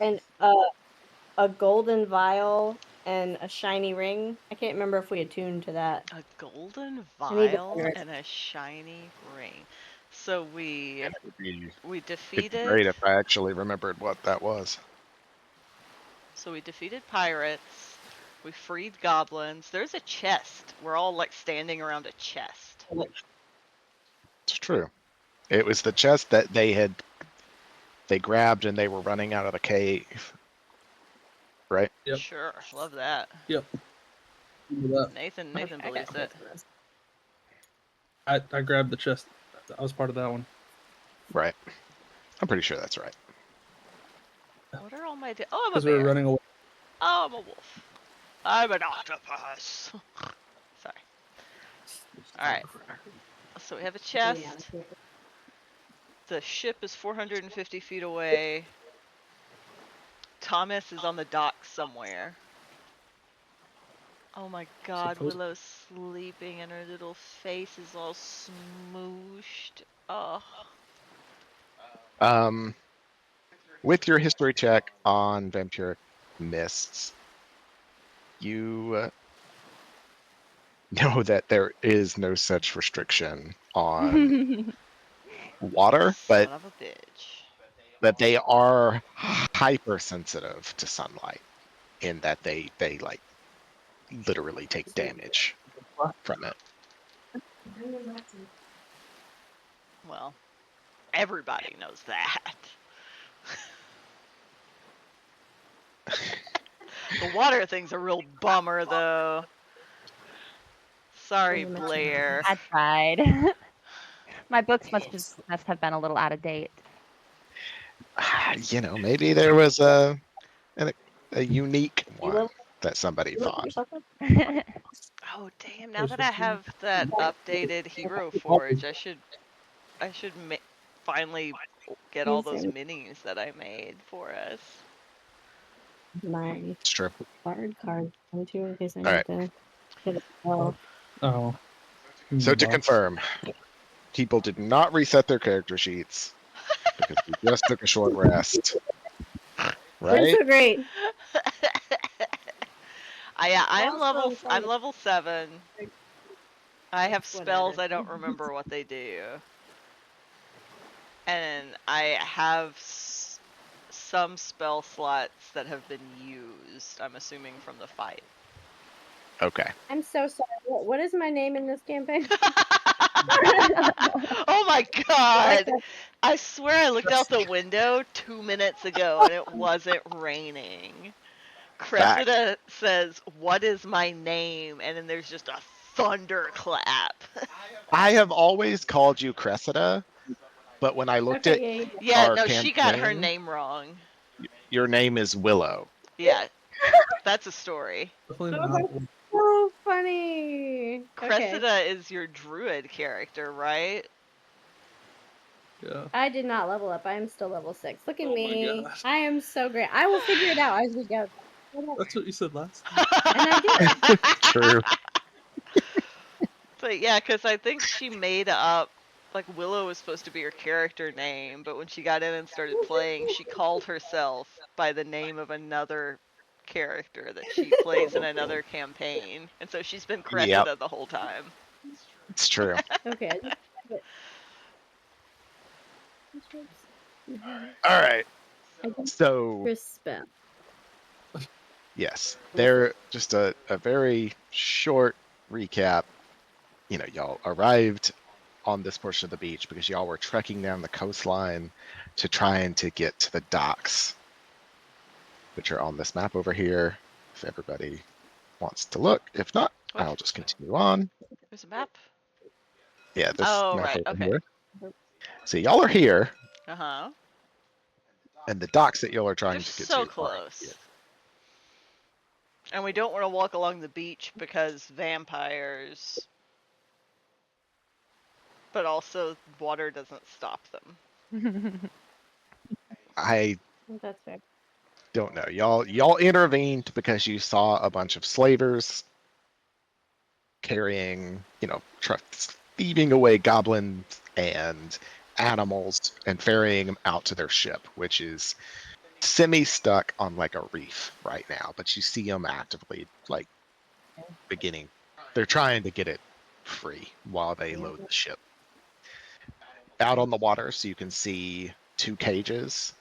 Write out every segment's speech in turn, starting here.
And a golden vial and a shiny ring. I can't remember if we attuned to that. A golden I need to vial figure it. and a shiny ring. So we It'd be defeated. great if I actually remembered what that was. So we defeated pirates. We freed goblins. There's a chest. We're all like standing around a chest. It's true. It was the chest that they grabbed and they were running out of the cave. Right? Yep. Sure, love that. Yep. That. Nathan Okay, I got believes it. this. I grabbed the chest. I was part of that one. Right. I'm pretty sure that's right. What are all my? Oh, I'm a Because bear. we were running away. Oh, I'm a wolf. I'm an octopus. Sorry. All right. So we have a chest. The ship is 450 feet away. Thomas is on the dock somewhere. Oh my god, Willow's sleeping and her little face is all smooshed. Oh. With your history check on vampiric mists, you know that there is no such restriction on water, but Son of a bitch. that they are hypersensitive to sunlight in that they like literally take damage from it. Well, everybody knows that. The water thing's a real bummer, though. Sorry, Blaire. I tried. My books must have been a little out of date. You know, maybe there was a unique one that somebody thought. Oh damn! Now that I have that updated Hero Forge, I should finally get all those minis that I made for us. My It's true. card into in case I All right. need to. Oh. So to confirm, people did not reset their character sheets because we just took a short rest. Right? So great. I'm level 7. I have spells I don't remember what they do. And I have some spell slots that have been used, I'm assuming from the fight. Okay. I'm so sorry. What is my name in this campaign? Oh my god! I swear I looked out the window 2 minutes ago and it wasn't raining. Cressida says, "What is my name?" And then there's just a thunderclap. I have always called you Cressida, but when I looked at our campaign, she got her name wrong. Your name is Willow. Yeah, that's a story. So funny. Cressida is your druid character, right? Yeah. I did not level up. I am still level 6. Look at me. I am so great. I will figure it out as we go. That's what you said last time. And I did. True. But yeah, because I think she made up, like, Willow was supposed to be her character name, but when she got in and started playing, she called herself by the name of another character that she plays in another campaign. And so she's been Cressida the whole time. It's true. Okay. All right. So, yes, they're just a very short recap. You know, y'all arrived on this portion of the beach because y'all were trekking down the coastline to trying to get to the docks, which are on this map over here. If everybody wants to look, if not, I'll just continue on. There's a map? Yeah, this map over okay. here. So y'all are here. Uh-huh. And the docks that y'all are trying to get so to close. And we don't want to walk along the beach because vampires. But also water doesn't stop them. That's fair. Don't know. Y'all intervened because you saw a bunch of slavers carrying, you know, trucks, thieving away goblins and animals and ferrying them out to their ship, which is semi-stuck on like a reef right now, but you see them actively like beginning. They're trying to get it free while they load the ship. Out on the water, so you can see 2 cages.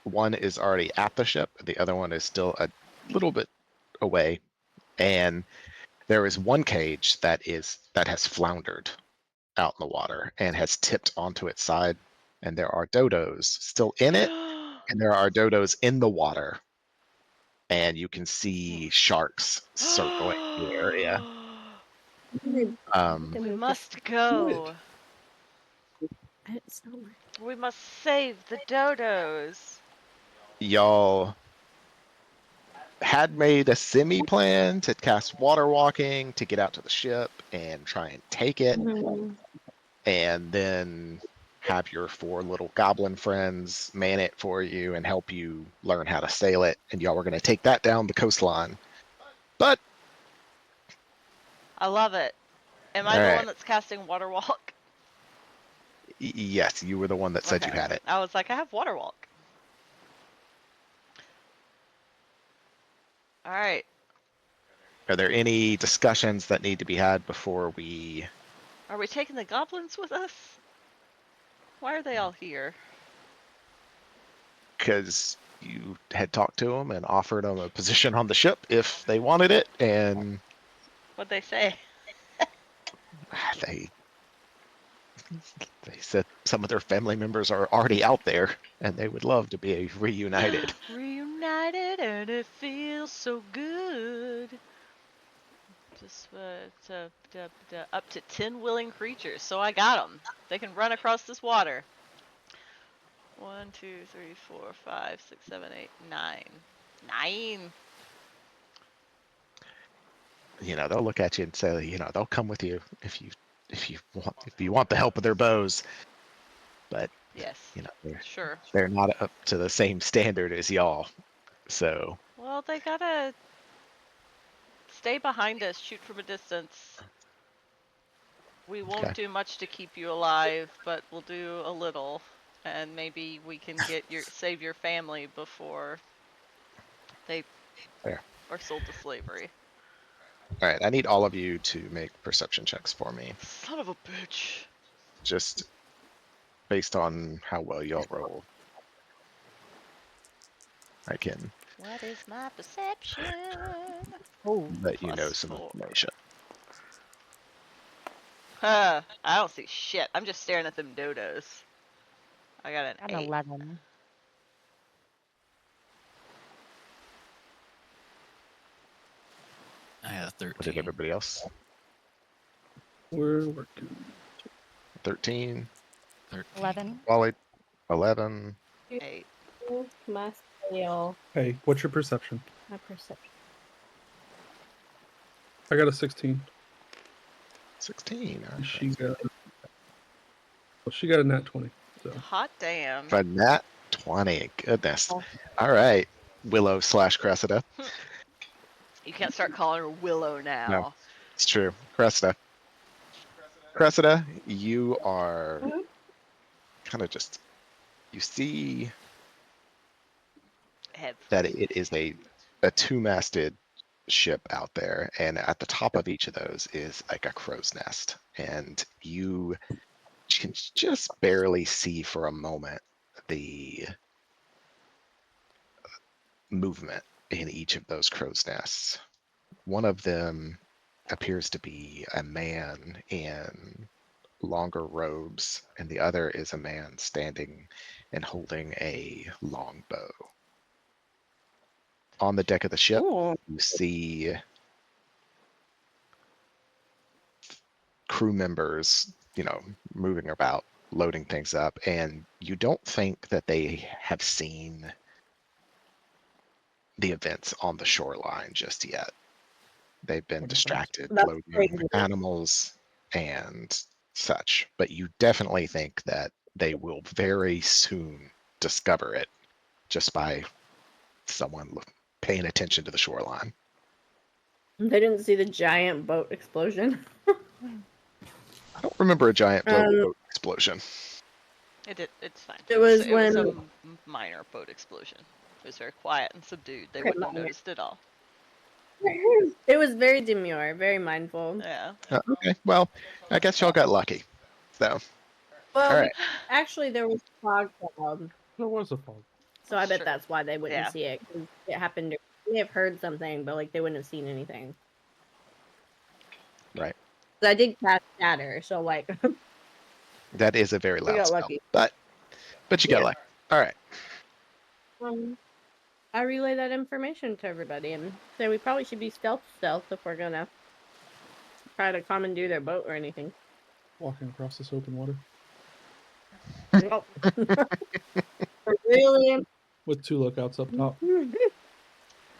One is already at the ship, the other one is still a little bit away, and there is one cage that has floundered out in the water and has tipped onto its side, and there are dodos still in it, and there are dodos in the water, and you can see sharks circling the area. We must go. It's not working. We must save the dodos. Y'all had made a semi-plan to cast water walking to get out to the ship and try and take it, and then have your 4 little goblin friends man it for you and help you learn how to sail it, and y'all were going to take that down the coastline. But I love it. Am I All the right. one that's casting water walk? yes, you were the one that said you Okay. had it. I was like, I have water walk. All right. Are there any discussions that need to be had before we... Are we taking the goblins with us? Why are they all here? Because you had talked to them and offered them a position on the ship if they wanted it, and What'd they say? they said some of their family members are already out there and they would love to be reunited. Reunited and it feels so good. Just up to 10 willing creatures, so I got them. They can run across this water. 1, 2, 3, 4, 5, 6, 7, 8, 9. 9. You know, they'll look at you and say, you know, they'll come with you if you want the help of their bows. But Yes. you know, Sure. they're not up to the same standard as y'all. So Well, they gotta stay behind us, shoot from a distance. We won't Okay. do much to keep you alive, but we'll do a little, and maybe we can save your family before they Fair. are sold to slavery. All right, I need all of you to make perception checks for me, Son of a bitch. just based on how well y'all roll. I can What is my perception? Oh, let you know Plus some 4. information. I don't see shit. I'm just staring at them dodos. I got an got an 8. 11. I had a What did 13. everybody else? We're working. 13. 13. 11. Wally, 11. 8. My scale, Hey, what's your perception? my perception. I got a 16. 16. All right. She got a nat 20. So Hot damn. For nat 20. Goodness. Oh. All right. Willow / Cressida. You can't start calling her Willow now. No. It's true. Cressida. Cressida, you are kind of just, you see that it is a 2-masted ship out there, and at the top of each of those is like a crow's nest, and you can just barely see for a moment the movement in each of those crow's nests. One of them appears to be a man in longer robes, and the other is a man standing and holding a long bow. On the deck of the ship, Ooh. you see crew members, you know, moving about, loading things up, and you don't think that they have seen the events on the shoreline just yet. They've been distracted That's loading crazy. animals and such, but you definitely think that they will very soon discover it just by someone paying attention to the shoreline. They didn't see the giant boat explosion. I don't remember a giant boat explosion. It's fine. It was it was a when- minor boat explosion. It was very quiet and subdued. They Okay, wouldn't have minor. noticed at all. It was very demure, very mindful. Yeah. Okay, well, I guess y'all got lucky. So, Well, all right. actually, there was fog cloud, There was a fog. so I bet Sure. that's why they wouldn't Yeah. see it. 'Cause it happened. They may have heard something, but like they wouldn't have seen anything. Right. 'Cause I did cast shatter, so like That is a very we loud got spell, lucky. but you got Yeah. lucky. All right. I relay that information to everybody and say we probably should be stealth if we're gonna try to commandeer their boat or anything. Walking across this open water Nope. Really? with 2 lookouts up top. It's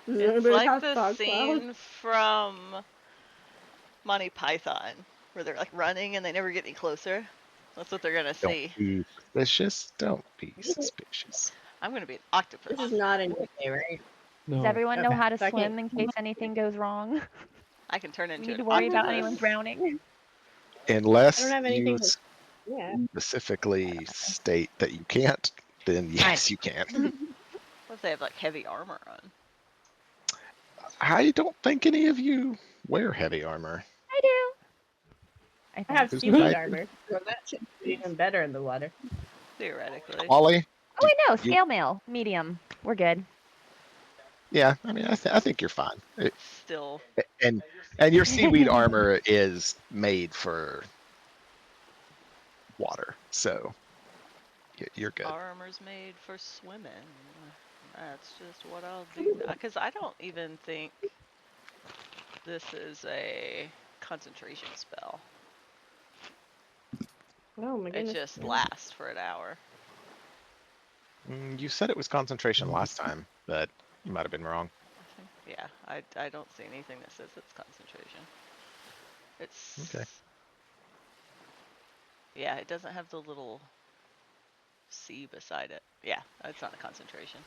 Nobody like has the fog cloud. scene from Monty Python where they're like running and they never get any closer. That's what they're gonna Don't see. be suspicious. Don't be suspicious. I'm gonna be an octopus. This is not in UK, right? No. Does everyone know Okay, how to so I can't- swim in case anything goes wrong? I can turn We into need an to worry about octopus. anyone drowning. I Unless don't have you anything. Yeah. specifically state that you can't, then yes, you can. What if they have like heavy armor on? I don't think any of you wear heavy armor. I do. I I think. have Who's seaweed right? armor, so that should be even better in the water. Theoretically. Ollie? Oh wait, no, you- scale mail, medium. We're good. Yeah, I mean, I think you're fine. Still. And your seaweed armor is made for water, so you're good. Armor's made for swimming. That's just what I'll do. Because I don't even think this is a concentration spell. Oh my It goodness. just lasts for an hour. You said it was concentration last time, but you might have been wrong. Yeah, I don't see anything that says it's concentration. It's... Okay. Yeah, it doesn't have the little C beside it. Yeah, it's not a concentration.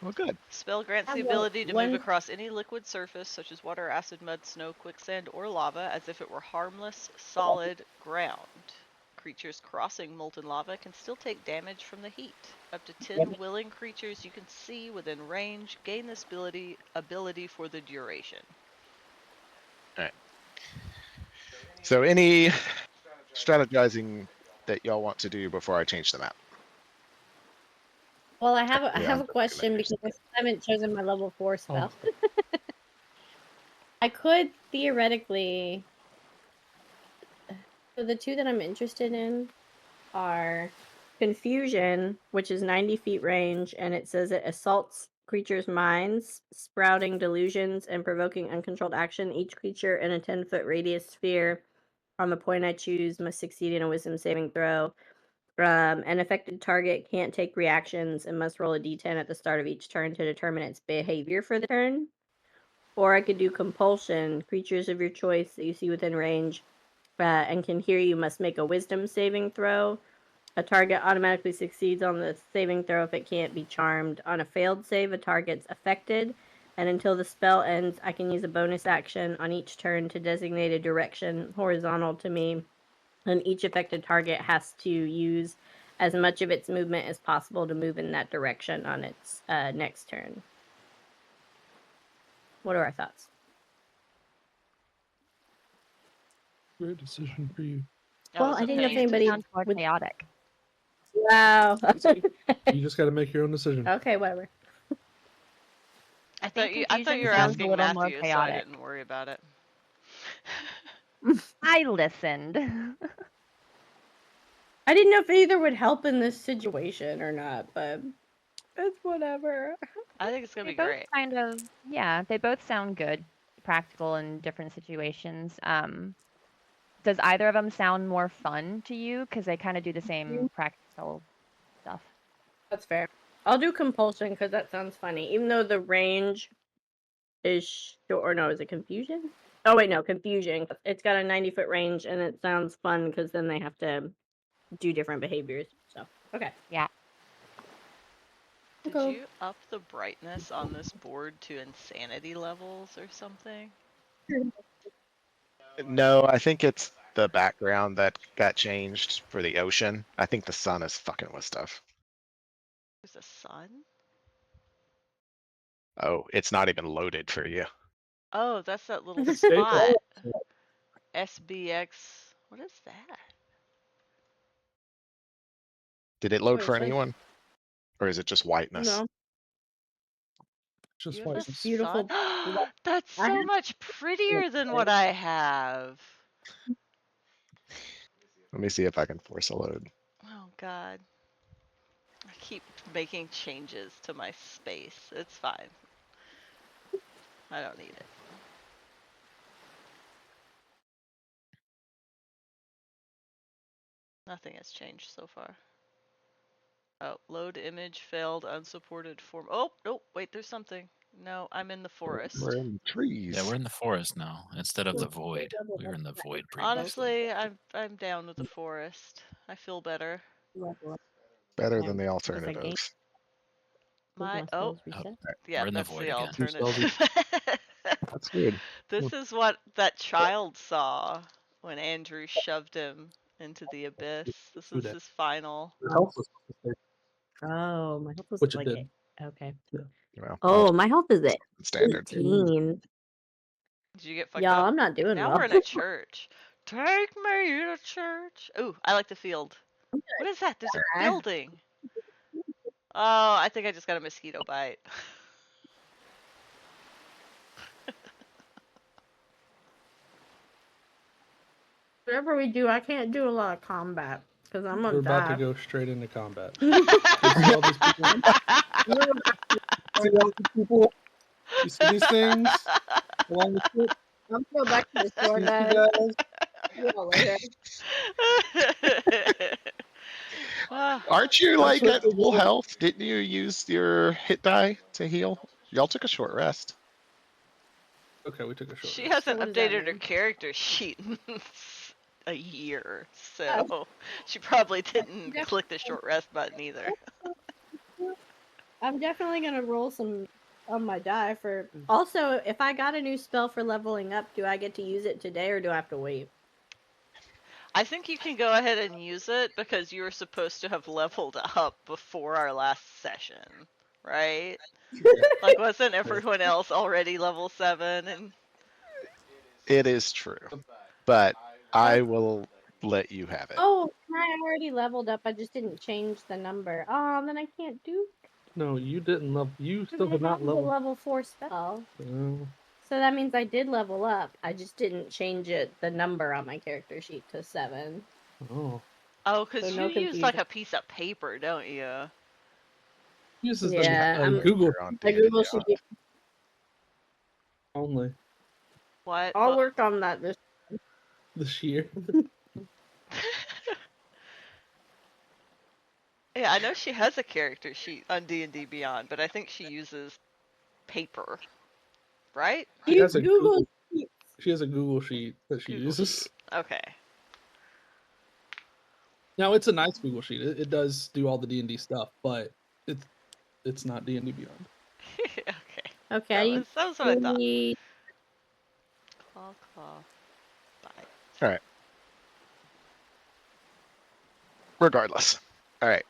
Well, good. Spell grants the Have ability to one- move across any liquid surface, such as water, acid, mud, snow, quicksand, or lava, as if it were harmless, solid ground. Creatures crossing molten lava can still take damage from the heat. Up to 10 willing creatures you can see within range gain this ability for the duration. So, any strategizing that y'all want to do before I change the map? Well, I have Yeah, a question because I still haven't chosen my level 4 spell. Oh. I could theoretically. So the two that I'm interested in are Confusion, which is 90 feet range, and it says it assaults creatures' minds, sprouting delusions and provoking uncontrolled action. Each creature in a 10-foot radius sphere on the point I choose must succeed in a wisdom saving throw. An affected target can't take reactions and must roll a d10 at the start of each turn to determine its behavior for the turn. Or I could do Compulsion. Creatures of your choice that you see within range and can hear you must make a wisdom saving throw. A target automatically succeeds on the saving throw if it can't be charmed. On a failed save, a target's affected, and until the spell ends, I can use a bonus action on each turn to designate a direction horizontal to me, and each affected target has to use as much of its movement as possible to move in that direction on its next turn. What are our thoughts? Great decision for you. That Well, was I a didn't know if pain. anybody Sounds more would- chaotic. Wow. You just got to make your own decision. Okay, whatever. I think thought you were confusion sounds a asking little more Matthew, so I chaotic. didn't worry about it. I listened. I didn't know if either would help in this situation or not, but it's whatever. I think it's gonna They be both great. kind of, yeah, they both sound good, practical in different situations. Does either of them sound more fun to you? Because they kind of do the same practical stuff. That's fair. I'll do Compulsion because that sounds funny. Even though the range is short, or no, is it Confusion? Oh wait, no, Confusion. It's got a 90-foot range, and it sounds fun because then they have to do different behaviors. So okay. Yeah. Did Okay. you up the brightness on this board to insanity levels or something? No, I think it's the background that got changed for the ocean. I think the sun is fucking with stuff. There's a sun? Oh, it's not even loaded for you. Oh, that's that little Escape spot. room. SBX. What is that? Did it load What it for says. anyone? Or is it just whiteness? No, Just You have a whiteness. beautiful sun? That's I so have- much prettier than what I have. Let me see if I can force a load. Oh god. I keep making changes to my space. It's fine. I don't need it. Nothing has changed so far. Oh, load image failed, unsupported form. Oh, no, wait, there's something. No, I'm in the forest. We're in the trees. Yeah, we're in the forest now instead of the void. We were in the void previously. Honestly, I'm down with the forest. I feel better. Better than the game. alternatives. My my oh, spells reset? yeah, We're in the that's void the again. Your spells alternative. That's good. This is what that child saw when Andrew shoved him into the abyss. This Who is dat? his final. Your health was Oh, my health was Which it like did. okay. Well, Oh, my health is at standard. 18. Did you get fucked Y'all, up? I'm not doing Now well. we're in a church. Take me to church. Ooh, I like the field. What is that? There's a Ah. building. Oh, I think I just got a mosquito bite. Whatever we do, I can't do a lot of combat because I'm We're gonna about to die. go straight into combat. You see all these people? See all these people? You see these things along the ship? I'm gonna go back to the store, These two guys. guys? See y'all later. Ah, Aren't you That's like what at they full do. health? Didn't you use your hit die to heal? Y'all took a short rest. Okay, we took a short she rest. hasn't what does that updated her mean? character sheet in a year, so she probably didn't click the short rest button either. I'm definitely gonna roll some on my die for. Also, if I got a new spell for leveling up, do I get to use it today or do I have to wait? I think you can go ahead and use it because you were supposed to have leveled up before our last session, right? Like, wasn't everyone else already level 7? And It is true. But I will let you have it. Oh, I already leveled up. I just didn't change the number. Oh, then I can't do. No, you didn't love. You still have I not have the leveled. level 4 spell. Oh, So that means I did level up. I just didn't change the number on my character sheet to 7. oh. oh, because So you no use like confusion. a piece of paper, don't you? Uses Yeah, the I'm- Google You're on My D&D Google Beyond. sheet. only What? I'll What? work on that this. this year. Yeah, I know she has a character sheet on D&D Beyond, but I think she uses paper, right? She has a Google. Google. She has a Google sheet that she Google uses. sheet. Okay. Now it's a nice Google sheet. It does do all the D&D stuff, but it's not D&D Beyond. Okay. Okay. That was what I thought. Maybe- Claw, claw, bite. All right. Regardless. All right.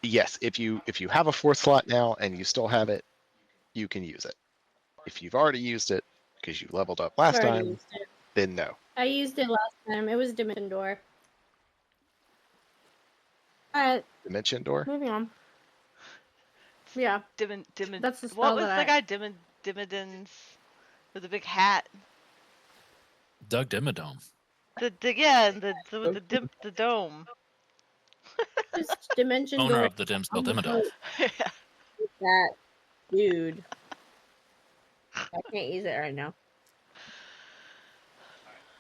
Yes, if you have a fourth slot now and you still have it, you can use it. If you've already used it because you leveled up last I've already time, used it. then no. I used it last time. It was Dimension Door. Alright, Dimension door. moving on. Yeah, that's the What spell was that the guy? Dimidins with the big hat. Doug Dimmadome. The dome. Just Dimension Owner Door. of the dim spell I'm gonna Dimmadome. Yeah. put that dude. I can't use it right now.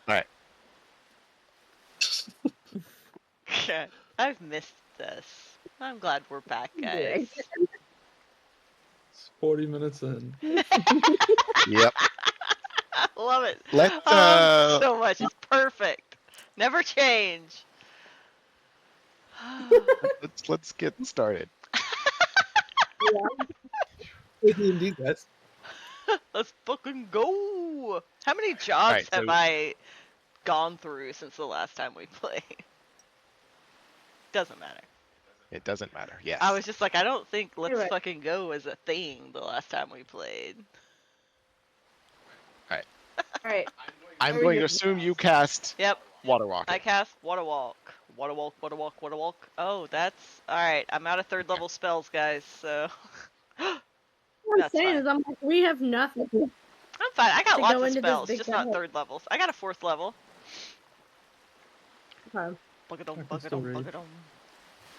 Okay. I've missed this. I'm glad we're back, guys. It's 40 minutes in. Yep. I love it. Let's So much. It's perfect. Never change. let's get started. Hey, D&D guys. Let's fucking go. How many jobs Alright, have so- I gone through since the last time we played. Doesn't matter. It doesn't matter. Yes. I was just like, I don't think let's Anyway. fucking go as a thing the last time we played. All right. I'm Are we going to doing? assume you cast Yep, Water Walking. I cast Water Walk. Water Walk, Water Walk, Water Walk. Oh, that's... Alright, I'm out of 3rd level spells, guys, so... What I'm That's saying fine. is, I'm like, we have nothing. I'm fine, I got To lots go of into this spells, big just not battle. 3rd levels. I got a 4th level. Okay. Bug-a-dum, I can still bug-a-dum, read. bug-a-dum.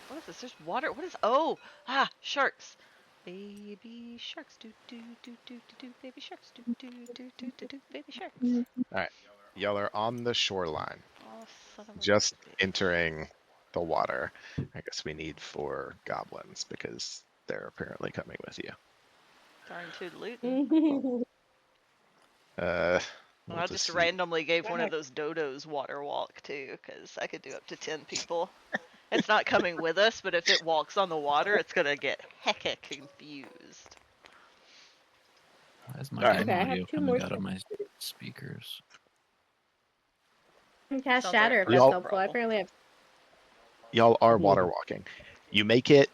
What is this? There's water. What is... Oh! Ah! Sharks! Baby sharks, do do do do do do. Baby sharks, do do do do do do. Baby sharks. Alright. Y'all are on the shoreline, Oh, son of a just bitch. entering the water. I guess we need 4 goblins because they're apparently coming with you. Darn tootin' lootin'. We'll I just see. randomly gave one of those dodos water walk too, because I could do up to 10 people. It's not coming with us, but if it walks on the water, it's gonna get hecka confused. Why is my Alright. game Okay, I have audio 2 coming more out of my speakers? I can cast Sounds like Shatter a if that's Y'all- helpful. I apparently have Y'all are Yeah. water walking. You make it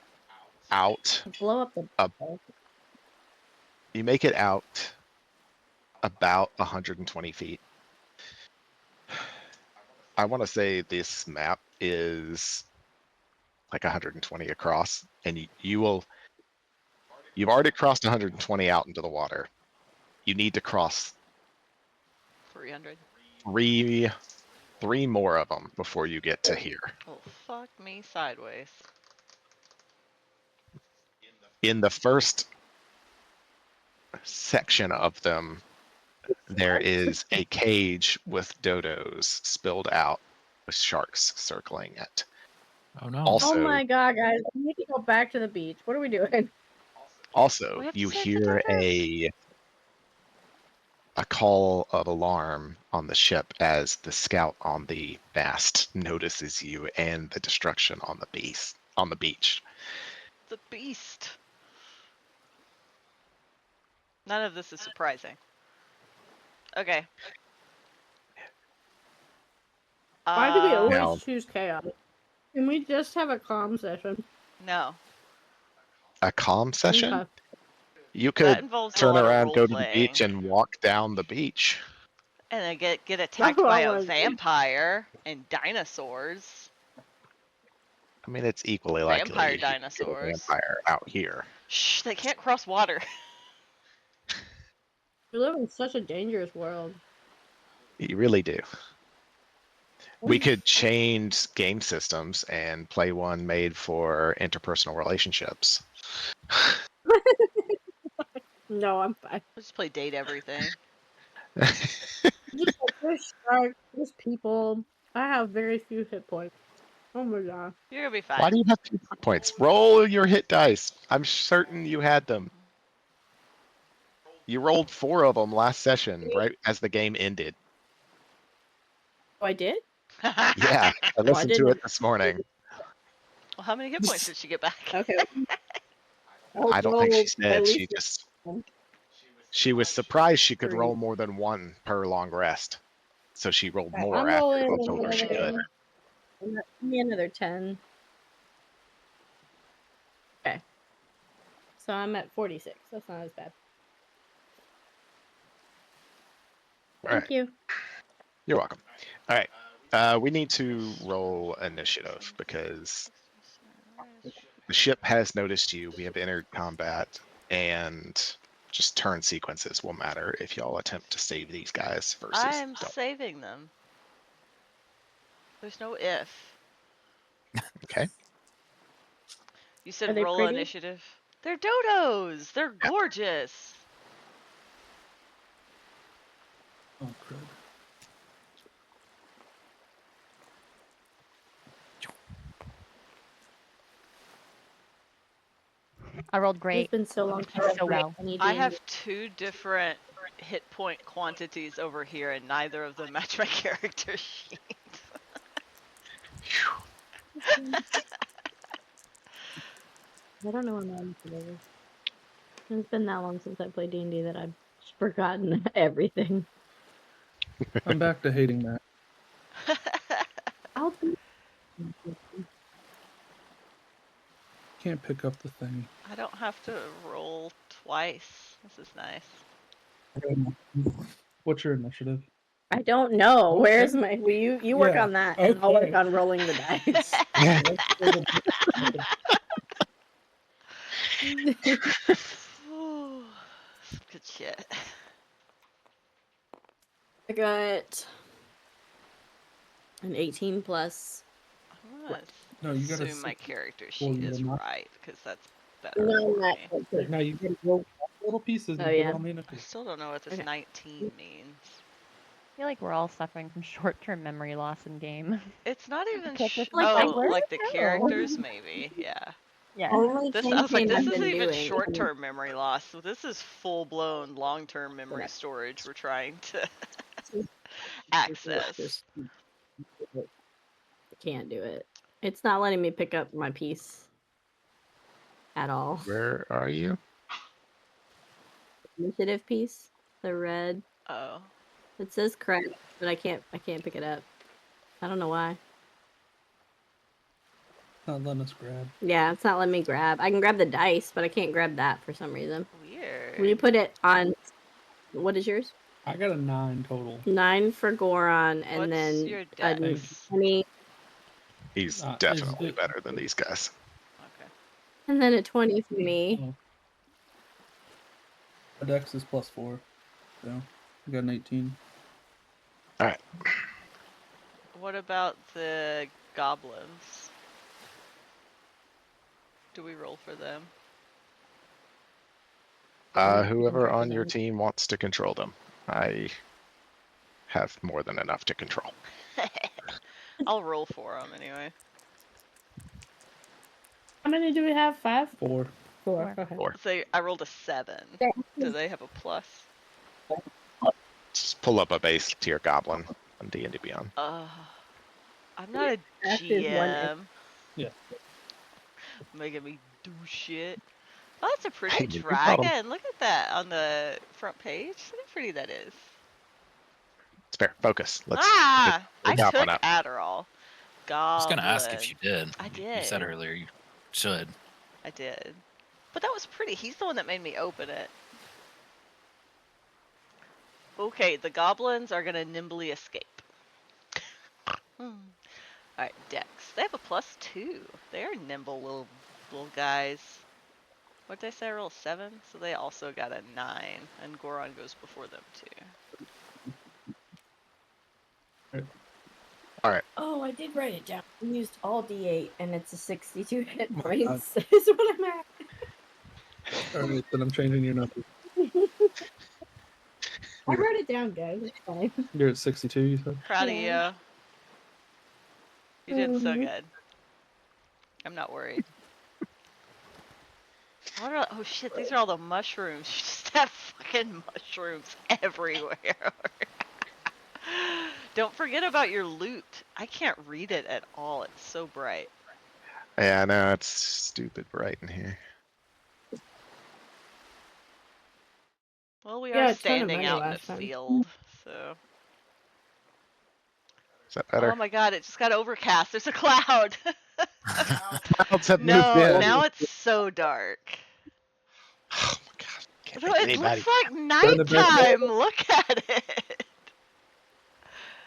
out. to blow up the. You make it out about 120 feet. I want to say this map is like 120 across, and you've already crossed 120 out into the water. You need to cross 300. three more of them before you get to here. Oh, fuck me sideways. In the first section of them, there is a cage with dodos spilled out with sharks circling it. Oh no. Also, Oh my god, guys! We need to go back to the beach. What are we doing? Also, We have to you save the hear dodos. a call of alarm on the ship as the scout on the mast notices you and the destruction on the beach. The beast. None of this is surprising. Okay. Why do we always Now- choose chaos? Can we just have a calm session? No. A calm session? Okay. You That could involves a turn lot around, of go to the role-playing. beach, and walk down the beach. And then get attacked what by I a wanna do. vampire and dinosaurs. I mean, it's equally likely Vampire you could get a dinosaurs. vampire out here. Shh, they can't cross water. We live in such a dangerous world. You really do. We could change game systems and play one made for interpersonal relationships. No, I'm fine. Let's just play date everything. Just like, there's sharks, there's people. I have very few hit points. Oh my god. You're gonna be fine. Why do you have 2 hit points? Roll your hit dice. I'm certain you had them. You rolled 4 of them last session, right as the game ended. Oh, I did? Yeah, I listened to it this morning. Well, how many hit points did she get back? Okay. I don't think she At said. least She was surprised she could 3. roll more than 1 per long rest. So she rolled Alright, more I'm after rolling I told her she could. Give me another 10. Okay. So I'm at 46. That's not as bad. All Thank right. you. You're welcome. All right. We need to roll initiative because the ship has noticed you. We have entered combat, and just turn sequences will matter if y'all attempt to save these guys versus. I'm don't. saving them. There's no if. Okay. You Are said they roll pretty? initiative. They're dodos. They're gorgeous. Oh, crud. I rolled It's great. been so long. So well. I have 2 different hit point quantities over here, and neither of them match my character sheet. I don't know where mine is. It's been that long since I played D&D that I've forgotten everything. I'm back to hating that. I'll Can't pick up the thing. I don't have to roll twice. This is nice. What's your initiative? I don't know. Okay. Where's my? Will you work Yeah, on that, and I'll work okay. on rolling the dice. Ooh, some good shit. I got an 18 plus. I'm gonna No, you got a assume my 6. character Well, sheet you is got a nine. right because that's better No, for not me. Right, now you gotta roll little pieces Oh, and put yeah. it on the I initiative. still don't know what this Okay. 19 means. I feel like we're all suffering from short-term memory loss in game. It's not even. Pick this Like, like, I where Like the did it go? characters, maybe. Yeah. Yeah. Only This I was like, campaign this I've isn't been even doing. short-term memory loss. So this is full-blown long-term memory storage we're trying to access. Just can't do it. It's not letting me pick up my piece at all. Where are you? Initiative piece, the red. Oh. It says correct, but I can't pick it up. I don't know why. Not letting us grab. Yeah, it's not letting me grab. I can grab the dice, but I can't grab that for some reason. Weird. Will you put it on? What is yours? I got a 9 total. 9 for Goron, and What's then your a dex? 20, He's is definitely it- better than these guys. Okay. and then a 20 for me. Oh. My dex is +4. So I got an 18. Alright. What about the goblins? Do we roll for them? Whoever on your team wants to control them. I have more than enough to control. I'll roll for them anyway. How many do we have? 5? 4. 4. Four. Okay. Or So I rolled a 7. Do they have a plus? just pull up a base tier goblin on D&D Beyond. I'm not a That is one GM. Yeah. Making me do shit. Oh, that's a pretty Hey, you got 'em. dragon. Look at that on the front page. Look how pretty that is. It's fair. Focus. Let's I chop one took up. Adderall. I was Goblin. gonna ask if you did. I You said did. earlier you should. I did. But that was pretty. He's the one that made me open it. Okay, the goblins are gonna nimbly escape. Alright, Dex. They have a +2. They're nimble little guys. What did I say? I rolled 7? So they also got a 9. And Goron goes before them too. Alright. Oh, I did write it down. I used all D8, and it's a 62 hit My points. Is what I'm at. Alright, then I'm changing your number. I wrote it down, guys. It's fine. You're at 62, you said? Proud of Yeah. you. You did so Mhm. good. I'm not worried. What are, oh shit, these are all the mushrooms. You just have fucking mushrooms everywhere. Don't forget about your loot. I can't read it at all. It's so bright. Yeah, no, it's stupid bright in here. Well, we Yeah, are a ton of standing money out in a last time. field, so. Is that better? Oh my god, it just got overcast. There's a cloud. Clouds have moved No, in. now it's so dark. Oh my god. Can't No, make it anybody looks like They're in the back. nighttime. Look at it.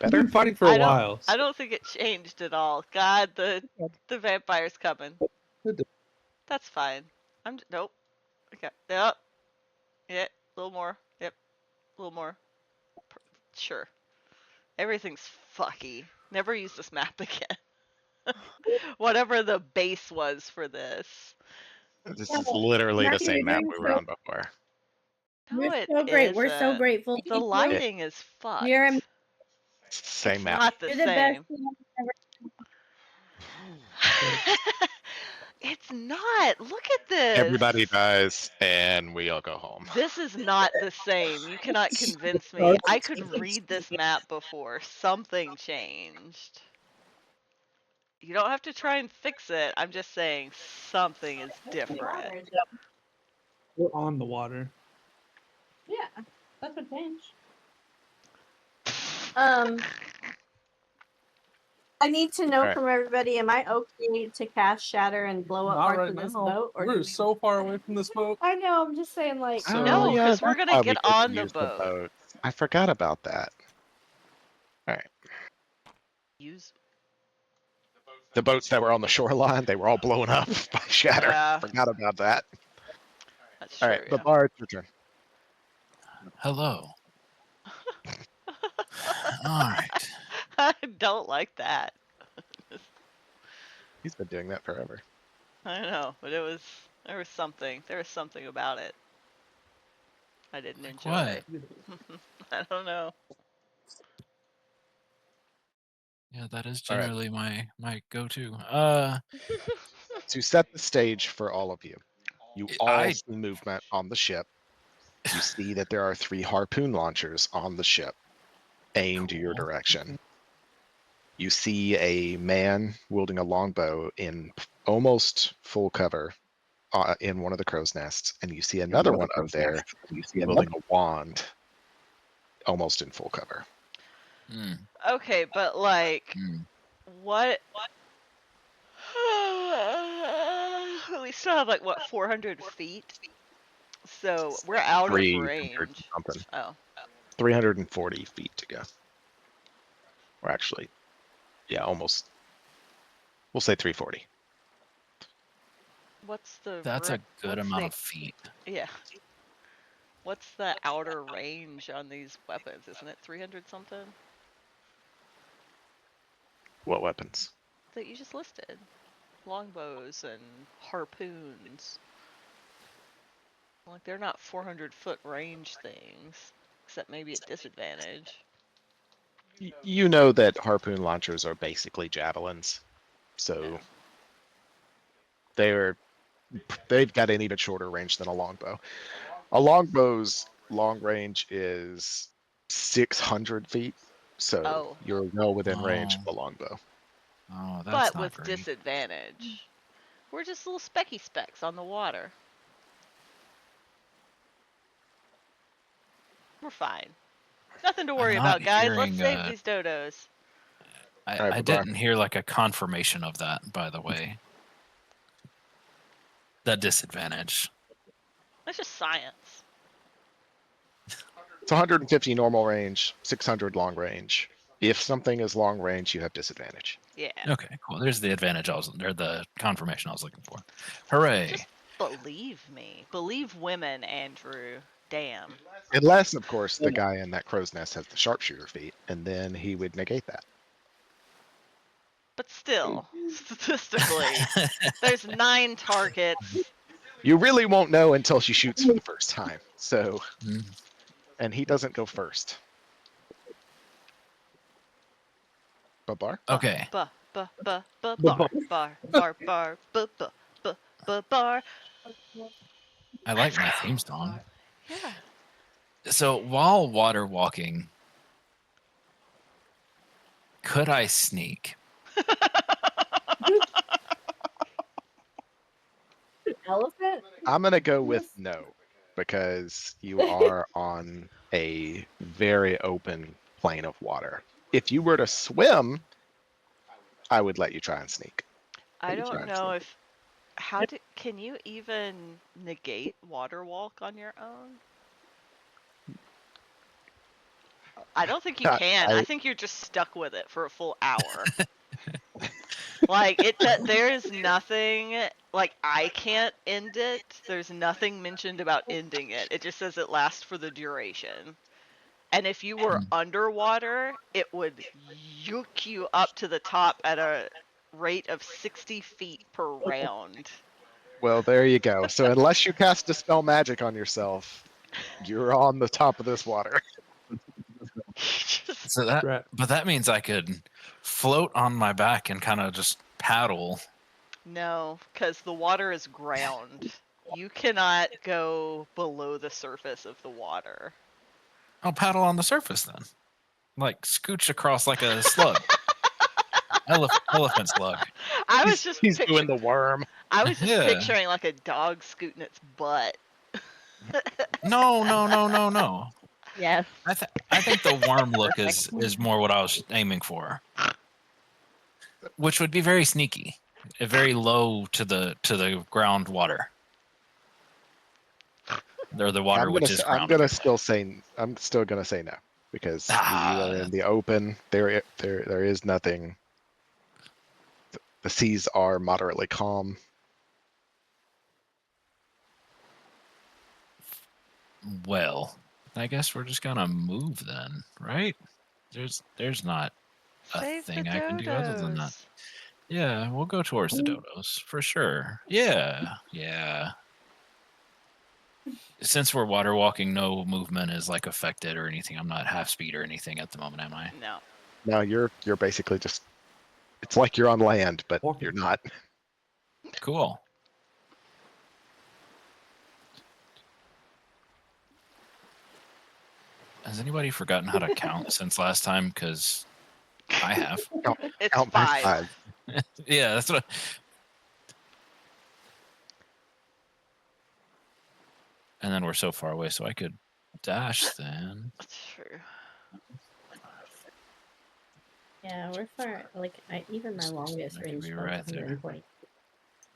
We've better? been fighting for a while. I don't think it changed at all. God, the vampire's coming. It did. That's fine. Nope. Okay. Yep. Yeah. A little more. Yep. A little more. Sure. Everything's fucky. Never use this map again. Whatever the base was for this. This is literally the Matthew, same you're map doing we were on before. No, You're it so great. We're so isn't. grateful. The lighting is fucked. You're, It's the same It's map. not the you're the best same. thing I've ever. It's not. Look at this. Everybody dies and we all go home. This is not the same. You cannot convince me. I could read this map before. Something changed. You don't have to try and fix it. I'm just saying something is different. We're on the water. Yeah, that's what changed. I need to know Alright. from everybody, am I okay to cast Shatter and blow up Not parts right of this now. boat? Or do We're we- so far away from this boat. I know, I'm just saying, like... So- No, yeah, 'cause we're that's gonna why we get didn't on the use boat. I forgot about that. Alright. Use. The boats that were on the shoreline, they were all blown up by Shatter. Yeah. Forgot about that. That's true. Alright, but Bard, your turn. Hello. All right. I don't like that. He's been doing that forever. I know, but there was something about it. I didn't Like enjoy. what? I don't know. Yeah, that is All right. generally my go-to. To set the stage for all of you, you all I- see movement on the ship. You see that there are 3 harpoon launchers on the ship, aimed your Cool. direction. You see a man wielding a longbow in almost full cover in one of the crow's nests, and you see another one up there wielding a wand, almost in full cover. Hmm. Okay, but like, what? We still have like what 400 feet, so we're out of 300 range. something. Oh, 340 feet to go. Or actually, yeah, almost. We'll say 340. what's the? That's a good what's amount the- of feet. Yeah. What's the outer range on these weapons? Isn't it 300 something What weapons? that you just listed? Longbows and harpoons. Like they're not 400-foot range things, except maybe at disadvantage. You know that harpoon launchers are basically javelins, so they've got an even shorter range than a longbow. A longbow's long range is 600 feet, so Oh. you're well within range of Oh. a longbow. Oh, that's But not with great. disadvantage. We're just little specky specks on the water. We're fine. Nothing to worry I'm not about, guys. Let's hearing, save these dodos. I Alright, Babar. didn't hear like a confirmation of that, by the way. That disadvantage. That's just science. It's 150 normal range, 600 long range. If something is long range, you have disadvantage. Yeah. Okay, cool. There's the advantage or the confirmation I was looking for. Hooray! Just believe me. Believe women, Andrew. Damn. Unless, of course, the guy in that crow's nest has the sharpshooter feat, and then he would negate that. But still, statistically, there's 9 targets. You really won't know until she shoots for the first time. So, Mm. and he doesn't go first. Babar? Okay. Bar, bar. I like my theme song. Yeah. So while water walking, could I sneak? Elephant? I'm going to go with no, because you are on a very open plane of water. If you were to swim, I would let you try and sneak. I don't know if can you even negate water walk on your own? I don't think you can. I think you're just stuck with it for a full hour. Like there is nothing like I can't end it. There's nothing mentioned about ending it. It just says it lasts for the duration. And if you were underwater, it would yoke you up to the top at a rate of 60 feet per round. Well, there you go. So unless you cast Dispel Magic on yourself, you're on the top of this water. So that means I could float on my back and kind of just paddle. No, because the water is ground. You cannot go below the surface of the water. I'll paddle on the surface then. Like scooch across like a slug. Elephant slug. I was just He's doing the worm. I was just Yeah. picturing like a dog scooting its butt. No. Yes. I think the worm look is more what I was aiming for. which would be very sneaky, very low to the groundwater. Or the water, which is I'm ground. still gonna say no because you are in the open. There is nothing. The seas are moderately calm. Well, I guess we're just gonna move then, right? There's not a Save the thing I can do other than that. dodos. Yeah, we'll go towards the dodos for sure. Yeah. Since we're water walking, no movement is like affected or anything. I'm not half speed or anything at the moment, am I? No. No, you're basically just. It's like you're on land, but Walking. you're not. Cool. Has anybody forgotten how to count since last time? Because I have. It's Count by 5. Yeah, that's what. And then we're so far away, so I could dash then. That's true. Yeah, we're far. Like, even my longest I could range be spell right is there. 120.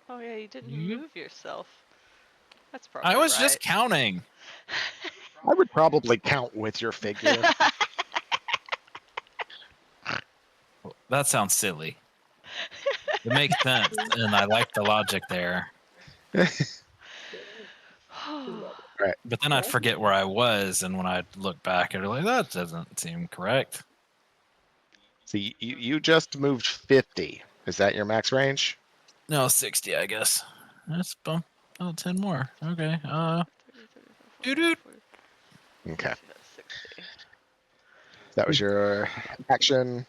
Oh yeah, you didn't Yep. move yourself. That's probably I was right. just counting. I would probably count with your figure. That sounds silly. It makes sense, and I like the logic there. But then I'd forget where I was, and when I'd look back, I'd be like, that doesn't seem correct. See, you just moved 50. Is that your max range? No, 60, I guess. Let's bump 10 more. Okay. Doo-doo. Okay. 60. That was your action.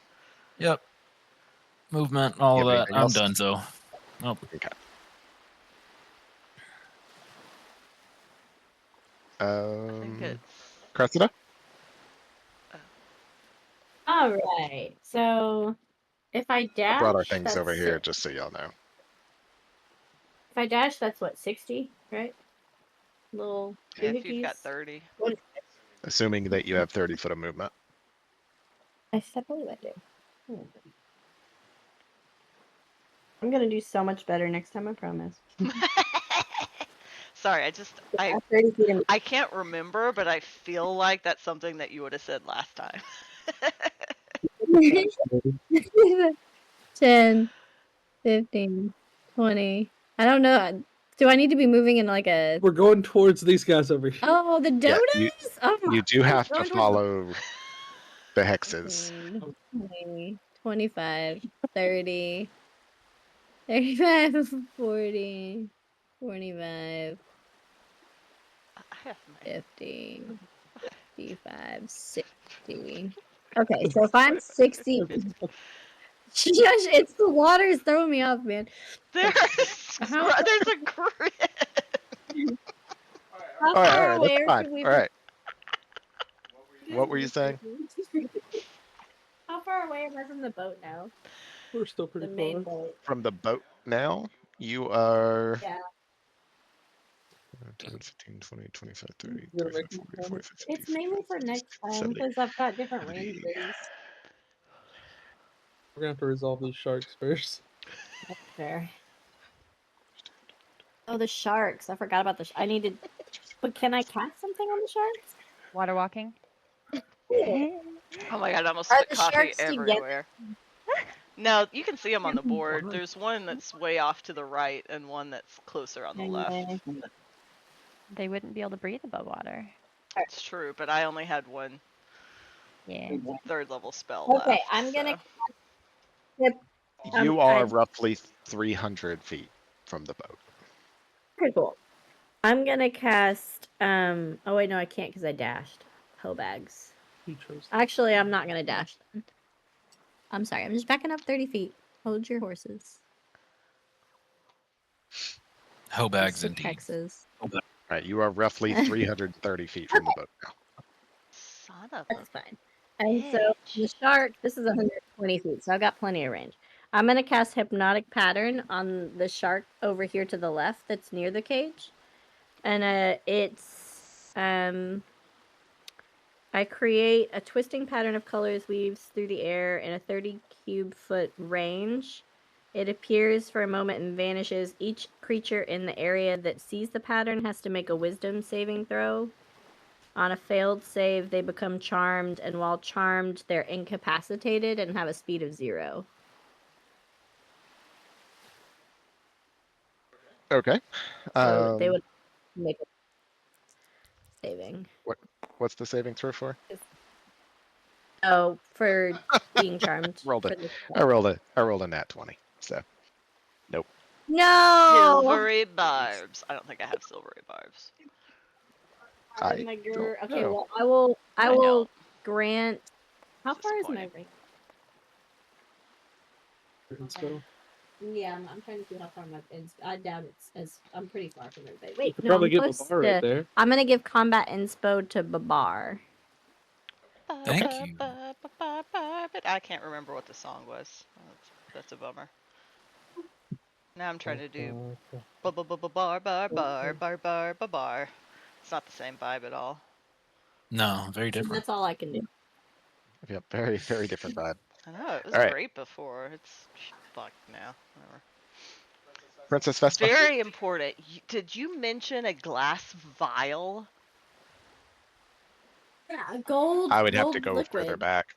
Yep. Movement, all You of have that. anything I'm else? done, so. Nope. Okay. I think it's. Cressida? All right. So if I dash, I brought our things that's over here just so y'all know. If I dash, that's what, 60, right? Little Yeah, if you've got doohickeys. 30. Assuming that you have 30 foot of movement. I believe I do. I'm gonna do so much better next time, I promise. Sorry, I have 30 feet in I can't remember, but I feel like that's something that you would have said last time. 10, 15, 20. I don't know. Do I need to be moving in like a... We're going towards these guys over here. Oh, the Yeah, dodos? Oh, you do I'm have to going towards the- follow the hexes. 15, 20, 25, 30, 35, 40, 45, I have my 50, 55, 60. Okay, so if I'm 60, Shush, it's the water is throwing me off, man. There's How- there's a grid. How All right, far that's away fine. should we All be? right. What were you saying? How far away am I from the boat now? We're still pretty The main close. boat. From the boat now, you are Yeah. 10, 15, 20, 25, 30, You're 35, making 40, 45, 50, It's mainly for 60, next time 70. because I've got different 70. ranges. We're gonna have to resolve these sharks first. That's fair. Oh, the sharks. I forgot about the I needed... But can I cast something on the sharks? Water walking. Oh my god, I almost Are spit the coffee sharks together? everywhere. No, you can see them on the board. There's one that's way off to the right and one that's closer on the left. They wouldn't be able to breathe above water. It's true, but I only had one Yeah. 3rd level spell Okay, left. I'm gonna... so- You are roughly 300 feet from the boat. Okay, cool. I'm gonna cast... Oh, wait, no, I can't because I dashed. Hoe bags. You chose. Actually, I'm not gonna dash then. I'm sorry. I'm just backing up 30 feet. Hold your horses. Hoe bags, Stick indeed. hexes. All right, you are roughly 330 feet from the boat now. Son of That's a fine. And so the bitch. shark, this is 120 feet, so I've got plenty of range. I'm gonna cast Hypnotic Pattern on the shark over here to the left that's near the cage. And it's I create a twisting pattern of colors weaves through the air in a 30 cube foot range. It appears for a moment and vanishes. Each creature in the area that sees the pattern has to make a wisdom saving throw. On a failed save, they become charmed, and while charmed, they're incapacitated and have a speed of 0. Okay. So they would make a saving. What's the saving throw for? Oh, for being charmed. Rolled for it. this I rolled a nat 20. So, nope. No! Silvery barbs. I don't think I have silvery barbs. I My don't okay, know. well, I I will don't. grant. How It's far is my disappointing. range? So Yeah, I'm trying to see how far my. I doubt it's as. I'm pretty far from everybody. you Wait, could no, probably I'm give a close bar right to. there. I'm gonna give combat inspo to Babar. Thank you. But I can't remember what the song was. That's a bummer. Now I'm trying to do bar bar bar bar bar bar. It's not the same vibe at all. No, very different. That's all I can do. Yep, very, very different vibe. I know it was All right. great before. It's fucked now. Whatever. Princess Vespa. Very important. Did you mention a glass vial? Yeah, gold. I would have to gold go further liquid. back.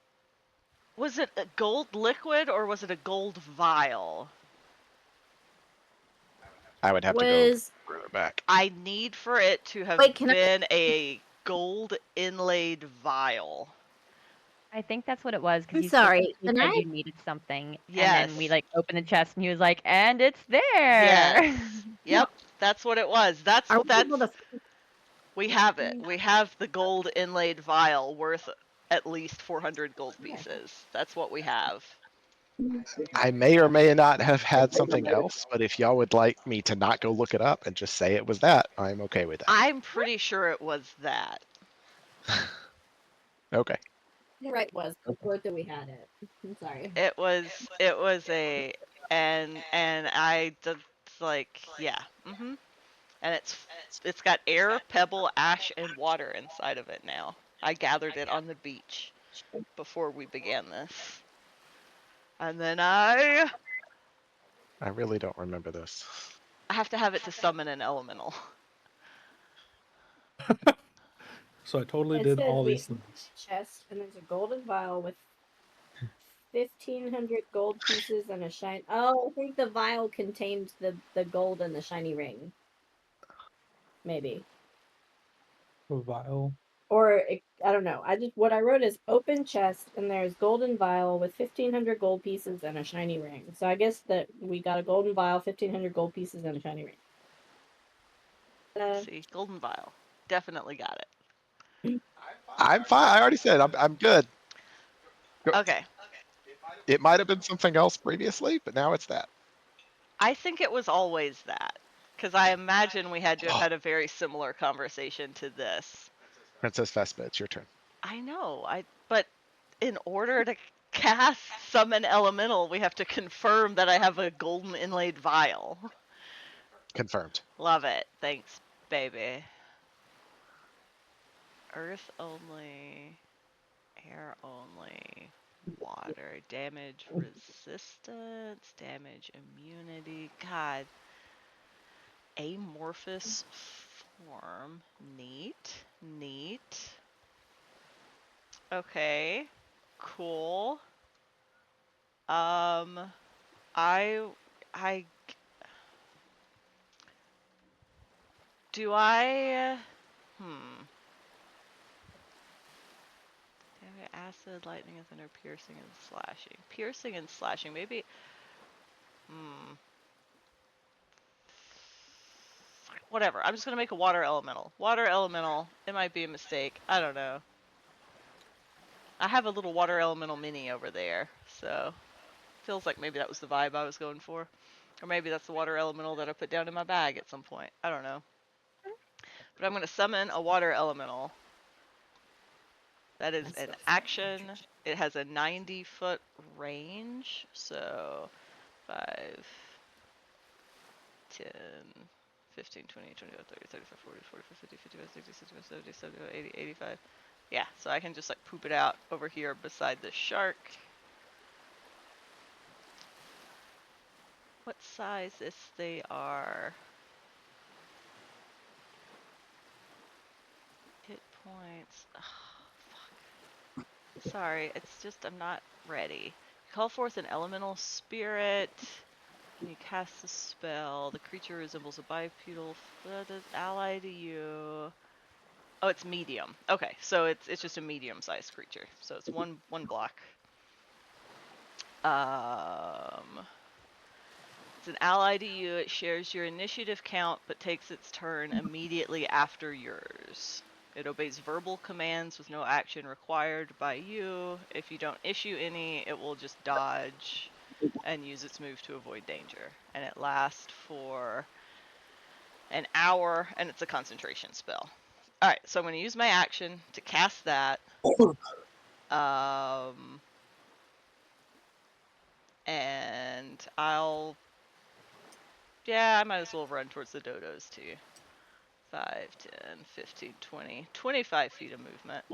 Was it a gold liquid or was it a gold vial? I would have to go further back. I need for it to have Wait, can I- been a gold inlaid vial. I think that's what it was I'm because you sorry, specifically can said I- you needed something, and Yes. then we like opened the chest, and he was like, "And it's there." Yes. Yep, that's what it was. That's Are we able to? we have it. We have the gold inlaid vial worth at least 400 gold pieces. That's what we have. I may or may not have had something else, but if y'all would like me to not go look it up and just say it was that, I'm okay with that. I'm pretty sure it was that. Okay. You're right. Was before that we had it. I'm sorry. It was a and I just like yeah. Mhm. And it's got air, pebble, ash and water inside of it now. I gathered it on the beach before we began this. And then I really don't remember this. have to have it to summon an elemental. So I totally It did says all we these things. chest, and there's a golden vial with 1,500 gold pieces and a shine. Oh, I think the vial contained the gold and the shiny ring. Maybe. A vial. Or I don't know. What I wrote is open chest, and there's golden vial with 1,500 gold pieces and a shiny ring. So I guess that we got a golden vial, 1,500 gold pieces, and a shiny ring. See, golden vial. Definitely got it. I'm fine. I already said I'm good. Okay. It might have been something else previously, but now it's that. I think it was always that. Because I imagine we had to have had a very similar conversation to this. Princess Vespa, it's your turn. I know. But in order to cast summon elemental, we have to confirm that I have a golden inlaid vial. Confirmed. Love it. Thanks, baby. Earth only, air only, water, damage resistance, damage immunity. God. Amorphous form. Neat. Neat. Okay. Cool. I do I Damage, acid, lightning, and thunder, piercing and slashing. Piercing and slashing, maybe whatever. I'm just gonna make a water elemental. Water elemental. It might be a mistake. I don't know. I have a little water elemental mini over there, so feels like maybe that was the vibe I was going for. Or maybe that's the water elemental that I put down in my bag at some point. I don't know. But I'm going to summon a water elemental. That is an action. It has a 90-foot range. So 5, 10, 15, 20, 25, 30, 35, 40, 45, 50, 55, 60, 65, 70, 75, 80, 85. Yeah, so I can just like poop it out over here beside the shark. what sizes they are. Hit points. Oh, fuck. Sorry, it's just I'm not ready. Call forth an elemental spirit. When you cast the spell, the creature resembles a bipedal ally to you. Oh, it's medium. Okay, so it's just a medium-sized creature. So it's one block. It's an ally to you. It shares your initiative count, but takes its turn immediately after yours. It obeys verbal commands with no action required by you. If you don't issue any, it will just dodge and use its move to avoid danger. And it lasts for an hour, and it's a concentration spell. Alright, so I'm going to use my action to cast that. And I'll... Yeah, I might as well run towards the dodos too. 5, 10, 15, 20, 25 feet of movement.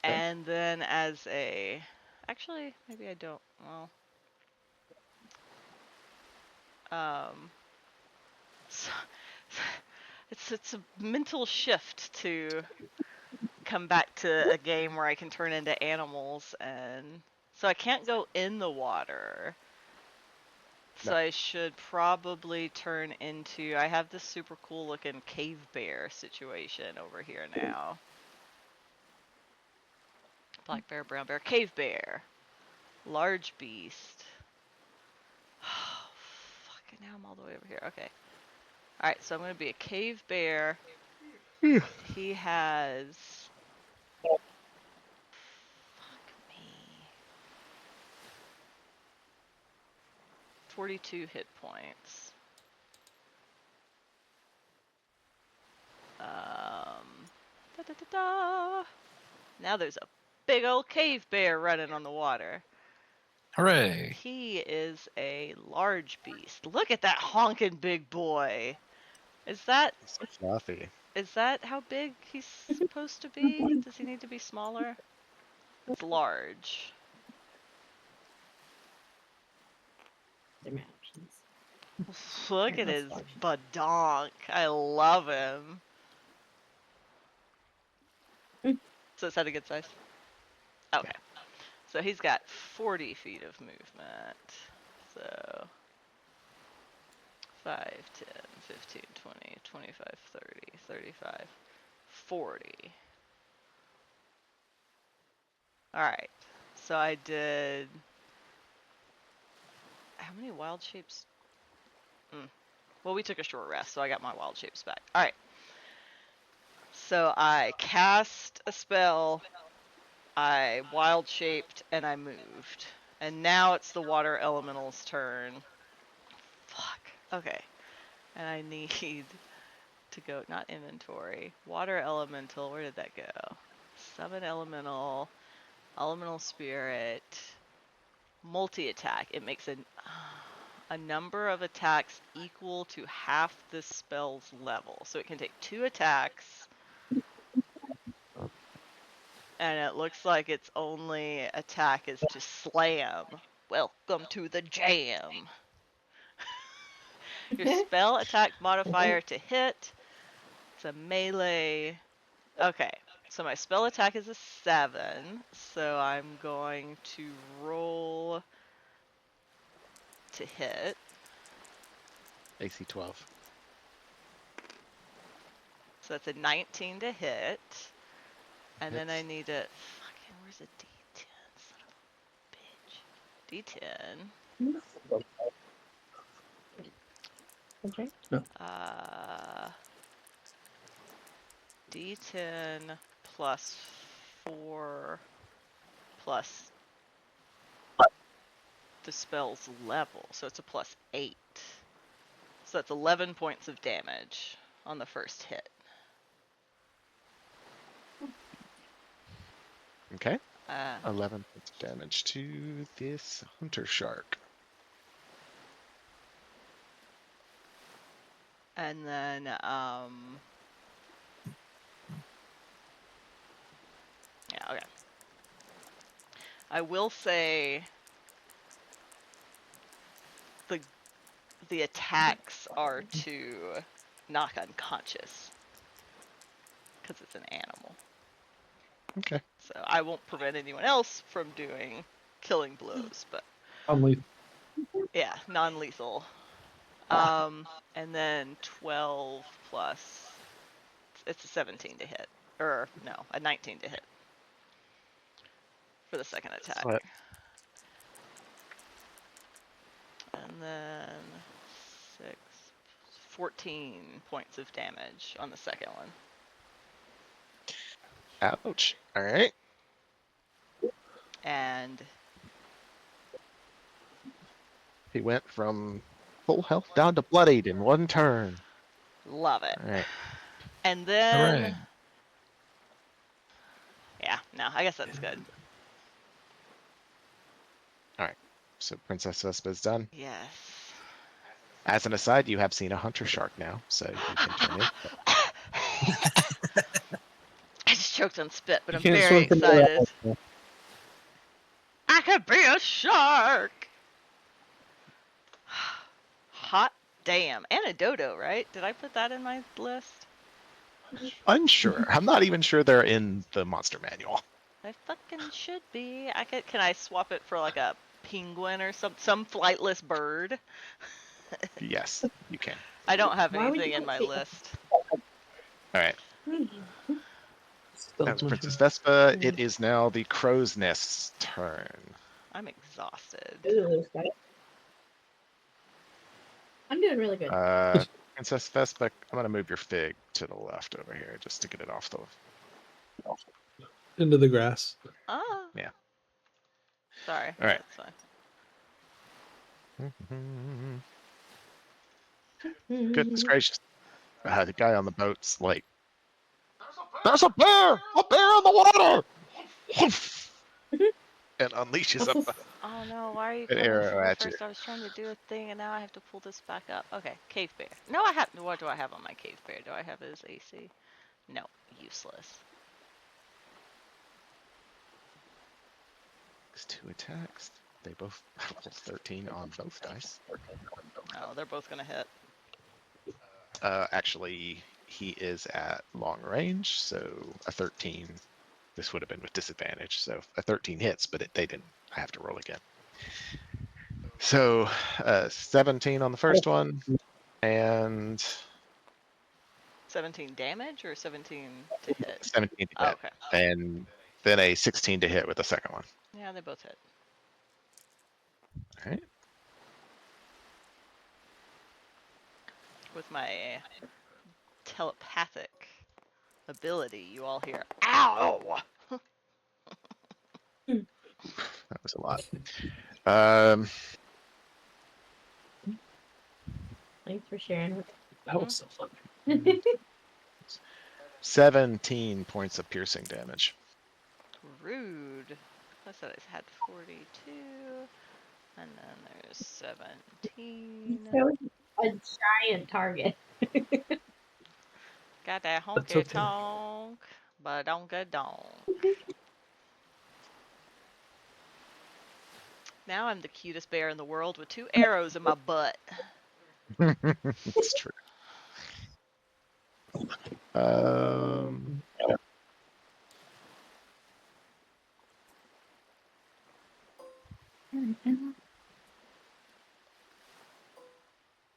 And then as a... Actually, maybe I don't. Well... So, it's a mental shift to come back to a game where I can turn into animals, and so I can't go in the water. So No. I should probably turn into... I have this super cool looking cave bear situation over here now. Black bear, brown bear, cave bear. Large beast. Oh, fucking now I'm all the way over here. Okay. Alright, so I'm going to be a cave bear. He has... Fuck me. 42 hit points. Da, da, da, da. Now there's a big old cave bear running on the water. Hooray! He is a large beast. Look at that honking big boy. Is that He's so fluffy. how big he's supposed to be? Does he need to be smaller? It's large. Dimensions. Look Alright, at that's his large. badonk. I love him. So is that a good size? Okay. So he's got 40 feet of movement. So 5, 10, 15, 20, 25, 30, 35, 40. Alright. So I did... How many wild shapes? Well, we took a short rest, so I got my wild shapes back. Alright. So I cast a spell, I wild shaped, and I moved. And now it's the water elemental's turn. Fuck. Okay. And I need to go, not inventory. Water elemental, where did that go? Summon elemental, elemental spirit, multi-attack. It makes a number of attacks equal to half the spell's level. So it can take 2 attacks. And it looks like its only attack is to slam. Welcome to the jam. Your spell attack modifier to hit. It's a melee. Okay, so my spell attack is a 7. So I'm going to roll to hit. AC 12. So that's a 19 to hit. And then I Hits. need a... Fucking, where's a D10? Son of a bitch. D10. Okay. D10 plus 4 plus the spell's level. So it's a plus 8. So that's 11 points of damage on the first hit. Okay. 11 points of damage to this hunter shark. And then, yeah, okay. I will say the attacks are to knock unconscious. Because it's an animal. Okay. So I won't prevent anyone else from doing killing blows, but Unlethal. yeah, non-lethal. And then 12 plus, it's a 17 to hit. Or, no, a 19 to hit. For the second attack. Slut. And then 14 points of damage on the second one. Ouch. All right. And He went from full health down to bloodied in one turn. love it. All right. And then, Hooray. yeah, no, I guess that's good. So Princess Vespa's done. Yes. As an aside, you have seen a hunter shark now, so you can turn in. I just choked on spit, but You I'm can't very swim from there. excited. I could be a shark! Hot damn. And a dodo, right? Did I put that in my list? Unsure. I'm not even sure they're in the monster manual. I fucking should be. Can I swap it for like a penguin or some flightless bird? Yes, you can. I don't have Why would anything you in my take- list. All right. Still That was much Princess of- Vespa. It is now the crow's nest's turn. I'm exhausted. I'm doing really good. Princess Vespa, I'm gonna move your fig to the left over here just to get it off the. into the grass. Ah. Yeah. Sorry. All right. That's fine. Goodness gracious. The guy on the boat's like, there's a bear! A bear in the water! And unleashes Oh no, why are you an coming arrow for me at you. first? I was trying to do a thing and now I have to pull this back up. Okay, cave bear. No, I have. What do I have on my cave bear? Do I have his AC? No, useless. It's 2 attacks. They both roll 13 on both dice. Oh, they're both gonna hit. Actually, he is at long range, so a 13. This would have been with disadvantage, so a 13 hits, but they didn't. I have to roll again. So 17 on the first one, and 17 damage or 17 to hit? 17 to Oh, hit, okay. and then a 16 to hit with the second one. Yeah, they both hit. All right. With my telepathic ability, you all hear, ow! That was a lot. Thanks for sharing. That was so fun. 17 points of piercing damage. Rude. I said I had 42. And then there's 17. A giant target. Got that That's honky okay. tonk, but don't get donk. Now I'm the cutest bear in the world with 2 arrows in my butt. It's true.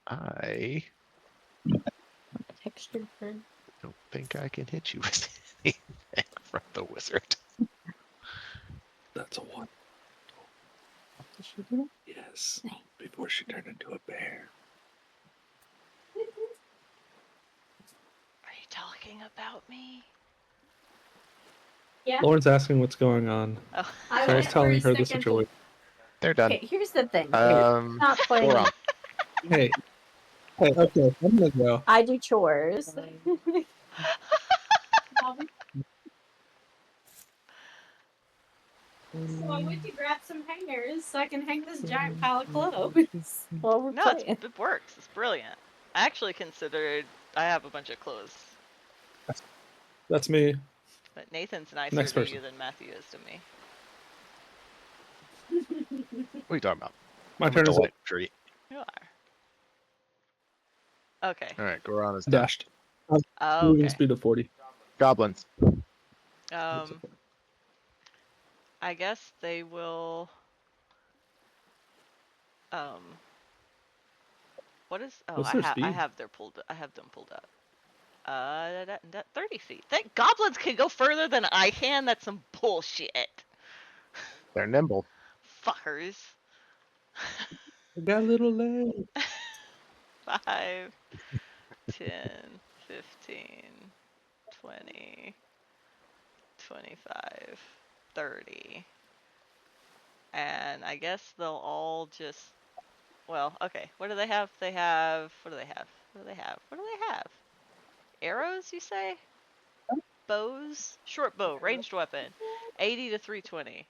I Textured bird. don't think I can hit you with anything from the wizard. That's a one. Did she do Yes. Nice. Before she turned into a bear. Are you talking about me? Yeah. Lauren's asking what's going on. Oh. I Sarah's went telling for a her the second. situation. They're done. Okay, here's the thing. Not playing. Hold on. Hey. Hey, okay, I'm gonna go. I do chores. So I went to grab some hangers so I can hang this giant pile of clothes while we're No, playing. it works. It's brilliant. I actually considered I have a bunch of clothes, That's me. but Nathan's nicer Next to person. you than Matthew is to me. What are you talking about? My I'm a turn is up. delightful treat. You are. Okay. All right, Goron is done. Dashed. Oh, Moving okay. speed of 40. Goblins. I guess they will. What is? Oh, What's I their have. I speed? have their pulled. I have them pulled up. 30 feet. That goblins can go further than I can. That's some bullshit. They're nimble. Fuckers. I got little legs. 5, 10, 15, 20, 25, 30. And I guess they'll all just. Well, okay. What do they have? They have. What do they have? What do they have? What do they have? Arrows, you say? Bows? Short bow, ranged weapon. 80 to 320.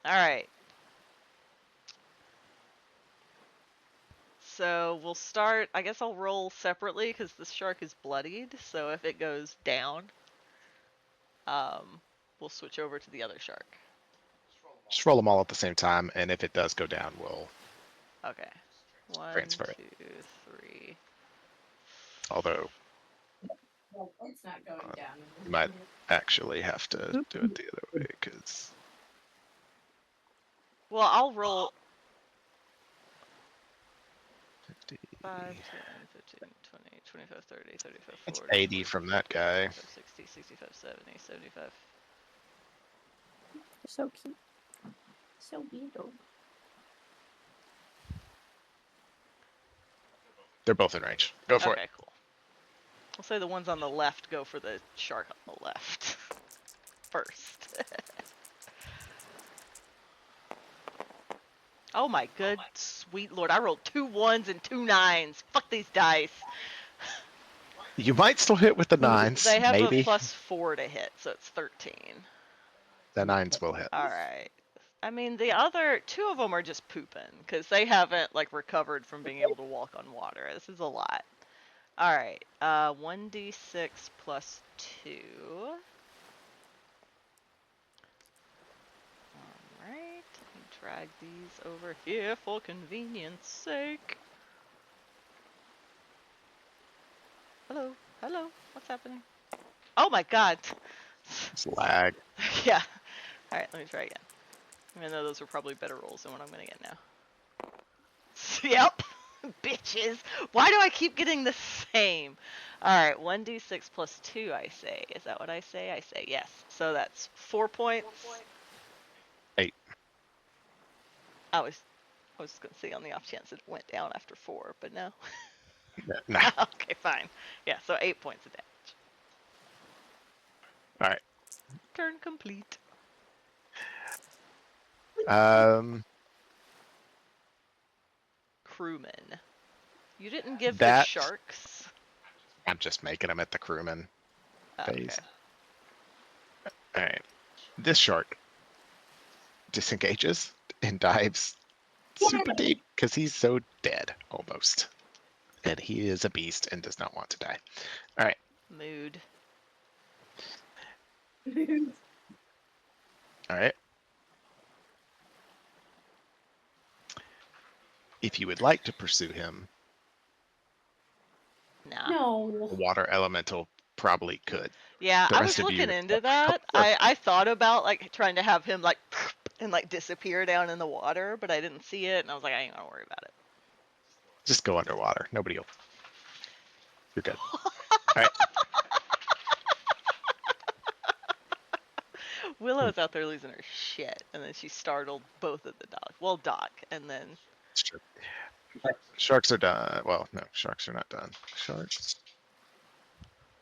Alright. So we'll start. I guess I'll roll separately because this shark is bloodied. So if it goes down, we'll switch over to the other shark. Just roll them all at the same time, and if it does go down, we'll Okay. 1, transfer 2, it. 3. Although Well, it's not going down. you might actually have to do it the other way because Well, I'll roll 50. 5, 10, 15, 20, 25, 30, 35, It's 40, 80 from that guy. 45, 60, 65, 70, 75. So cute. So beautiful. They're both in range. Go for Okay, cool. I'll say the ones on the left go for the shark on the left first. Oh my good sweet lord, I rolled 2 1s and 2 9s. Fuck these dice. it. You might still hit with the 9s, They have maybe. a +4 to hit, so it's 13. The 9s will hit. Alright. I mean, the other 2 of them are just pooping, because they haven't, like, recovered from being able to walk on water. This is a lot. Alright, 1d6 plus 2. Alright, let me drag these over here for convenience sake. Hello, hello, what's happening? Oh my god! It's lag. Yeah. Alright, let me try again. Even though those were probably better rolls than what I'm gonna get now. Yep! Bitches! Why do I keep getting the same? Alright, 1d6 plus 2, I say. Is that what I say? I say yes. So that's 4 points. 8. I was gonna say on the off chance it went down after 4, but no. No. Okay, fine. Yeah, so 8 points of damage. All right. Turn complete. Crewman. You didn't give the That sharks. I'm just making them at the crewman phase. Okay. All right. This shark disengages and dives super deep because he's so dead almost. And he is a beast and does not want to die. All right. Mood. All right. If you would like to pursue him, Nah. No. the water elemental probably could. Yeah, The I rest was of you looking into have a that. couple of- I thought about like trying to have him like and like disappear down in the water, but I didn't see it, and I was like, I ain't gonna worry about it. Just go underwater. Nobody will. You're good. All right. Willow's out there losing her shit, and then she startled both of the dogs. Well, Doc, and then It's true. Sharks are done. Well, no, sharks are not done. Sharks.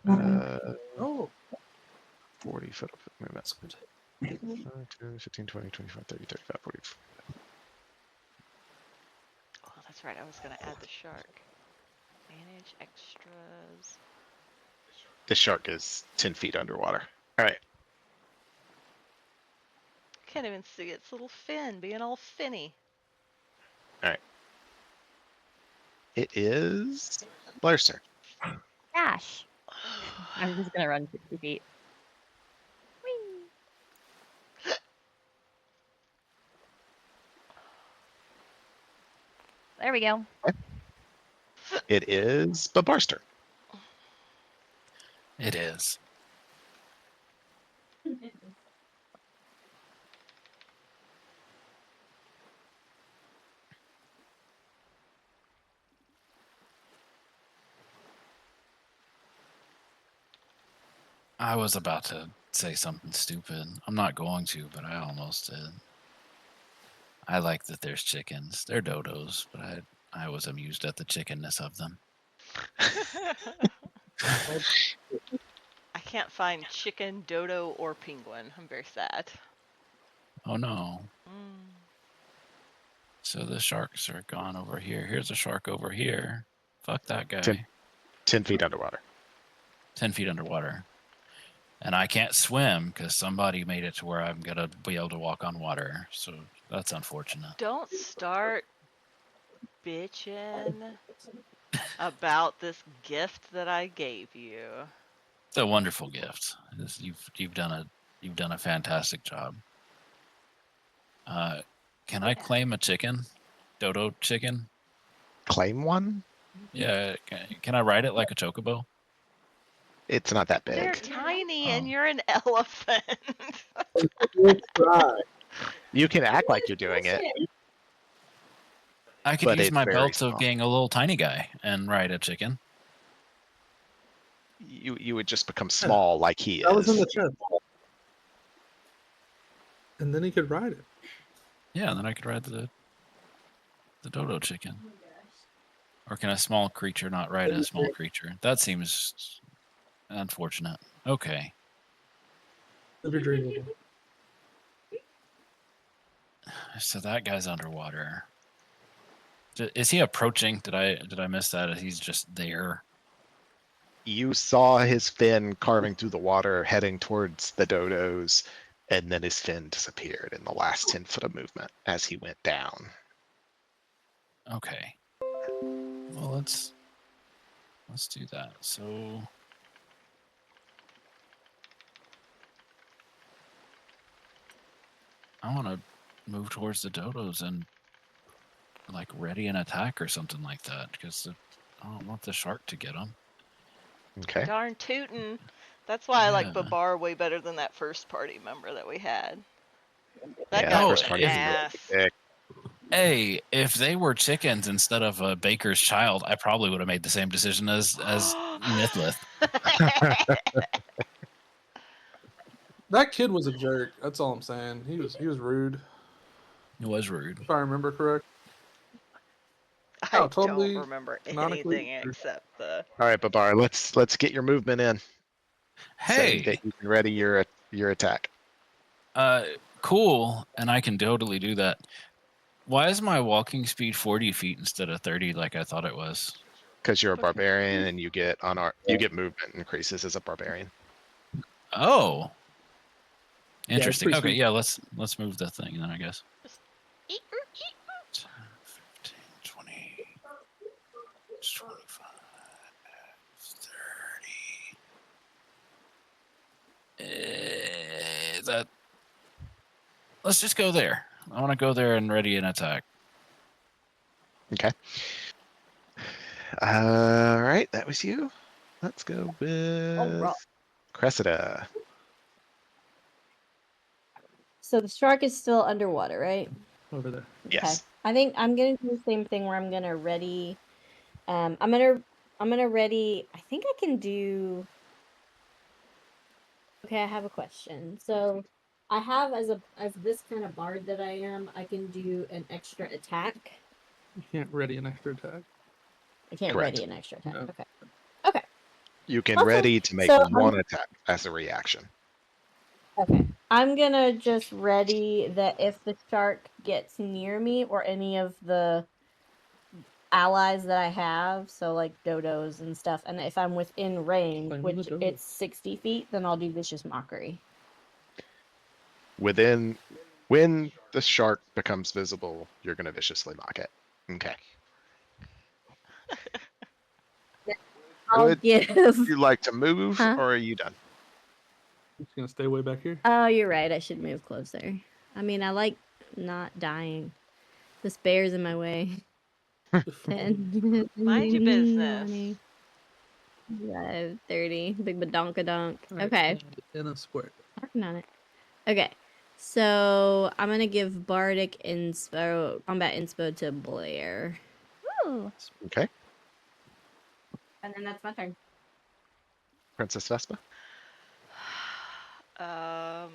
Oh, 40 foot of movement. that's good. 10, 15, 20, 25, 30, 35, 40. oh, that's right. I was gonna add the shark. Manage extras. This shark is 10 feet underwater. All right. Can't even see its little fin being all finny. It is Blaire's turn. Dash. I'm just gonna run 60 feet. Whee! There we go. It is Babar's turn. It is. I was about to say something stupid. I'm not going to, but I almost did. I like that there's chickens. They're dodos, but I was amused at the chickenness of them. I can't find chicken, dodo, or penguin. I'm very sad. Oh no. Mm. So the sharks are gone over here. Here's a shark over here. Fuck that guy. 10 feet underwater. 10 feet underwater. And I can't swim because somebody made it to where I'm going to be able to walk on water. So that's unfortunate. Don't start bitching about this gift that I gave you. It's a wonderful gift. You've done a fantastic job. Can I claim a chicken? Dodo chicken? Claim one? Yeah. Can I ride it like a chocobo? It's not that They're big. tiny Oh. and you're an elephant. Let's try. You can act like you're doing it. I could But use it's my very belt small. of being a little tiny guy and ride a chicken. You would just become small like he That was in is. the chest. And then he could ride it. Yeah, and then I could ride the dodo chicken. Or can a small creature not ride a small creature? That seems unfortunate. Okay. Live your dream. Little. So that guy's underwater. Is he approaching? Did I miss that? He's just there. You saw his fin carving through the water, heading towards the dodos, and then his fin disappeared in the last 10 foot of movement as he went down. Okay. Well, let's do that. So I want to move towards the dodos and like ready an attack or something like that because I don't want the shark to get him. Okay. Darn tootin'. That's why I like Yeah. Babar way better than that first party member that we had. That Yeah, guy the was first an party was really ass. big. Hey, if they were chickens instead of a baker's child, I probably would have made the same decision as Nithlith. That kid was a jerk. That's all I'm saying. He was rude, It was rude. if I remember correct. I Oh, totally don't remember canonically anything true. except the. All right, Babar, let's get your movement in. Say Hey, that you can ready your attack. cool, and I can totally do that. Why is my walking speed 40 feet instead of 30 like I thought it was? Because you're a barbarian and you get movement increases as a barbarian. Oh, Yeah, it's interesting. pretty Okay, sweet. yeah, let's move the thing then, I guess. 10, 15, 20, 25, 30. That. Let's just go there. I want to go there and ready an attack. Okay. All right, that was you. Let's go with Cressida. So the shark is still underwater, right? Over there. Yes. I think I'm gonna do the same thing where I'm gonna ready. I'm gonna ready. I think I can do. Okay, I have a question. So, I have as this kind of bard that I am, I can do an extra attack. You can't ready an extra attack. I can't Correct. ready an extra attack. No. Okay. Okay. You can Awesome. ready to make So, one attack as a reaction. Okay. I'm gonna just ready that if the shark gets near me or any of the allies that I have, so like dodos and stuff, and if I'm within range, Claim which the dodo. it's 60 feet, then I'll do vicious mockery. When the shark becomes visible, you're going to viciously mock it. Okay. I'll Would give. you like to move, Huh? or are you done? I'm just gonna stay way back here. Oh, you're right. I should move closer. I mean, I like not dying. This bear's in my way. 10, Mind your business. 20, 25, 30. Big badonkadonk. Alright, Okay. In a square. Working on it. Okay. So I'm gonna give Bardic Inspo, Combat Inspo to Blaire. Ooh. Okay. And then that's my turn. Princess Vespa. I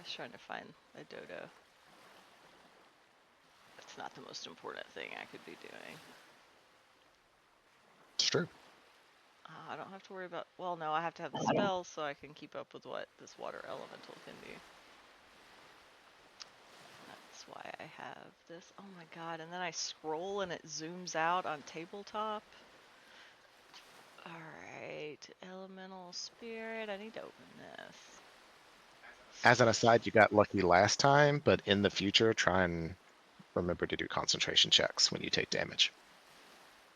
was trying to find a dodo. It's not the most important thing I could be doing. It's true. I don't have to worry about. Well, no, I have to have the spells so I can keep up with what this water elemental can do. That's why I have this. Oh my god! And then I scroll and it zooms out on tabletop. All right, elemental spirit. I need to open this. As an aside, you got lucky last time, but in the future, try and remember to do concentration checks when you take damage.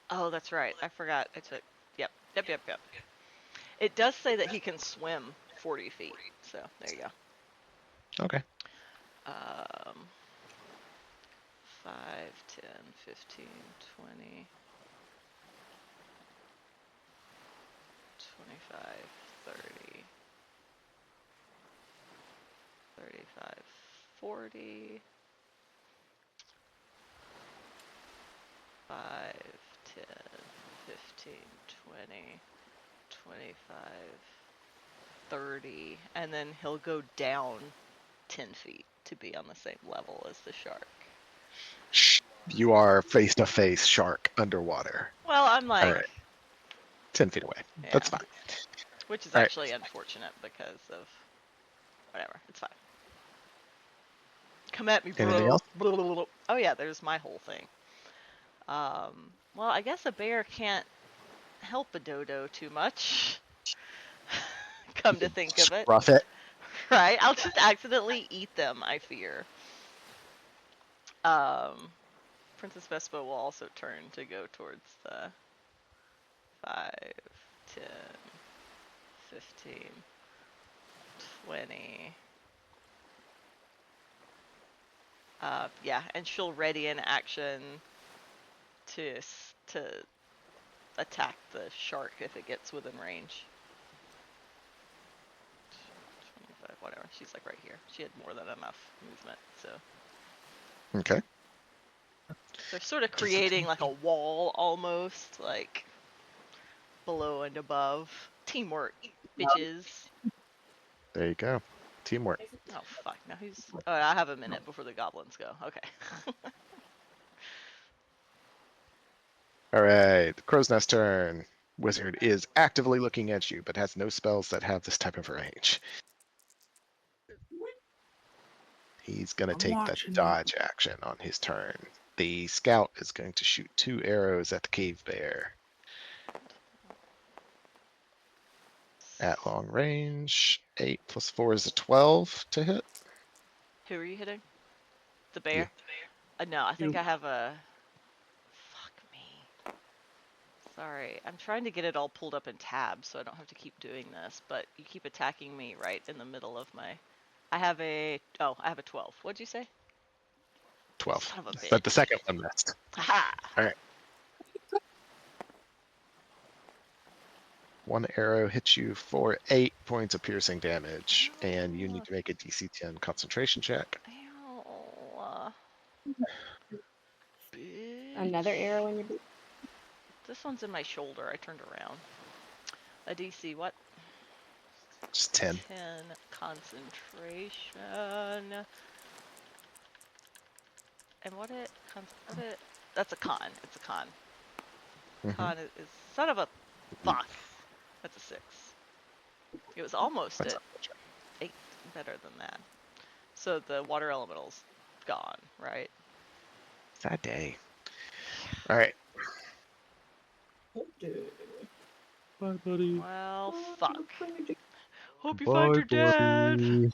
Oh, that's right. I forgot. I took. Yep. It does say that he can swim 40 feet. So there you go. Okay. 5, 10, 15, 20, 25, 30, 35, 40, 5, 10, 15, 20, 25, 30, and then he'll go down 10 feet to be on the same level as the shark. You are face to face shark underwater. Well, I'm like, All right. 10 feet away. yeah, That's fine. which is All right. actually unfortunate because of whatever. It's fine. Come at me, bro. Anything else? Blah, blah, blah, blah. Oh yeah, there's my whole thing. Well, I guess a bear can't help a dodo too much. Come to think of it. Rough it. Right? I'll just accidentally eat them, I fear. Princess Vespa will also turn to go towards the 5, 10, 15, 20. Yeah, and she'll ready an action to attack the shark if it gets within range. 25, whatever. She's like right here. She had more than enough movement, so. Okay. They're sort of creating like a wall almost, like below and above. Teamwork, bitches. There you go. Teamwork. Oh fuck, now who's... Oh, I have a minute before the goblins go. Okay. All right. Crow's Nest turn. Wizard is actively looking at you, but has no spells that have this type of range. He's going to I'm take the watching you. dodge action on his turn. The scout is going to shoot 2 arrows at the cave bear at long range. 8 plus 4 is a 12 to hit. Who are you hitting? The bear? No, I think You. I have a... Fuck me. Sorry, I'm trying to get it all pulled up in tabs so I don't have to keep doing this, but you keep attacking me right in the middle of my... I have a 12. What'd you say? 12. Son of a But the bitch. second one missed. Haha! All right. 1 arrow hits you for 8 points of piercing damage, and you need to make a DC 10 concentration check. Ow. Bitch. Another arrow in your boot. This one's in my shoulder. I turned around. A DC what? Just 10. 10 concentration. And what it? That's a con. It's a con. Mhm. Con is son of a fuck. That's a 6. It was almost That's at 8. Better than that. So the water elemental's gone, right? Sad day. All right. Bye, buddy. Well, fuck. Hope you Bye, find your dad. buddy.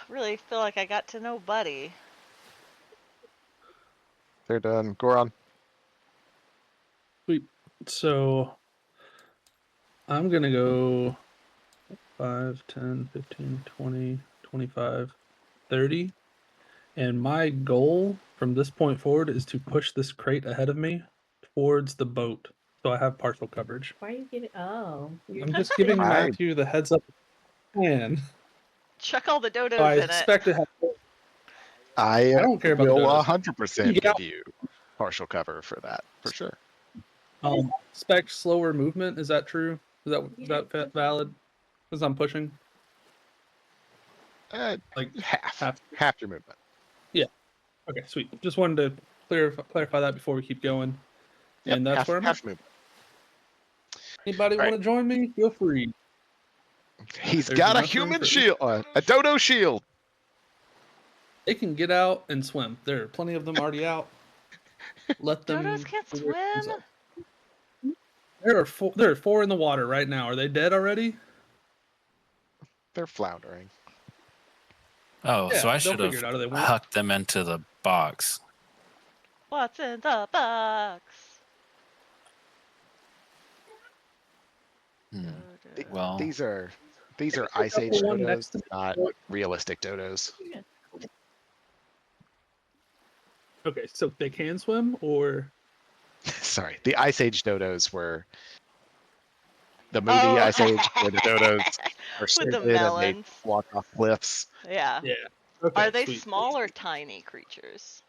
Really feel like I got to know Buddy. They're done. Goron. Sweet. So I'm gonna go 5, 10, 15, 20, 25, 30. And my goal for from this point forward is to push this crate ahead of me towards the boat, so I have partial coverage. Why are you giving? Oh, you're I'm just giving I- Matthew the heads up plan. Chuck all the dodos I in it. expect to have. I don't care about the will dodos. 100% You get out. give you partial cover for that, for sure. Expect slower movement. Is that true? Is Yeah, that valid? Because I'm pushing like Half your movement. Okay, sweet. Just wanted to clarify that before we keep going. Yep, And that's where I'm at. half movement. Anybody All want to join me? Feel free. He's There's got a enough room human for shield, a dodo shield. They can get out and swim. There are plenty of them already out. Let them. Dodos can't figure things swim? out. There are 4 in the water right now. Are they dead already? They're floundering. Oh, Yeah, so I they'll should have figure it out. They won't. hucked them into the box. What's in the box? Hmm. Dodo. Well, These are Ice Age Couple one dodos, next to me. not realistic dodos. Okay, so they can swim, or Sorry, the Ice Age dodos were the movie Oh. Ice Age, where the dodos are With stupid the and they melons. walk off cliffs. Yeah. yeah. Okay, Are they sweet. small or tiny creatures?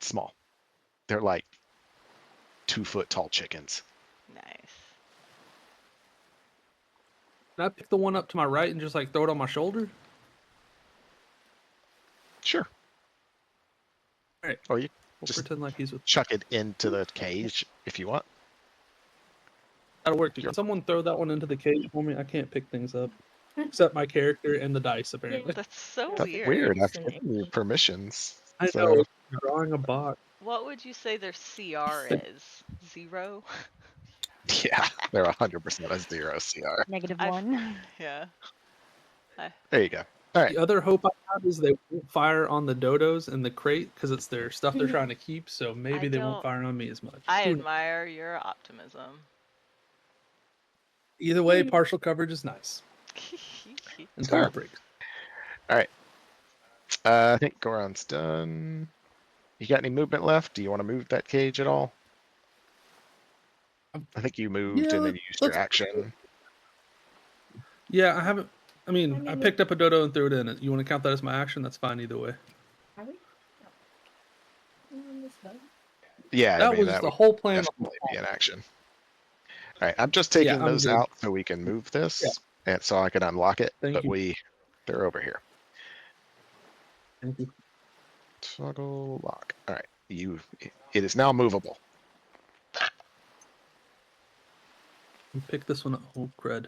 Small. They're like 2-foot tall chickens. Nice. Can I pick the one up to my right and just like throw it on my shoulder? Sure. All right. Or you We'll Just pretend like he's with. chuck it into the cage if you want. That'll work. Too. Sure. Can someone throw that one into the cage for me? I can't pick things up, except my character and the dice. Apparently, That's so That's weird. weird. I've Interesting. given you permissions. I so- know. Drawing a box. What would you say their CR is? 0? Yeah, they're 100% a 0 CR. -1. Yeah. There you go. All right. The other hope I have is they won't fire on the dodos in the crate because it's their stuff they're trying to keep. So maybe they don't- won't fire on me as much. I Who knows? admire your optimism. Either way, partial coverage is nice until Sure. it breaks. I think Goron's done. You got any movement left? Do you want to move that cage at all? I think you moved Yeah, and then you used your let's- action. Yeah, I haven't. I mean, I mean, picked up a dodo and threw it in. You want to count that as my action? That's fine either way. Are we? On this boat? Yeah, That I mean, was that the would whole plan. definitely be an action. All right, I'm just taking I'm those good. out so we can move this, Yeah. and so I can unlock it. Thank but you. they're over here. Thank you. Toggle lock. All right, it is now movable. You pick this one up. Oh, crud.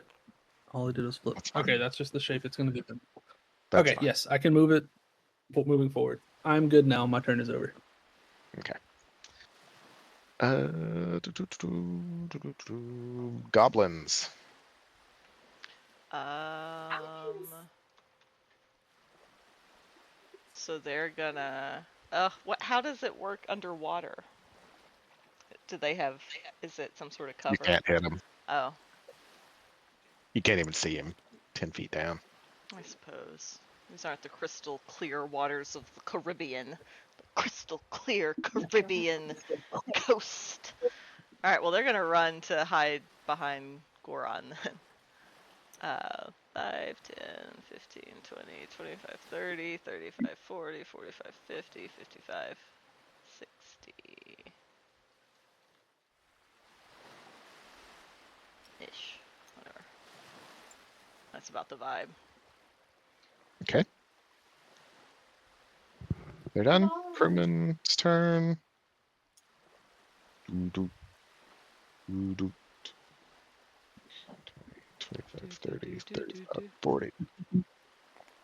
All I did was flip. That's fine. Okay, that's just the shape it's going to be. That's Okay, fine. yes, I can move it. Moving forward. I'm good now. My turn is over. Okay. Goblins. So they're gonna. How does it work underwater? Do they have? Is it some sort of cover? You can't hit him. Oh, You can't even see him 10 feet down. I suppose these aren't the crystal clear waters of the Caribbean. The crystal clear Caribbean coast. All right. Well, they're gonna run to hide behind Goron then. 5, 10, 15, 20, 25, 30, 35, 40, 45, 50, 55, 60. Ish. Whatever. That's about the vibe. Okay. They're done. Crewman's turn. Doo-doo. Doo-doo. 25, 30, 35, 40.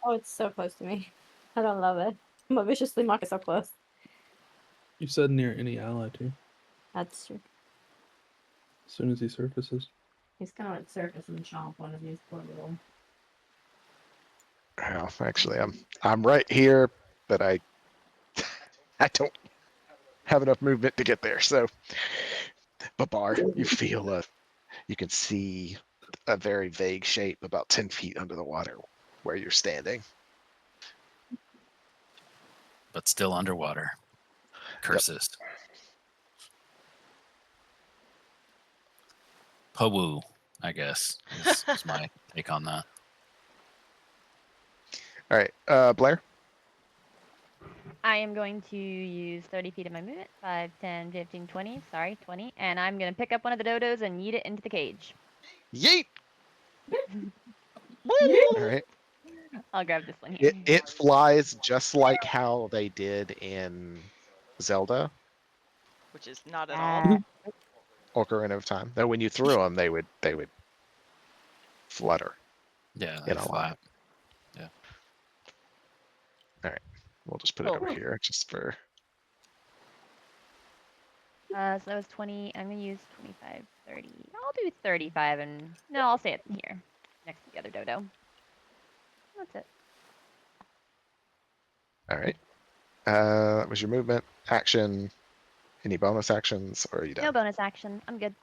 Oh, it's so close to me. I don't love it. Maliciously mock is so close. You said near any ally, too. That's true. As soon as he surfaces. He's gonna like surface and chomp one of these poor little. Well, actually, I'm right here, but I don't have enough movement to get there. So, Babar, you can see a very vague shape about 10 feet under the water where you're standing. but still underwater. curses. Powoo, I guess, is my take on that. All right, Blaire. I am going to use 30 feet of my movement. 5, 10, 15, 20. Sorry, 20. And I'm going to pick up one of the dodos and yeet it into the cage. Yeet. All right. I'll grab this one here. It flies just like how they did in Zelda, Which is not at all. Ocarina of Time. Though when you threw them, they would flutter. Yeah, In they a flap. line. We'll just put it over here just for. So that was 20. I'm going to use 25, 30. I'll do 35 and... No, I'll say it here. Next to the other dodo. That's it. All right. That was your movement, action. Any bonus actions, or are you done? No bonus action. I'm good.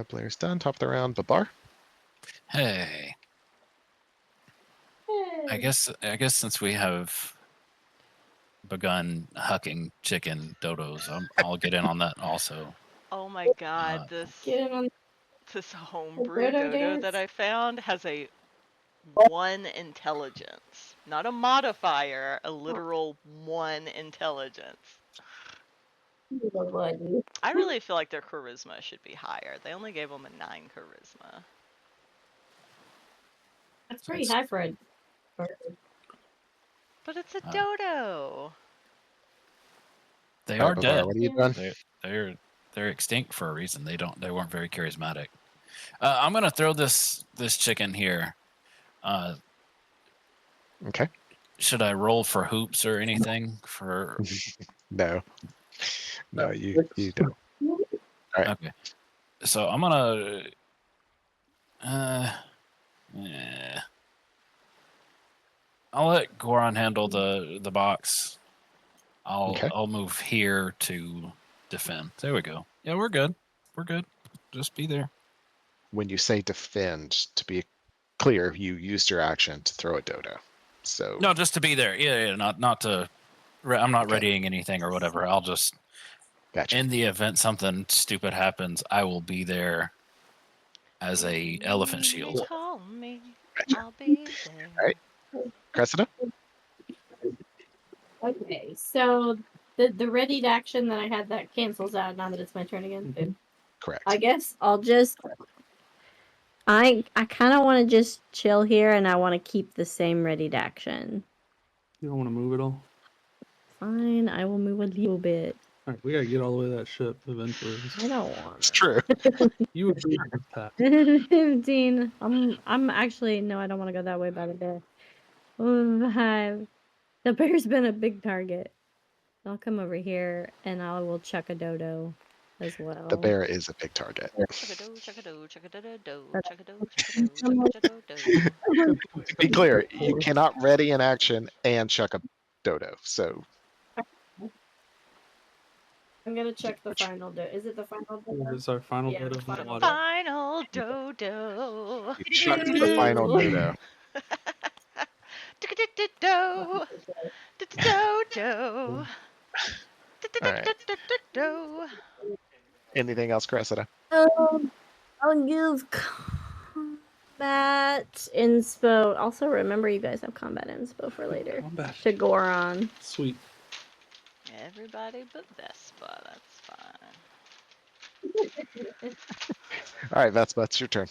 Blaire's done. Top of the round. Babar. Hey, I guess since we have begun hucking chicken dodos, I'll get in on that also. Oh my god, Get in on this homebrew dodo dodo dance. that I found has a 1 intelligence. Not a modifier, a literal 1 intelligence. I really feel like their charisma should be higher. They only gave them a 9 charisma. That's pretty high for a bird. But it's a dodo. They All are right, Babar, dead. what are you doing? They're extinct for a reason. They weren't very charismatic. I'm gonna throw this chicken here. Okay. Should I roll for hoops or anything for? No, you don't. All right. Okay, so I'm gonna. Yeah. I'll let Goron handle the box. I'll move here to defend. There we go. Yeah, we're good. We're good. Just be there. When you say defend, to be clear, you used your action to throw a dodo. So No, just to be there. Yeah, not to. I'm not Okay. readying anything or whatever. I'll just. Gotcha. In the event something stupid happens, I will be there as a elephant shield. Call me. Gotcha. I'll be there. All right. Cressida? Okay, so the readied action that I had that cancels out now that it's my turn again. Good. Correct. I guess I'll just. I kind of want to just chill here, and I want to keep the same readied action. You don't want to move at all? Fine, I will move a little bit. All right, we gotta get all the way to that ship eventually. I don't want. It's true. You would be this path. 15. I'm actually no, I don't want to go that way by the bear. 5. The bear's been a big target. I'll come over here and I will chuck a dodo as well. The bear is a big target. Chuck-a-do, chuck-a-do, chuck-a-da-do, chuck-a-do, chuck-a-do, chuck-a-do-do. To be clear, you cannot ready an action and chuck a dodo. So I'm gonna check the final dodo. Is it the final dodo? It's our final Yeah, bit the of final water. Final dodo. you chucked the final dodo. Do-do-do-do. Do-do-do-do. Alright. Do-do-do-do-do. Anything else, Cressida? I'll give combat inspo. Also, remember you guys have combat inspo for later. Combat. To Goron. Sweet. Everybody but Vespa, that's fine. All right, that's your turn.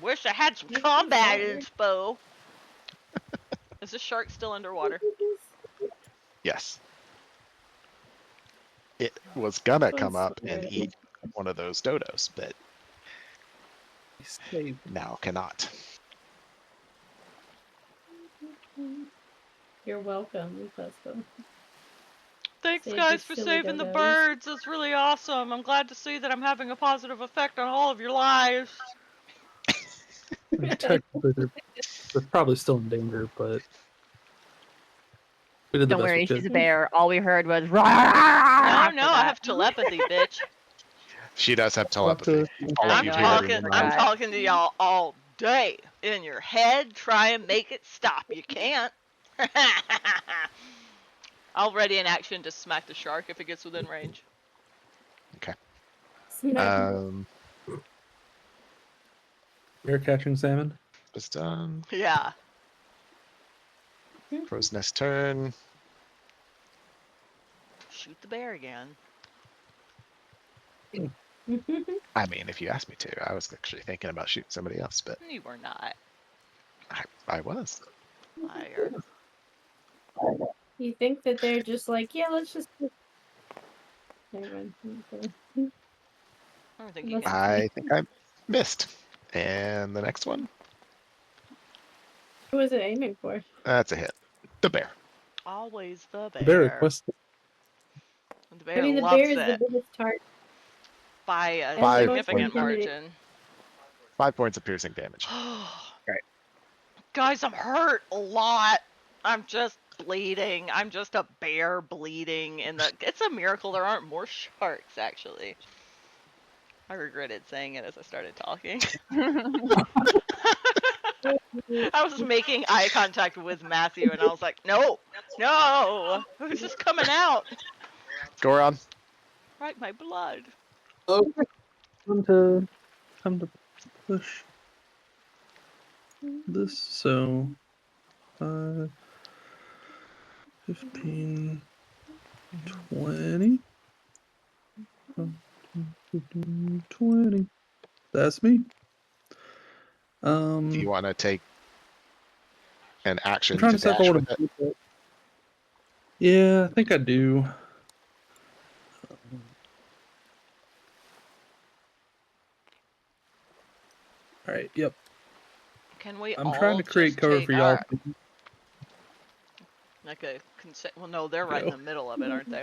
Wish I had some combat inspo. Is the shark still underwater? Yes. It was gonna come up and eat one of those dodos, but now cannot. You're welcome, Vespa. Thanks Save guys your for silly saving the dodos. birds. That's really awesome. I'm glad to see that I'm having a positive effect on all of your lives. Technically, they're probably still in danger, but we did the Don't best worry, we she's a could. bear. All we heard was No, after no, I that. have telepathy, bitch. She does have telepathy. All I of you know, hear I it in your forgot. I'm mind. talking to y'all all day. In your head, try and make it stop. You can't. I'll ready an action to smack the shark if it gets within range. Um, You're catching salmon. was done. Yeah. Crow's Nest turn. Shoot the bear again. I mean, if you asked me to, I was actually thinking about shooting somebody else, but You were not. I was. Liar. You think that they're just like, yeah, let's just. Never mind. I don't think you Unless can. it's me. I think I missed. And the next one, Who was it aiming for? that's a hit. The bear. Always the The bear bear. requested. The bear I mean, the loves bear is the it biggest target by a and the most significant intimidating. margin. 5 points of piercing damage. Guys, I'm hurt a lot. I'm just bleeding. I'm just a bear bleeding in the. It's a miracle there aren't more sharks, actually. I regretted saying it as I started talking. I was making eye contact with Matthew, and I was like, no, who's just coming out? Goron. Right, my blood. Oh, time to push this. So 5, 15, 20. 15, 20. That's me. Do you want to take an I'm action trying to to see if I dash want with it? to. Yeah, I think I do. All right. Yep. Can we I'm all trying to create just cover take for y'all. our, like a well, no, they're right in the middle of it, aren't they?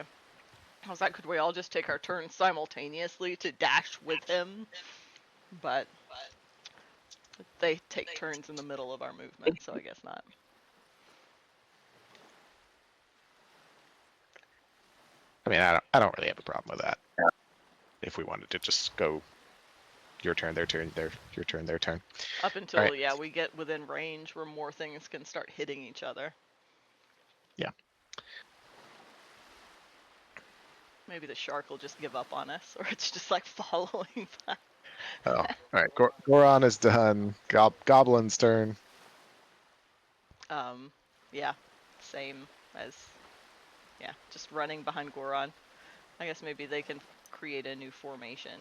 I was like, could we all just take our turns simultaneously to dash with him? But they take turns in the middle of our movement, so I guess not. I mean, I don't really have a problem with that. If we wanted to just go your turn, their turn, your turn, their turn. Up until, Alright. yeah, we get within range where more things can start hitting each other. Yeah. Maybe the shark will just give up on us, or it's just like following that. Oh, all right. Goron is done. Goblin's turn. Yeah, same as, yeah, just running behind Goron. I guess maybe they can create a new formation,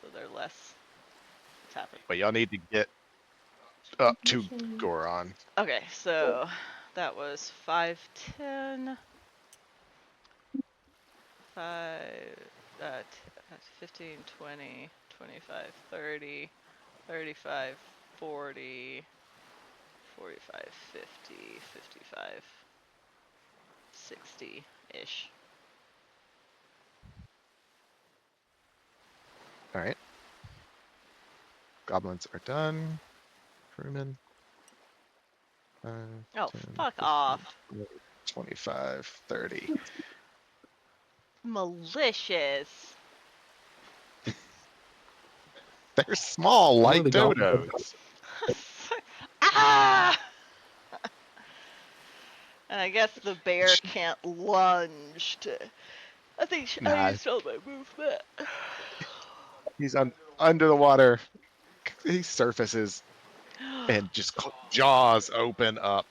so they're less. What's happened? But y'all need to get up to Goron. Okay, so that was 5, 10, 5, 15, 20, 25, 30, 35, 40, 45, 50, 55, 60-ish. All right. Goblins are done. Crewmen. 5, Oh, 10, fuck 15, off. 25, 30. Malicious. They're small, Only like the goblins. dodos. Ah! And I guess the bear can't lunge to. I think I Nah, used all my movement. he's under the water. He surfaces and just jaws open up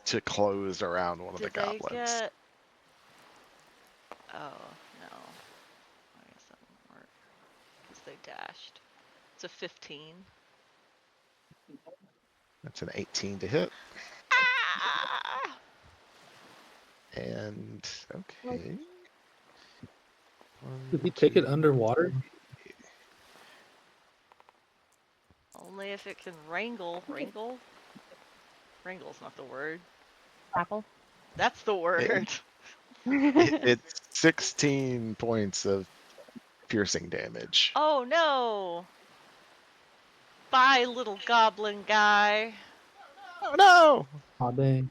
to close around one of the Did they goblins. get? Oh no. I guess that won't work because they dashed. It's a 15. That's an 18 to hit. Ah! And okay. Did he take it underwater? Only if it can wrangle. Wrangle? Wrangle's not the word. Tackle. That's the word. It's 16 points of piercing damage. Oh no! Bye, little goblin guy. Oh no! Oh, dang.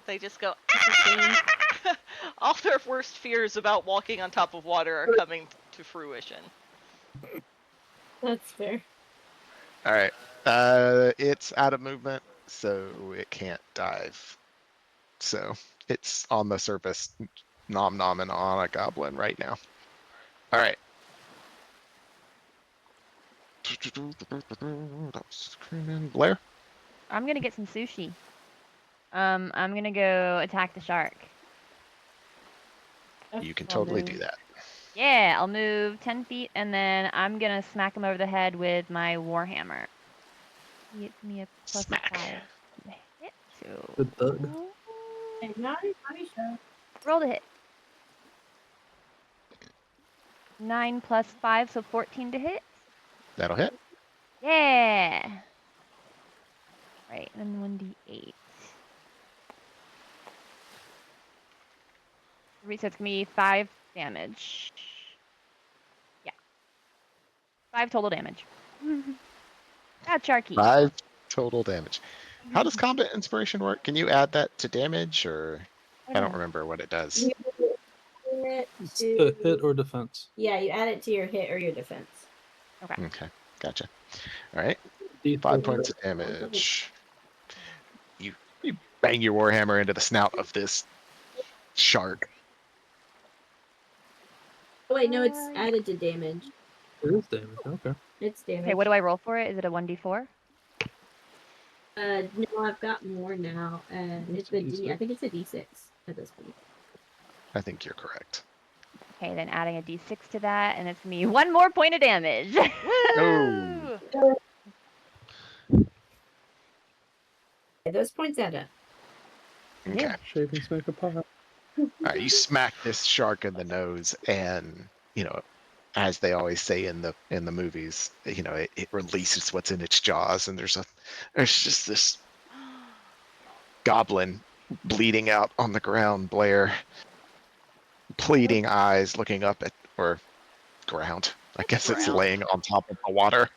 They just go. "Ah!" All their worst fears about walking on top of water are coming to fruition. That's fair. All right. It's out of movement, so it can't dive. So it's on the surface nom nomming on a goblin right now. All right. Blaire? I'm gonna get some sushi. I'm gonna go attack the shark. You can I'll totally move. do that. Yeah, I'll move 10 feet and then I'm gonna smack him over the head with my warhammer. He hits me a Smack. +5 to hit. So Good thud. Hey, naughty show. roll to hit. 9 + 5, so 14 to hit. That'll hit. Yeah. Right, and then 1d8. So it's gonna be 5 damage. Yeah. 5 total damage. Bad sharky. 5 total damage. How does combat inspiration work? Can you add that to damage, or I don't remember what it does. You add it It's to- a hit or defense. Yeah, you add it to your hit or your defense. Okay, gotcha. All right, D4. 5 points of damage. You bang your warhammer into the snout of this shark. Oh wait, no, it's added to damage. It is damage. Okay. It's damage. Okay, what do I roll for it? Is it a 1d4? No, I've got more now, and it's It's a a D. I D6. think it's a D6 at this point. I think you're correct. Okay, then adding a d6 to that, and it's me 1 more point of damage. Oh. Woo! Okay, those points add up. Okay. Yeah. Shavings make a pile. All right, you smack this shark in the nose, and as they always say in the movies, it releases what's in its jaws, and there's just this goblin bleeding out on the ground. Blaire, pleading eyes, looking up at or ground. I guess it's Ground. laying on top of the water.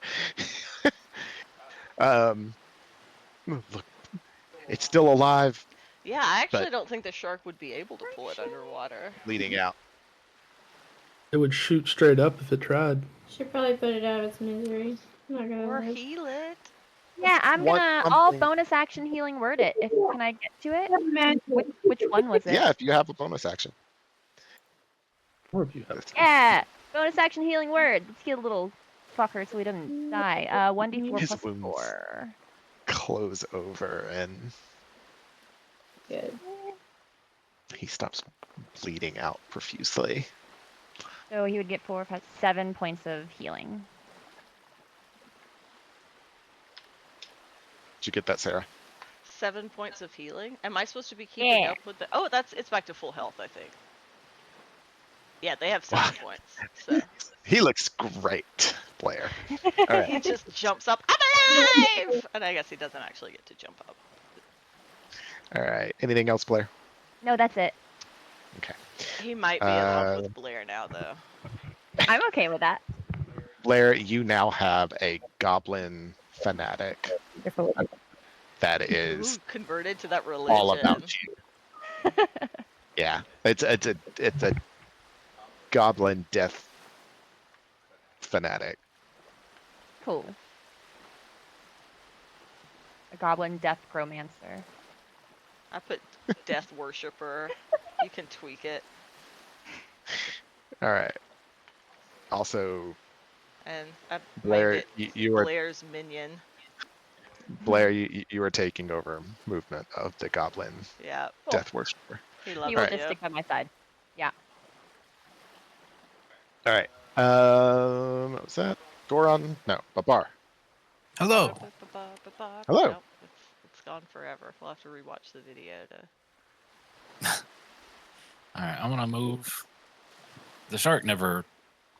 Look, it's still alive, Yeah, I actually But- don't think the shark would be able to pull it underwater. bleeding out. It would shoot straight up if it tried. Should probably put it out of its misery. I'm not gonna Or lie. heal it. Yeah, I'm Want gonna all something- bonus action healing word it. Can I get to it? Man, Which one was it? Yeah, if you have a bonus action. Or if you have. Yeah, bonus action healing word. Let's heal a little fucker so he doesn't die. 1d4 His plus wounds. 4. Close over, and good. he stops bleeding out profusely. So he would get 4 plus 7 points of healing. Did you get that, Sarah? 7 points of healing. Am I supposed to be keeping Yeah. up with the? Oh, it's back to full health, I think. Yeah, they have 7 points. So He looks great, Blaire. All right. he just jumps up. I'm alive! And I guess he doesn't actually get to jump up. All right. Anything else, Blaire? No, that's it. Okay. He might be in love with Blaire now, though. I'm okay with that. Blaire, you now have a goblin fanatic that is Ooh, converted to that religion. all about you. Yeah, it's a goblin death fanatic. Cool. A goblin death chromancer. I put death worshipper. You can tweak it. All right. Also, And I Blaire, made it you are Blaire's minion. Blaire, you are taking over movement of the goblin Yeah, Cool. death worshiper. he loves He will Alright. just you. stick by my side. All right. What was that? Goron? No, Babar. Hello. Hello. Nope, it's gone forever. We'll have to rewatch the video to. All right, I'm gonna move. The shark never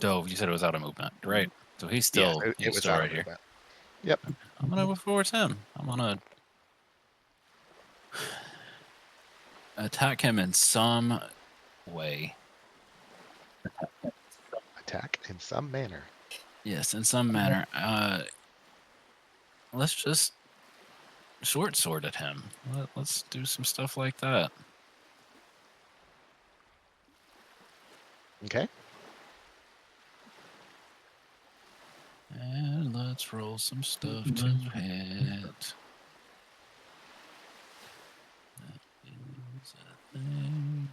dove. You said it was out of movement, right? So he's still Yeah, it he's was still out right of here. movement. Yep. I'm gonna move towards him. I'm gonna attack him in some way. Attack in some manner. Yes, in some manner. Let's just short sword at him. Let's do some stuff like that. Okay. And let's roll some stuff to hit. That is a thing.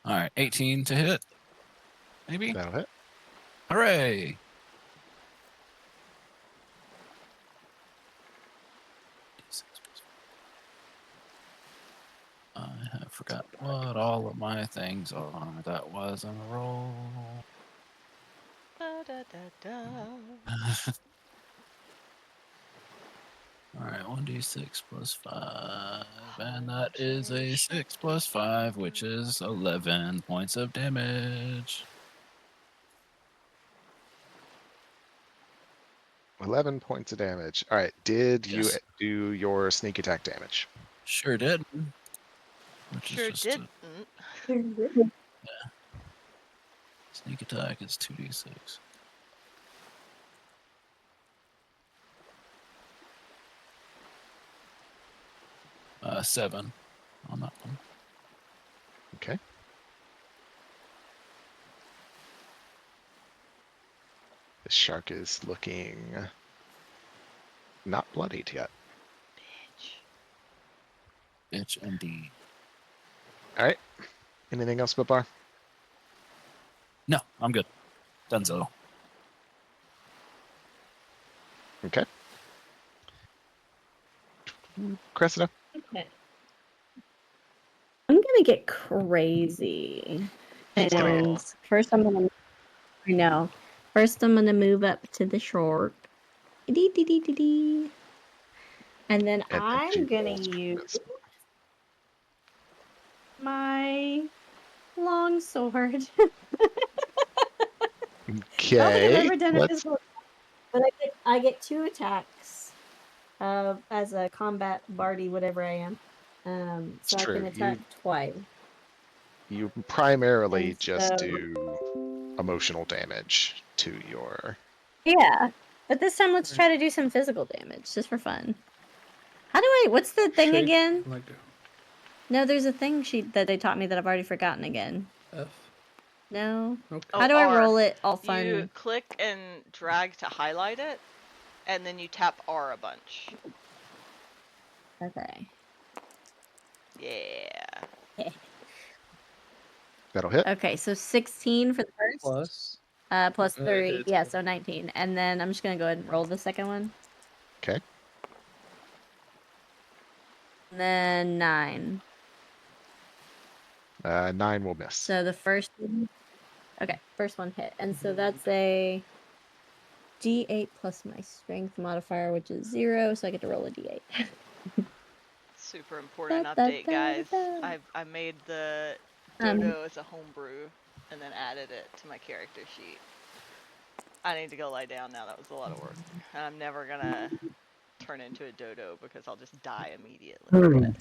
All right, 18 to hit. Maybe. That'll hit. Hooray! I have forgot what all of my things are. That was on a roll. Da, da, da, da. All right, 1d6 plus 5, and that is a 6 plus 5, which is 11 points of damage. 11 points of damage. All right. Did you Yes. do your sneak attack damage? Sure did. Which Sure is just didn't. sneak attack is 2d6. Seven on that one. Okay. The shark is looking not bloodied yet. Bitch indeed. All right. Anything else, Babar? No, I'm good. Dunzo. Okay. Cressida. Okay. I'm gonna get crazy. Let's go. And first I'm gonna I know. First I'm gonna move up to the shark. Dee, dee, dee, dee, dee. And then And I'm two gonna rolls for use this. my long sword. I don't think I've Okay. ever done it Let's. before. But I get 2 attacks as a combat bardy, whatever I am. It's So I can true. attack twice. You primarily And just so- do emotional damage to your. Yeah. But this time let's try to do some physical damage, just for fun. What's the thing Shape again? like a No, there's a thing sheet that they taught me that I've already forgotten again. F. No? Okay. Oh, How do I R. roll it all fun? You click and drag to highlight it, and then you tap R a bunch. Okay. Yeah. That'll hit. Okay, so 16 for the first. Plus. Plus 3. it's Yeah, cool. so 19. And then I'm just going to go ahead and roll the second one. Okay. And then 9. 9 will miss. So the first one. Okay, first one hit. And so that's a D8 plus my strength modifier, which is 0. So I get to roll a D8. Super important Da, da, update, da, guys. da. I made the Um, dodo as a homebrew, and then added it to my character sheet. I need to go lie down now. That was a lot of work. And I'm never gonna turn into a dodo because I'll just die immediately.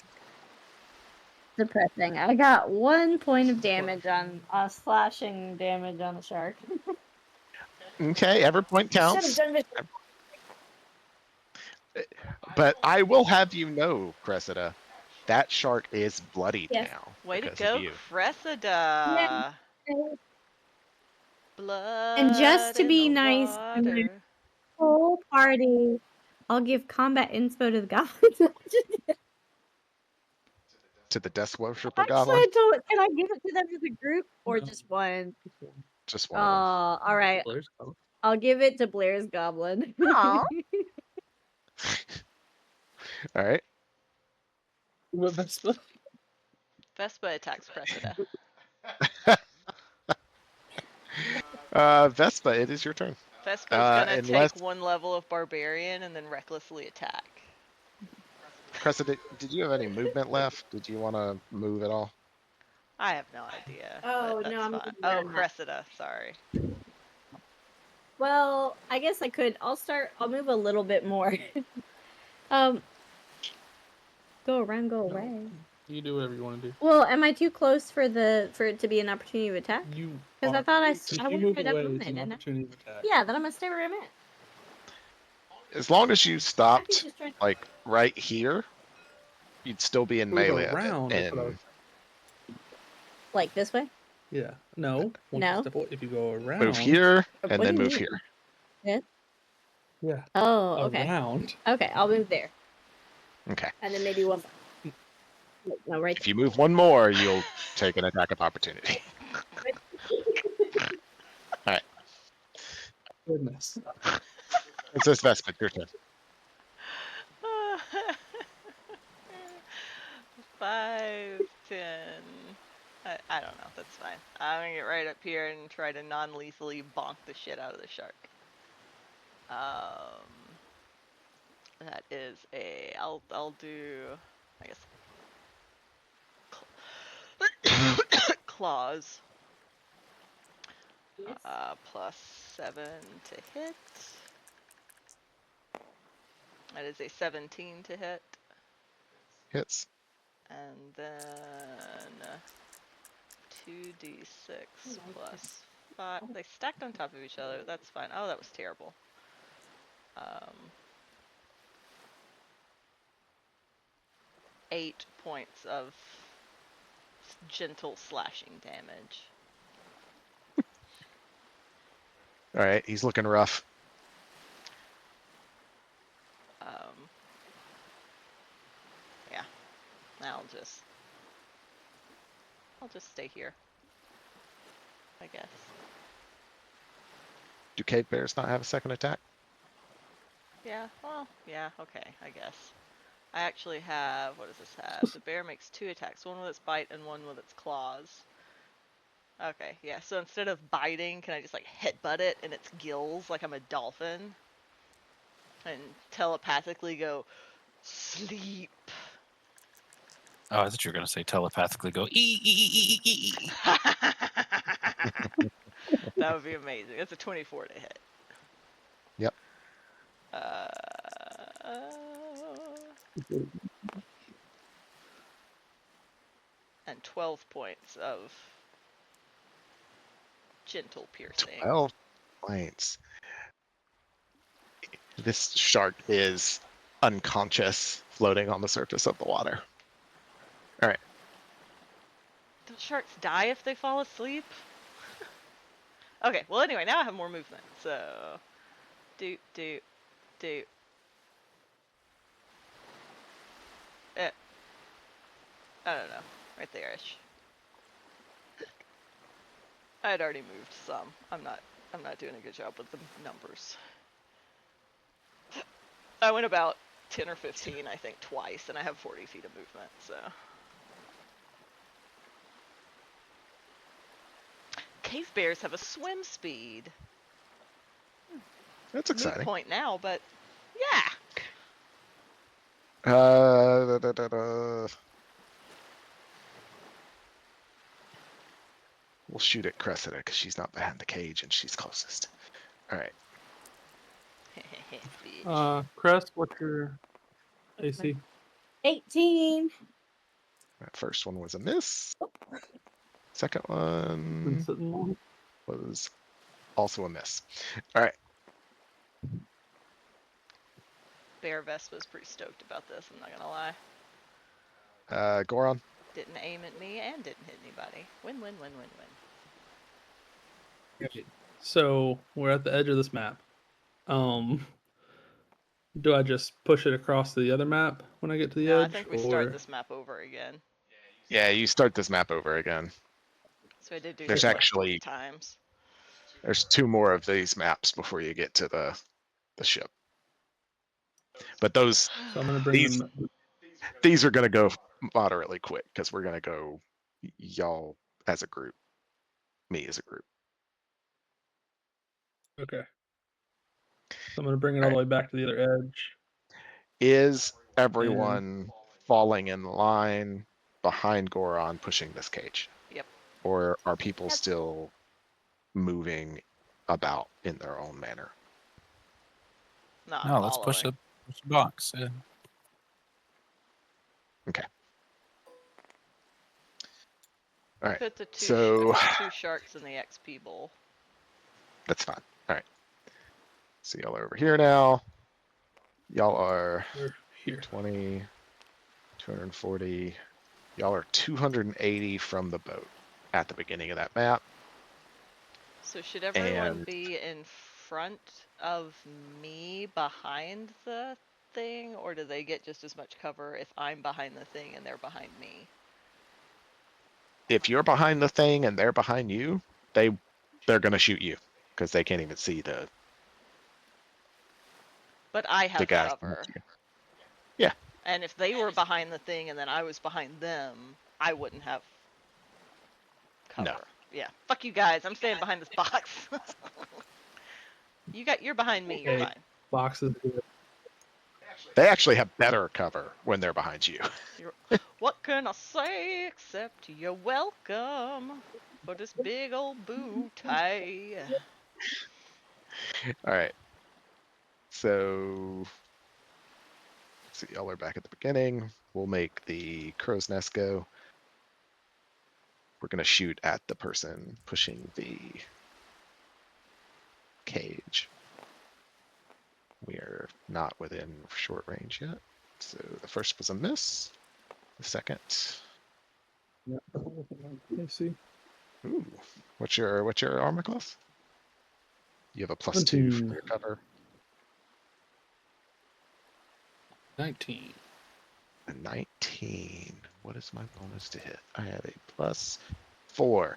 Depressing. I got 1 point of damage on slashing damage on the shark. Okay. Every point Should have counts. done it. But I will have you know, Cressida, that shark is bloodied Yes. now. Way to because go, of you. Cressida! Blood And just to in be the nice to my water. whole party, I'll give combat inspo to the goblins. To the Death Worshipper Actually, Goblin. can I give it to them as a group or No. just one? Just Oh, one of them. all right. Blair's color. I'll give it to Blaire's goblin. Aw. All right. What Vespa? Vespa attacks Cressida. Vespa, it is your turn. Vespa's gonna unless- take 1 level of barbarian and then recklessly attack. Cressida, did you have any movement left? Did you want to move at all? I have no idea. Oh, but no, that's I'm fine. moving Oh, around that. Cressida, sorry. Well, I guess I could. I'll move a little bit more. Go around, go No. away. You do whatever you want to do. Well, am I too close for it to be an opportunity to attack? You. Because I are- thought I if you went move right away, up on it's it, an didn't I? opportunity to attack. Yeah, then I'm gonna stay where I'm at. As long as you He's stopped, just trying- like right here, you'd still be in Move melee. around. That's what I And was Like this way? Yeah. No. Once No? you step away, if you go around. Move here and What then do you move mean? here. Yeah. Yeah. Oh, okay. Around. Okay, I'll move there. Okay. And then maybe one. No, right If you move one more, you'll take an attack of opportunity. Goodness. Princess Vespid, your turn. 5, 10. I don't know. That's fine. I'm gonna get right up here and try to non-lethally bonk the shit out of the shark. That is a. I'll do. I guess. Claws. Plus 7 to hit. That is a 17 to hit. Hits. And then 2d6 plus 5. They stacked on top of each other. That's fine. Oh, that was terrible. 8 points of gentle slashing damage. All right, he's looking rough. Yeah. I'll just stay here, I guess. Do cave bears not have a second attack? Yeah, well, yeah, okay, I guess. I actually have, what does this have? The bear makes 2 attacks, one with its bite and one with its claws. Okay, yeah, so instead of biting, can I just like headbutt it in its gills like I'm a dolphin? And telepathically go, sleep. Oh, I thought you were gonna say telepathically go ee. That would be amazing. It's a 24 to hit. Yep. And 12 points of gentle piercing. 12 points. This shark is unconscious, floating on the surface of the water. All right. Do sharks die if they fall asleep? Okay, well anyway, now I have more movement, so... Do. I don't know. Right there-ish. I had already moved some. I'm not doing a good job with the numbers. I went about 10 or 15, I think, twice, and I have 40 feet of movement, so... Cave bears have a swim speed. That's exciting. Moot point now, but yeah. We'll shoot at Cressida because she's not behind the cage and she's closest. All right. Crest, what's your AC? 18. That first one was a miss. Second Been one sitting long. was also a miss. All right. Bear Vest was pretty stoked about this, I'm not gonna lie. Goron. Didn't aim at me and didn't hit anybody. Win, win, win, win, win. So we're at the edge of this map. Do I just push it across to the other map when I get to the No, edge? I think we start this map over again. Yeah, you start this map over again. So I did do There's this like actually 3 times. There's 2 more of these maps before you get to the ship. But those So I'm gonna bring these are gonna go moderately quick because we're gonna go y'all as a group, me as a group. Okay. So I'm gonna bring it all the way back to the other edge. Is everyone falling in line behind Goron pushing this cage? Yep. Or are people still moving about in their own manner? No, let's push the box. Yeah. Okay. All right. Put the 2 So 2 sharks in the XP bowl. that's fine. All right. So y'all are over here now. Y'all are We're here. 20, 240. Y'all are 280 from the boat at the beginning of that map. So should everyone And be in front of me behind the thing, or do they get just as much cover if I'm behind the thing and they're behind me? if you're behind the thing and they're behind you, they're gonna shoot you because they can't even see the But I have guy. cover. Yeah. And if they were behind the thing and then I was behind them, I wouldn't have cover. No. Yeah. Fuck you guys. I'm staying behind this box. You're behind me. You're Okay. fine. Boxes. They actually have better cover when they're behind you. What can I say except you're welcome for this big old booty? All right. So, let's see, y'all are back at the beginning. We'll make the crow's nest go. We're going to shoot at the person pushing the cage. We are not within short range yet. So the first was a miss. The second, Yeah. Let me see. ooh, what's your armor class? You have a +2 for 17. your cover. 19. A 19. What is my bonus to hit? I have a +4,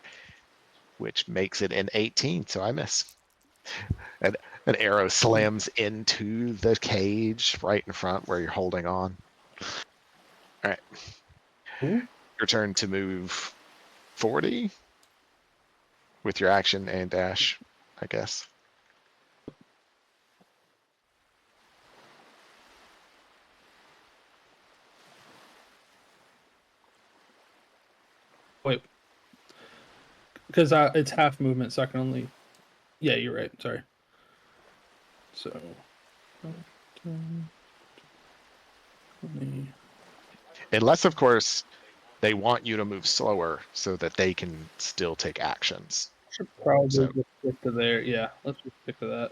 which makes it an 18. So I miss. And an arrow slams into the cage right in front where you're holding on. All right. Ooh. Your turn to move 40 with your action and dash, I guess. Wait. Because it's half movement, so I can only. Yeah, you're right. Sorry. So. 10, 20. Unless, of course, they want you to move slower so that they can still take actions. Should probably So- just stick to there. Yeah, let's just stick to that.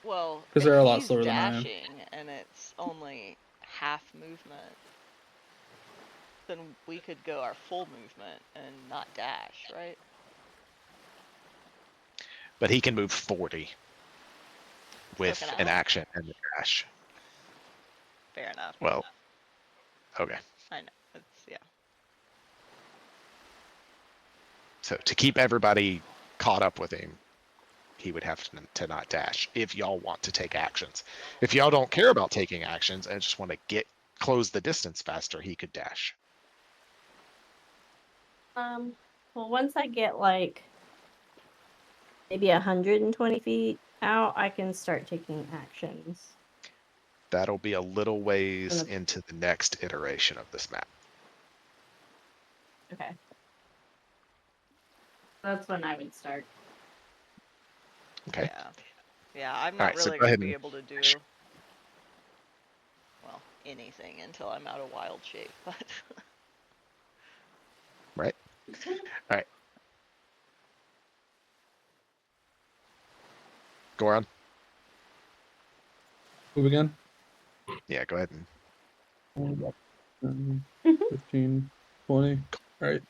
Well, 'Cause if they're a lot he's slower than I am. dashing and it's only half movement, then we could go our full movement and not dash, right? But he can move 40 with can an I. action and a dash. Fair enough. Well, okay. I know. It's yeah. So to keep everybody caught up with him, he would have to not dash if y'all want to take actions. If y'all don't care about taking actions and just want to close the distance faster, he could dash. Well, once I get like maybe 120 feet out, I can start taking actions. That'll be a little ways Okay. into the next iteration of this map. Okay. That's when I would start. Okay. Yeah. Yeah, I'm All not right, so really go going ahead to be and able to do well anything until I'm out of wild shape, but right. All right. Goran. Move again. Yeah, go ahead and 15, 20. All right.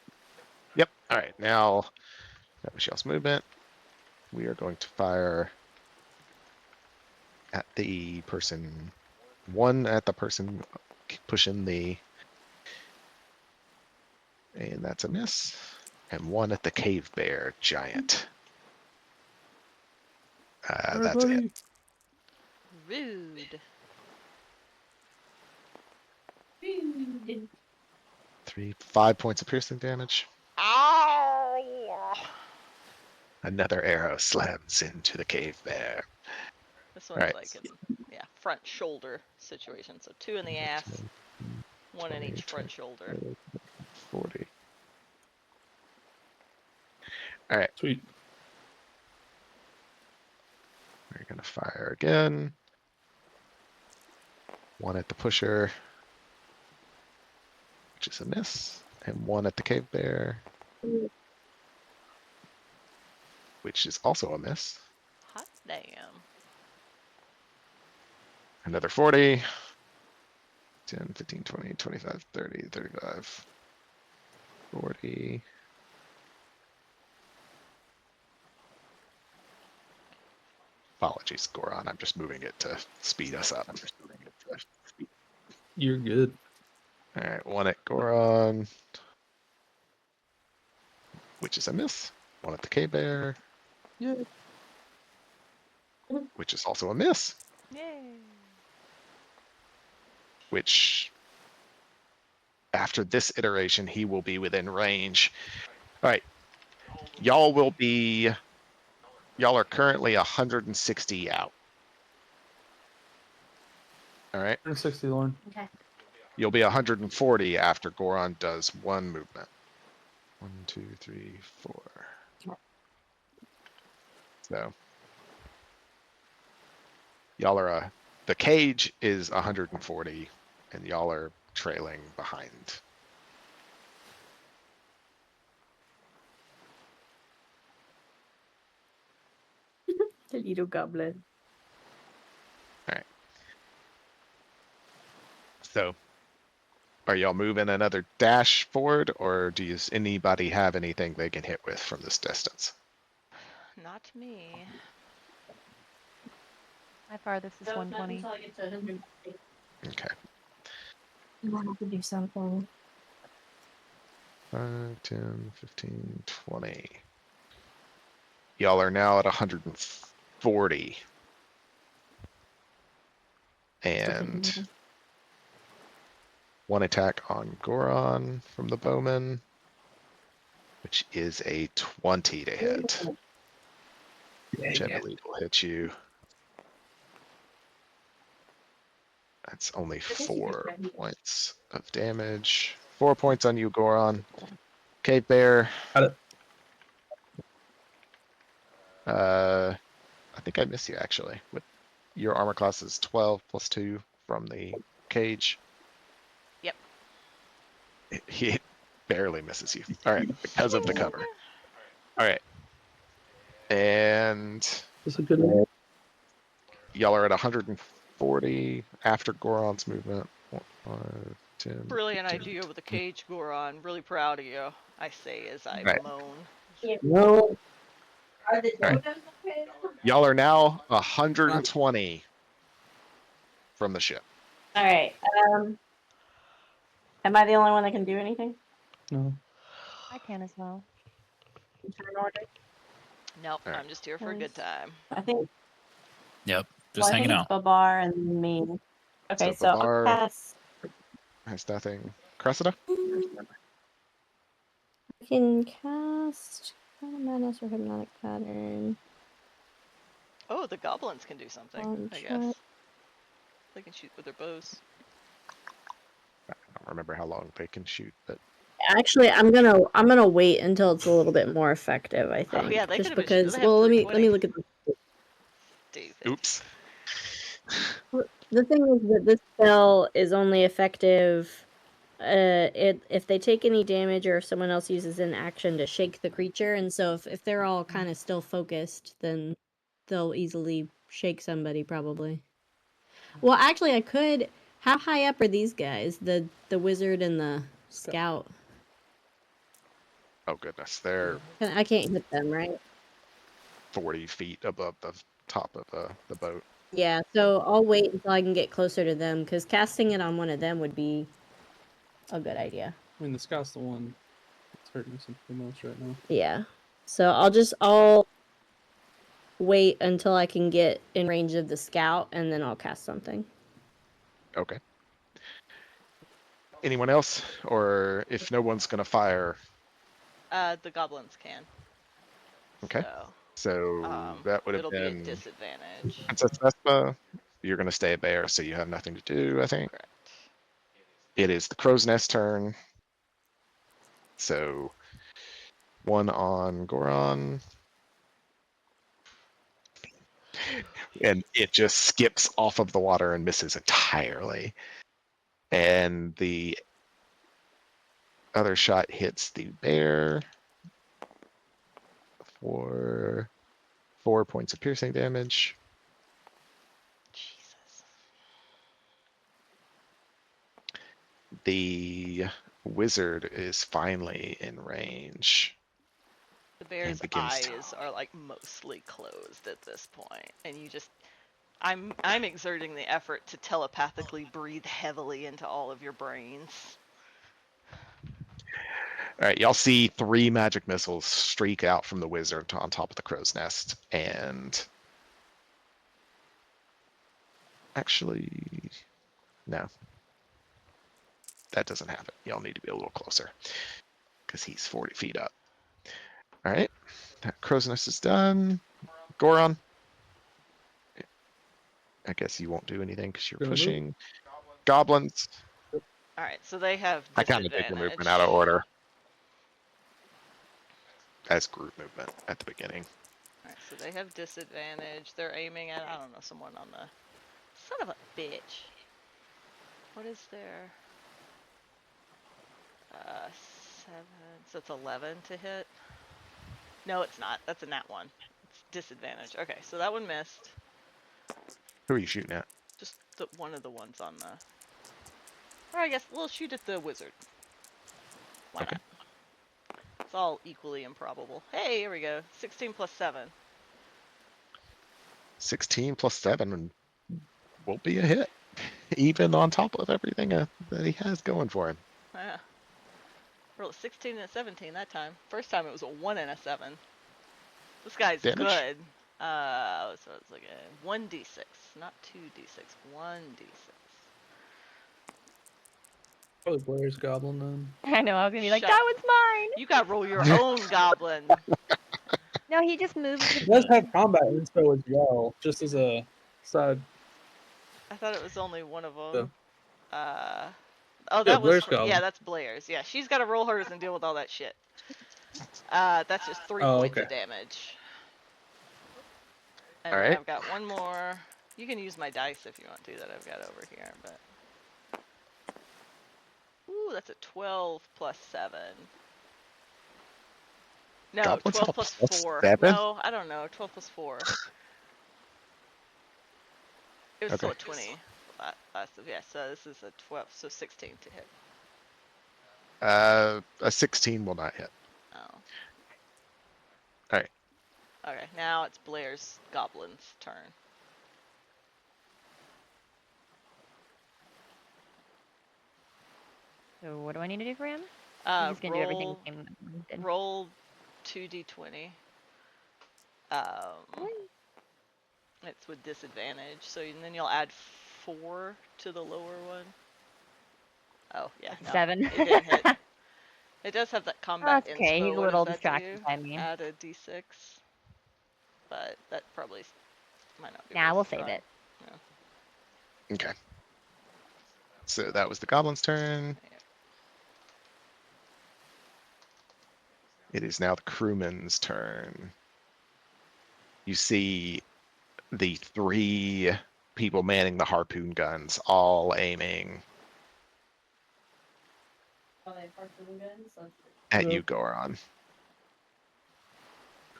Yep. All right. Now that was y'all's movement. We are going to fire at the person. One at the person pushing the. And that's a miss. And one at the cave bear giant. That's it. Everybody. rude. 5 points of piercing damage. Ow! Another arrow slams into the cave bear. This one's Right. like a front shoulder situation. So 2 in the ass, 1 in 20, each front shoulder. 40. All right. Sweet. We're going to fire again. One at the pusher, which is a miss. And one at the cave bear, which is also a miss. Hot damn. Another 40. 10, 15, 20, 25, 30, 35, 40. Apologies, Goron. I'm just moving it to speed us up. You're good. All right, one at Goron, which is a miss. One at the K-Bear. Yeah. Which is also a miss. Yay. Which, after this iteration, he will be within range. All right. Y'all are currently 160 out. All right. 160, Lauren. Okay. You'll be 140 after Goron does one movement. 1, 2, 3, 4. So y'all are the cage is 140, and y'all are trailing behind. The little goblin. So, are y'all moving another dash forward, or does anybody have anything they can hit with from this distance? Not me. My farthest is 120. Until I get to 100. Okay. I'm gonna have to do something. 5, 10, 15, 20. Y'all are now at 140. And one attack on Goron from the bowman, which is a 20 to hit. Generally will hit you. That's only 4 points of damage. 4 points on you, Goron. Cave Bear. Got it. I think I missed you actually. With your armor class is 12 plus 2 from the cage. Yep. He barely misses you. All right, because of the cover. All right. And That's a good one. y'all are at 140 after Goron's movement. 5, 10, Brilliant 15. idea with the cage, Goron. Really proud of you. I say as I Right. moan. No. Are the All right. dodos okay? Y'all are now 120 from the ship. All right. Am I the only one that can do anything? No. I can as well. Turn order? Nope, All right. I'm just here for a good time. I think. Yep. Well, Just I think hanging it's out. Babar and me. Okay, so I'll Babar pass. has nothing. Cressida? I can cast Madness or Hypnotic Pattern. Oh, the goblins can do something, I guess. They can shoot with their bows. I don't remember how long they can shoot, but Actually, I'm gonna wait until it's a little bit more effective. I think. Oh yeah, they just could have because. been. They have Well, let me 320. look at this. Stupid. oops. The thing is that this spell is only effective if they take any damage or if someone else uses an action to shake the creature, and so if they're all kind of still focused, then they'll easily shake somebody probably. Well, actually, I could. How high up are these guys? The wizard and the scout. Oh goodness, they're I can't hit them, right? 40 feet above the top of the boat. Yeah, so I'll wait until I can get closer to them, because casting it on one of them would be a good idea. I mean, the scout's the one that's hurting us the most right now. Yeah. So I'll wait until I can get in range of the scout, and then I'll cast something. Okay. Anyone else? Or if no one's gonna fire, The goblins can. okay. So that would have It'll be a been disadvantage. Princess Vespa. You're gonna stay a bear, so you have nothing to do, I think. Correct. It is the crow's nest turn. So one on Goron. And it just skips off of the water and misses entirely. And the other shot hits the bear for 4 points of piercing damage. Jesus. The wizard is finally in range. The bear's begins to- eyes are like mostly closed at this point, and you just I'm exerting the effort to telepathically breathe heavily into all of your brains. All right, y'all see 3 magic missiles streak out from the wizard on top of the crow's nest, and actually, no, that doesn't happen. Y'all need to be a little closer because he's 40 feet up. All right, that crow's nest is done. Goron, I guess you won't do anything because you're Gonna move. pushing. Goblins, Alright, so they have I kind of did the movement out of order. As group movement at the beginning. Alright, so they have disadvantage. They're aiming at, I don't know, someone on the... Son of a bitch. What is their... 7... So it's 11 to hit? No, it's not. That's a nat 1. It's disadvantage. Okay, so that one missed. Who are you shooting at? Just one of the ones on the... Or I guess we'll shoot at the wizard. Why Okay. not? It's all equally improbable. Hey, here we go. 16 plus 7. 16 plus 7 will be a hit, even on top of everything that he has going for him. Yeah. Roll a 16 and a 17 that time. First time it was a 1 and a 7. This guy's Damage? good. So it's like a 1d6, not 2d6, 1d6. Probably Blaire's goblin then. I know, I was gonna be like, Shut- that was mine! You gotta roll your own goblin. No, he just moved He the does feet. have combat info as well, just as a side. I thought it was only one of Yeah. them. Oh, that was Blaire's yeah, goblin. that's Blaire's. Yeah, she's got to roll hers and deal with all that shit. That's just 3 Oh, points okay. of damage. And All then right. I've got one more. You can use my dice if you want to. That I've got over here, but. Ooh, that's a 12 plus 7. No, Goblins 12 have plus plus 4. 7? No, I don't know. 12 plus 4. It was still a Okay. 20. Yeah, so this is a 12, so 16 to hit. A 16 will not hit. Oh. Alright. Okay, now it's Blaire's goblin's turn. So what do I need to do for him? He's just gonna do everything the same that he did. Roll 2d20. It's with disadvantage, so then you'll add 4 to the lower one. Oh, yeah. Like a No, 7. It didn't hit. It does have that combat That's okay, inspo. he's a What little does that distracted do? by me. Add a d6. But that probably might not be Nah, we'll worth save trying. it. Okay. So that was the goblin's turn. Yeah. It is now the crewman's turn. You see the 3 people manning the harpoon guns, all aiming at Yeah. you, Goron,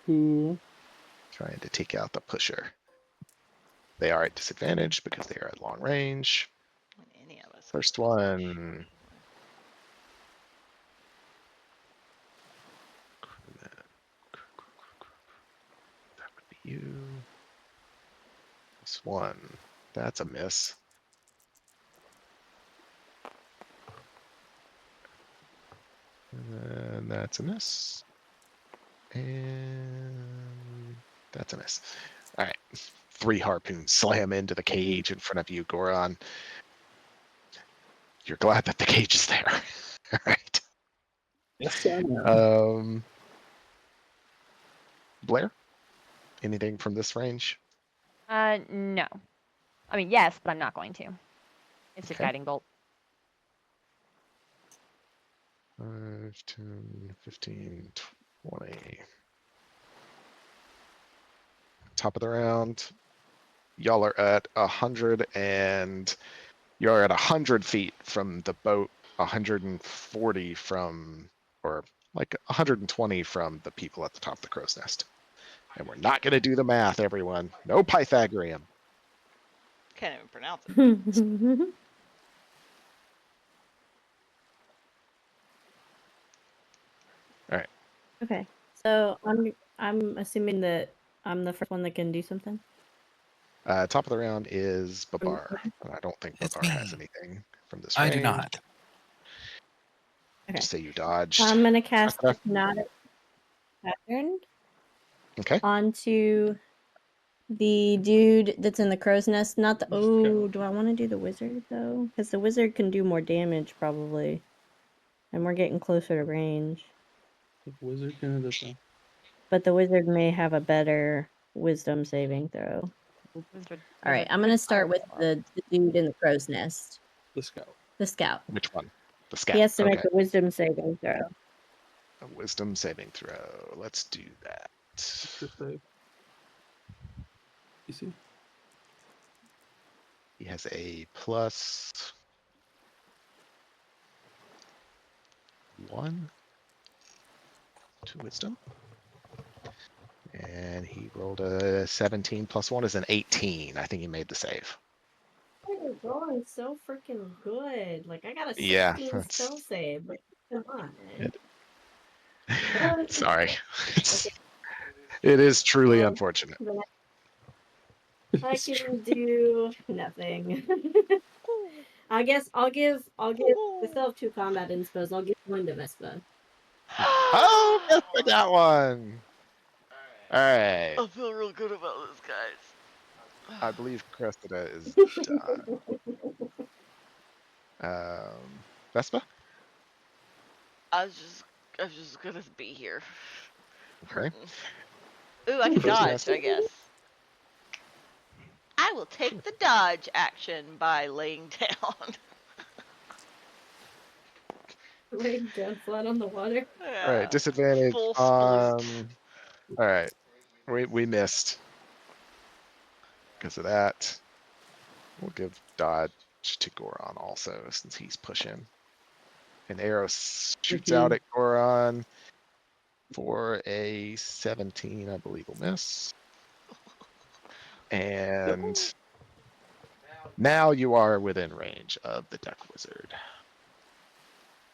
Cool. trying to take out the pusher. They are at disadvantage because they are at long range. Any of us. First one. That would be you. This one. That's a miss. And that's a miss. And that's a miss. All right. 3 harpoons slam into the cage in front of you, Goron. You're glad that the cage is there. All right. Yes, I know. Blaire? Anything from this range? No. I mean, yes, but I'm not going to. It's a Okay. guiding bolt. 5, 10, 15, 20. Top of the round. Y'all are at 100 and you're at 100 feet from the boat, 140 from, or like 120 from the people at the top of the crow's nest. And we're not going to do the math, everyone. No Pythagorean. Can't even pronounce it. Okay. So I'm assuming that I'm the first one that can do something. Top of the round is Babar, but I don't think It's Babar has me. anything from this I range. do not. Okay. Just say you dodged. I'm gonna cast Okay. Hypnotic Pattern Okay. onto the dude that's in the crow's nest. Not the. Just Oh, go. do I want to do the wizard though? Because the wizard can do more damage probably, and we're getting closer to range. The wizard can do this one. But the wizard may have a better wisdom saving throw. Wizard, All right, wizard I'm gonna could start with fireball. the dude in the crow's nest, The scout. the scout. Which one? The He scout. has to make Okay. a wisdom saving throw. A wisdom saving throw. Let's do that. What's your save? You see? He has a +1 to wisdom. And he rolled a 17 +1 is an 18. I think he made the save. You're rolling so freaking good. Like I got a 16 Yeah, spell save. Like, come on. sorry. It is truly Well, unfortunate. then I can do nothing. I guess I'll give instead of 2 combat inspos, I'll give 1 to Vespa. Oh, yes, I got one. All right. I feel real good about this, guys. I believe Cressida is done. Vespa? I was just gonna be here. Okay. Hurting. Ooh, I can Crow's dodge, nest. I guess. I will take the dodge action by laying down. Laying down flat on the water. All right, Yeah. disadvantage Full on. sploot. All right, we missed because of that. We'll give dodge to Goron also since he's pushing. An arrow shoots out at Goron for a 17, I believe will miss. And now you are within range of the Deck Wizard.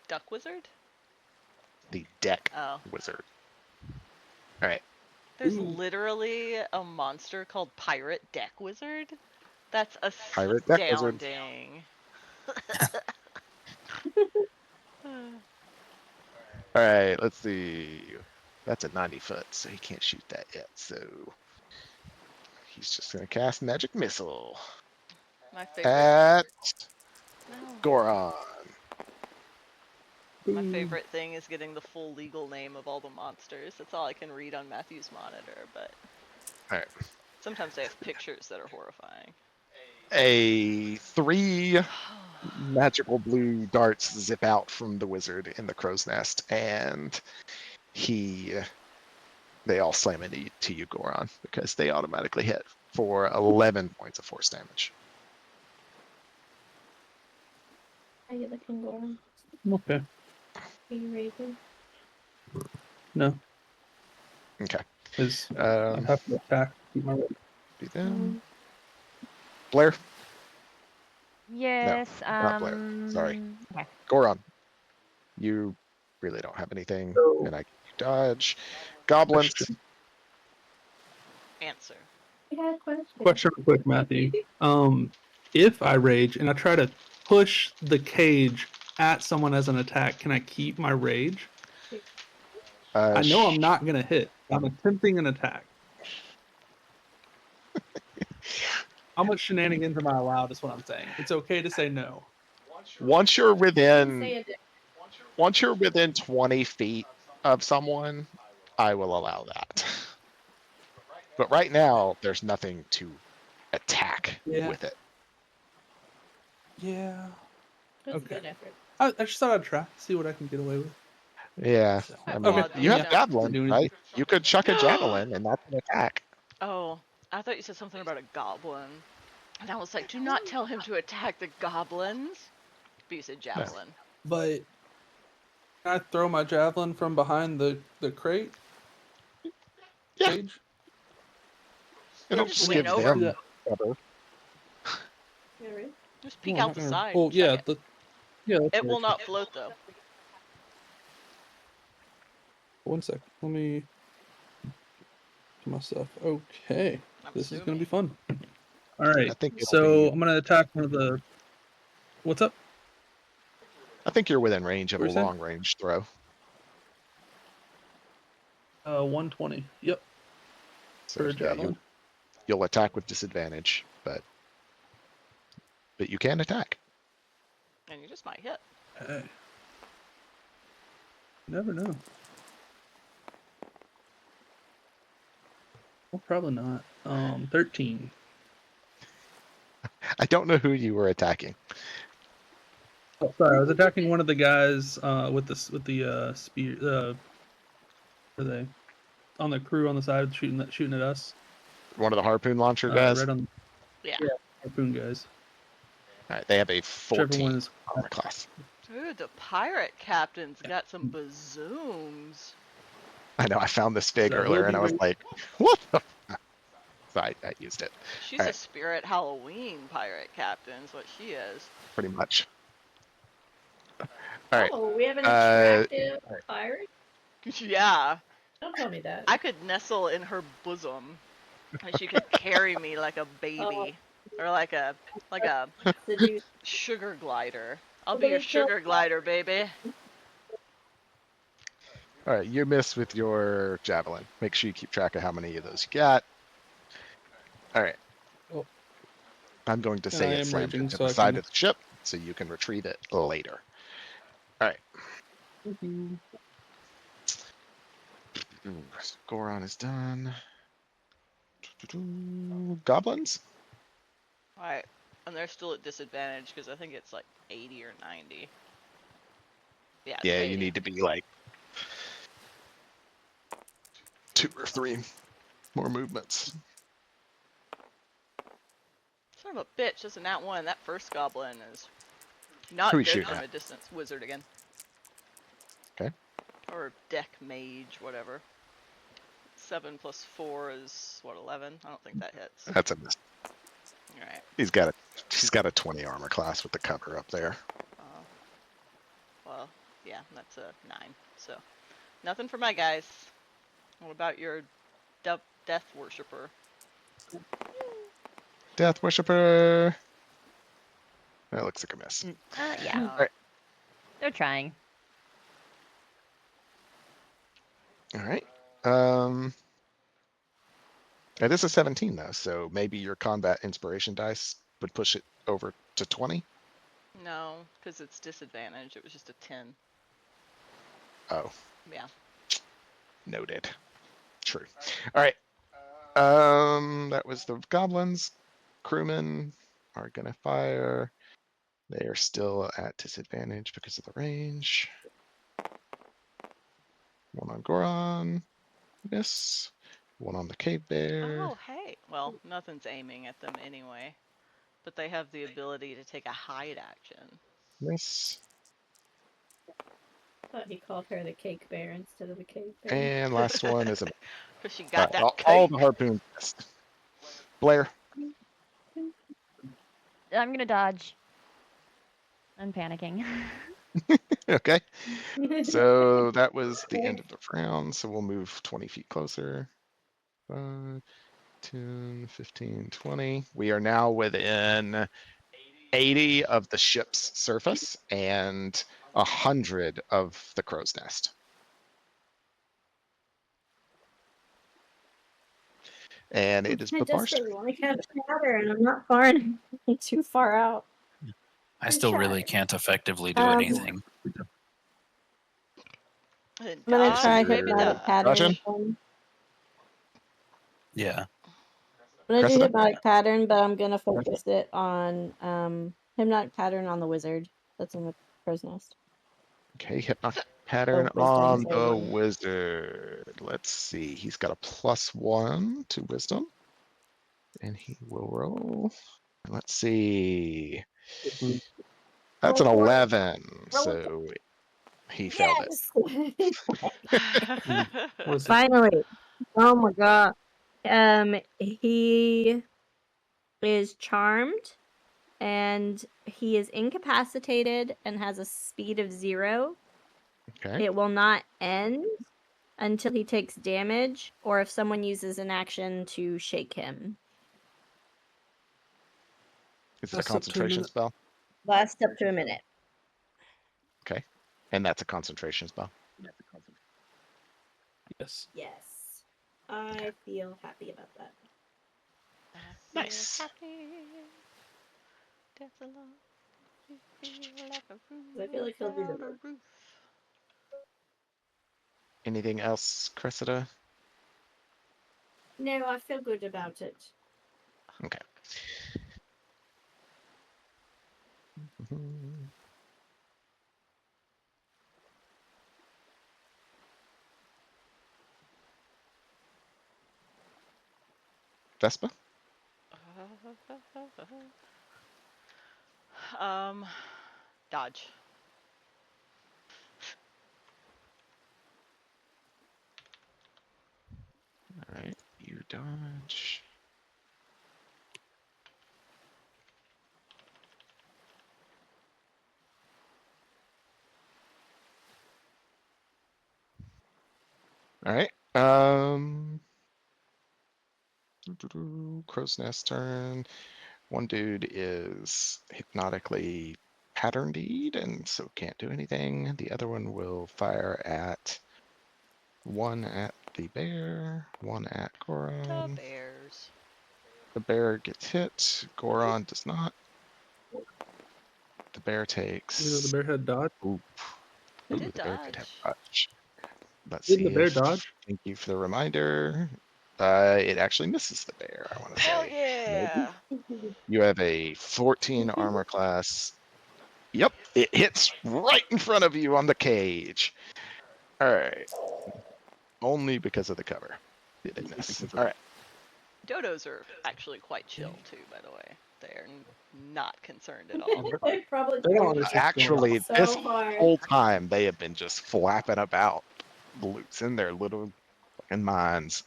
Duck wizard? The Deck Oh. Wizard. All right. There's literally a monster called Pirate Deck Wizard? That's Pirate Deck Wizard. astounding. All right, let's see. That's a 90 foot, so he can't shoot that yet. So he's just gonna cast Magic Missile My favorite. at No. Goron. My favorite thing is getting the full legal name of all the monsters. That's all I can read on Matthew's monitor, but All right. sometimes they have pictures that are horrifying. A 3 magical blue darts zip out from the wizard in the crow's nest, and they all slam into you, Goron, because they automatically hit for 11 points of force damage. How you looking, Goran? Okay. Are you raging? No. Okay. Because I have to attack. Keep my Be down. Blaire? Yes. not Blaire. Sorry. Okay. Goron. You really don't have anything, So- and I can dodge. Goblins. Answer. Yeah, question. Question real quick, Matthew. If I rage and I try to push the cage at someone as an attack, can I keep my rage? I know I'm not gonna hit. I'm attempting an attack. How much shenanigans am I allowed? Is what I'm saying. It's okay to say no. Once you're within Say it. once you're within 20 feet of someone, I will allow that. But right now, there's nothing to attack Yeah. with it. Yeah. That's Okay. good effort. I just thought I'd try. See what I can get away with. Yeah, So- I mean, Okay. you have Yeah. javelin, Doing it. right? You could chuck a javelin, and that's an attack. Oh, I thought you said something about a goblin. And I was like, do not tell him to attack the goblins. But you said javelin. But can I throw my javelin from behind the crate? Yeah. Cage? It'll just just lean give over. them cover. Yeah, right? Just peek No, I'm out not the gonna- side. Well, for a yeah. second. That's It will right. not float though. 1 sec. Let me to my stuff. Okay. I'm This is going to be assuming. fun. All right. I think it'll So be- I'm going to attack one of the. What's up? I think you're within range of What a were you saying? long range throw. 120. Yep. So For a yeah, javelin. you'll attack with disadvantage, but you can attack. And you just might hit. Hey. Never know. Well, probably not. 13. I don't know who you were attacking. Oh, sorry, I was attacking one of the guys with the spear. Are they on the crew on the side shooting at us? One of the harpoon launcher guys. Right on. Yeah. Harpoon guys. All right, they have a Whichever one 14 is. armor class. Dude, the pirate captain's got some bazooms. I know. I found this fig That will earlier, be and I was right. like, "What the?" So I used it. She's All a right. spirit Halloween pirate captain is what she is. Pretty much. All right. Oh, we have an Uh, attractive pirate? Yeah. Don't tell me that. I could nestle in her bosom and she could carry me like a baby. Or like a Seduce. sugar glider. I'll be your sugar glider, baby. All right, you miss with your javelin. Make sure you keep track of how many of those you got. All right. Oh. I'm going to And say I it am slammed raging, into so the I side can- of the ship, so you can retrieve it later. All right. Goron is done. Goblins? Alright. And they're still at disadvantage because I think it's like 80 or 90. Yeah, it's Yeah, 80. you need to be like 2 or 3 more movements. Son of a bitch, isn't that one? That first goblin is not Who are you good shooting from at? a distance. Wizard again. Okay. Or deck mage, whatever. 7 plus 4 is what, 11? I don't think that hits. That's a miss. Alright. She's got a 20 armor class with the cover up there. Well, yeah, that's a 9. So, nothing for my guys. What about your death worshipper? Death Worshipper. That looks like a miss. Yeah. Alright. They're trying. All right. It is a 17 though, so maybe your combat inspiration dice would push it over to 20. No, because it's disadvantage. It was just a 10. Oh, Yeah. noted. True. All right. That was the goblins. Crewmen are gonna fire. They are still at disadvantage because of the range. One on Goron. Miss. One on the cave bear. Oh, hey. Well, nothing's aiming at them anyway. But they have the ability to take a hide action. Miss. I thought he called her the cake bear instead of the cake bear. And last one is a Because she got that all cake. the harpoons missed. Blaire. I'm gonna dodge. I'm panicking. Okay. So that was the end of the round. So we'll move 20 feet closer. 5, 10, 15, 20. We are now within 80 of the ship's surface and 100 of the crow's nest. And it is I Babar's desperately want to catch pattern. I'm not far enough. I'm too far out. I still really can't effectively do anything. And I'm gonna dodge, try baby, hypnotic dodge. pattern. Russian? again. Yeah. I'm gonna do Cressida? hypnotic pattern, but I'm gonna focus it on hypnotic pattern on the wizard that's in the crow's nest. Okay, hypnotic pattern wisdom on the saving. wizard. Let's see. He's got a +1 to wisdom. And he will roll. Let's see. That's an 11. So he failed it. Yes! Finally. Oh my god. He is charmed and he is incapacitated and has a speed of 0. Okay. It will not end until he takes damage, or if someone uses an action to shake him. Is it a That's up to a concentration minute. spell? Lasts up to a minute. Okay. And that's a concentration spell. Yes. Yes. I feel happy about that. Nice. Dance along. Feel like a I feel like he'll do the without a work. roof. Anything else, Cressida? No, I feel good about it. Okay. Vespa? Dodge. All right, you dodge. All right. Crow's Nest turn. One dude is hypnotically patterned, and so can't do anything. The other one will fire at one at the bear, one at The Goron. bears. The bear gets hit. Goron does not. The bear takes. The bear had dodge. Ooh, It did the bear did have dodge. dodge. Let's Didn't see the bear if. dodge? Thank you for the reminder. It actually misses the bear, I want to Hell say. yeah! You have a 14 armor class. Yep, it hits right in front of you on the cage. All right. Only because of the cover. Did it miss? All right. Dodos are actually quite chill too, by the way. They're not concerned at all. They probably They don't understand what's going on. Actually, so this hard. whole time they have been just flapping about, losing their little fucking minds.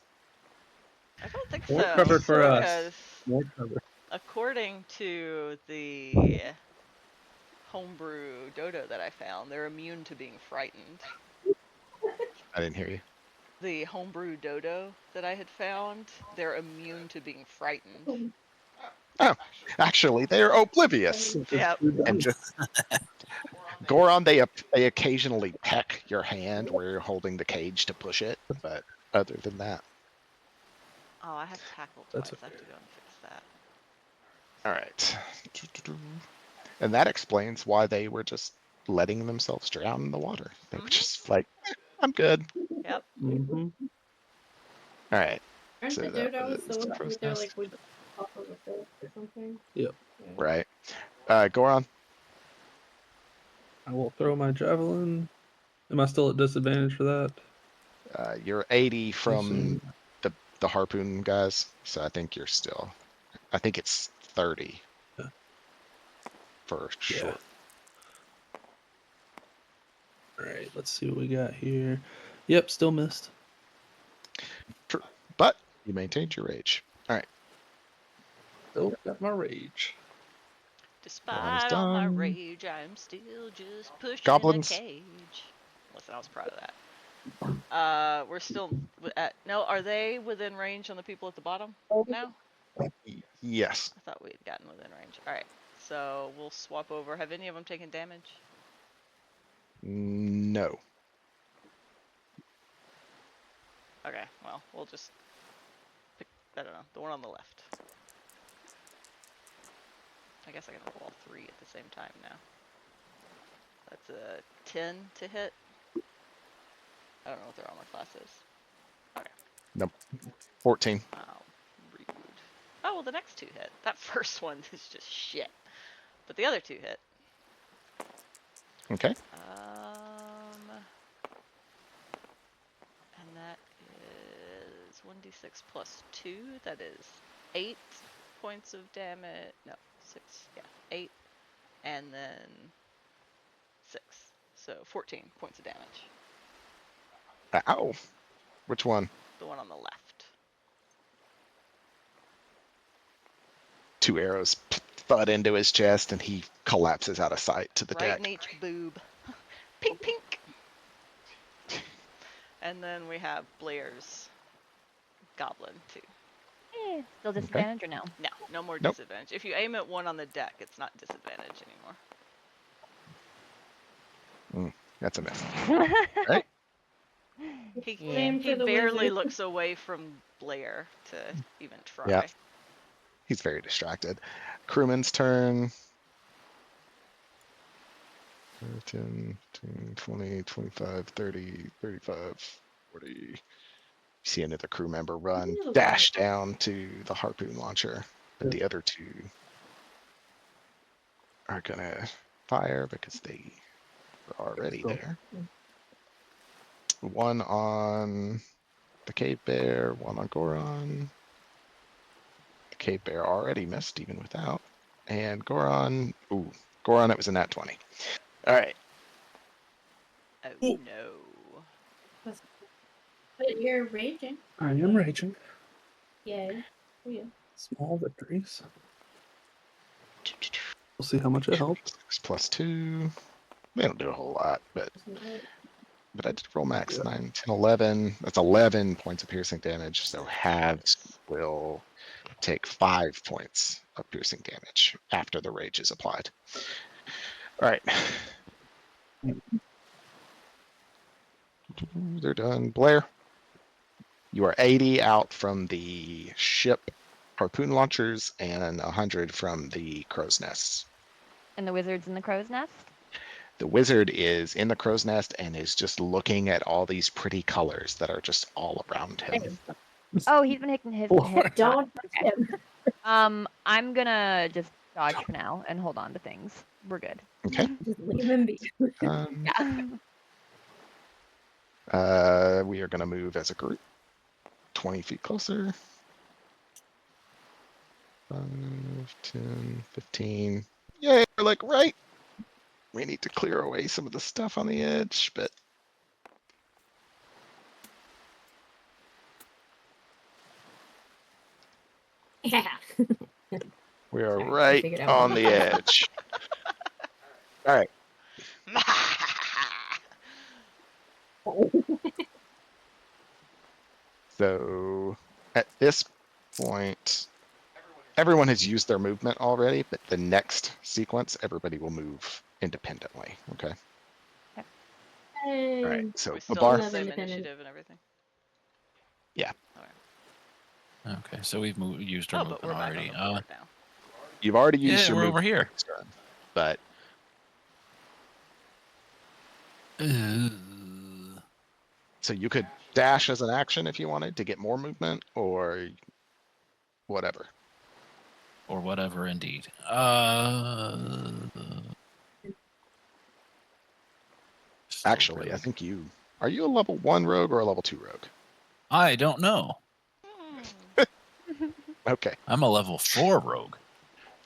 I don't think More so, cover for us. because More cover. according to the homebrew dodo that I found, they're immune to being frightened. I didn't hear you. The homebrew dodo that I had found, they're immune to being frightened. Oh, actually, they're oblivious. Yep. And just Goron, they occasionally peck your hand where you're holding the cage to push it, but other than that, Oh, I have tackle twice. That's I have to go and fix that. all right. And that explains why they were just letting themselves drown in the water. They were just like, I'm good. Yep. Mm-hmm. All right. Aren't So the that dodos the was ones Crow's they're Nest. like would off of a cliff or something? Yep. Yeah. Right. Goron. I will throw my javelin. Am I still at disadvantage for that? You're 80 Let's from see. the harpoon guys, so I think you're still. I think it's 30 Yeah. for short. All right, let's see what we got here. Yep, still missed. But you maintained your rage. All right. Still got my rage. Despite all my rage, I'm still just pushing Goblins. a cage. Listen, I was proud of that. We're still at. No, are they within range on the people at the bottom now? Yes. I thought we had gotten within range. All right, so we'll swap over. Have any of them taken damage? No. Okay, well, we'll just pick. I don't know, the one on the left. I guess I can roll all three at the same time now. That's a 10 to hit. I don't know what their armor class is. Okay. Nope. 14. Oh, rude. Oh, well, the next two hit. That first one is just shit. But the other two hit. Okay. And that is 1d6 plus 2. That is 8 points of damage. No, 6. Yeah, 8. And then 6. So 14 points of damage. Ow. Which one? The one on the left. 2 arrows thud into his chest, and he collapses out of sight to the Right deck. in each boob. Pink, pink. And then we have Blaire's goblin too. Still disadvantage or no? No, no more Nope. disadvantage. If you aim at one on the deck, it's not disadvantage anymore. That's a miss. Right? He Yeah. For the barely wizard. looks away from Blaire to even try. Yeah. He's very distracted. Crewman's turn. 10, 20, 25, 30, 35, 40. You see another crew member run, dash down to the harpoon launcher, but the other two are gonna fire because they were already there. One on the cave bear, one on Goron. The cave bear already missed even without. And Goron, Goron, it was a nat 20. All right. Oh Ooh. no. But you're raging. I am raging. Yay. For you. Small victories. We'll see how much it helps. 6 plus 2. They don't do a whole lot, but I did roll max. 9, 10, 11. That's 11 points of piercing damage. So halves will take 5 points of piercing damage after the rage is applied. All right. They're done. Blaire, you are 80 out from the ship harpoon launchers and 100 from the crow's nests. And the wizard's in the crow's nest? The wizard is in the crow's nest and is just looking at all these pretty colors that are just all around him. Oh, he's been hitting his Lord. Don't Okay. him. I'm gonna just dodge for now and hold on to things. We're good. Okay. Just leave him be. Yeah. We are going to move as a group 20 feet closer. 5, 10, 15. Yay, we're like right. We need to clear away some of the stuff on the edge, but Yeah. we are Sorry, I right figured out on what the edge. All right. So at this point, everyone has used their movement already, but the next sequence, everybody will move independently. Okay. All right. So We still Babar. have the same Independent. initiative and everything. Yeah. Alright. Okay, so we've used our Oh, but we're movement back already. on the board now. You've already used Yeah, your we're movement over here. this turn, but so you could dash as an action if you wanted to get more movement or whatever. Or whatever, indeed. Actually, I think are you a level 1 rogue or a level 2 rogue? I don't know. Okay. I'm a level 4 rogue.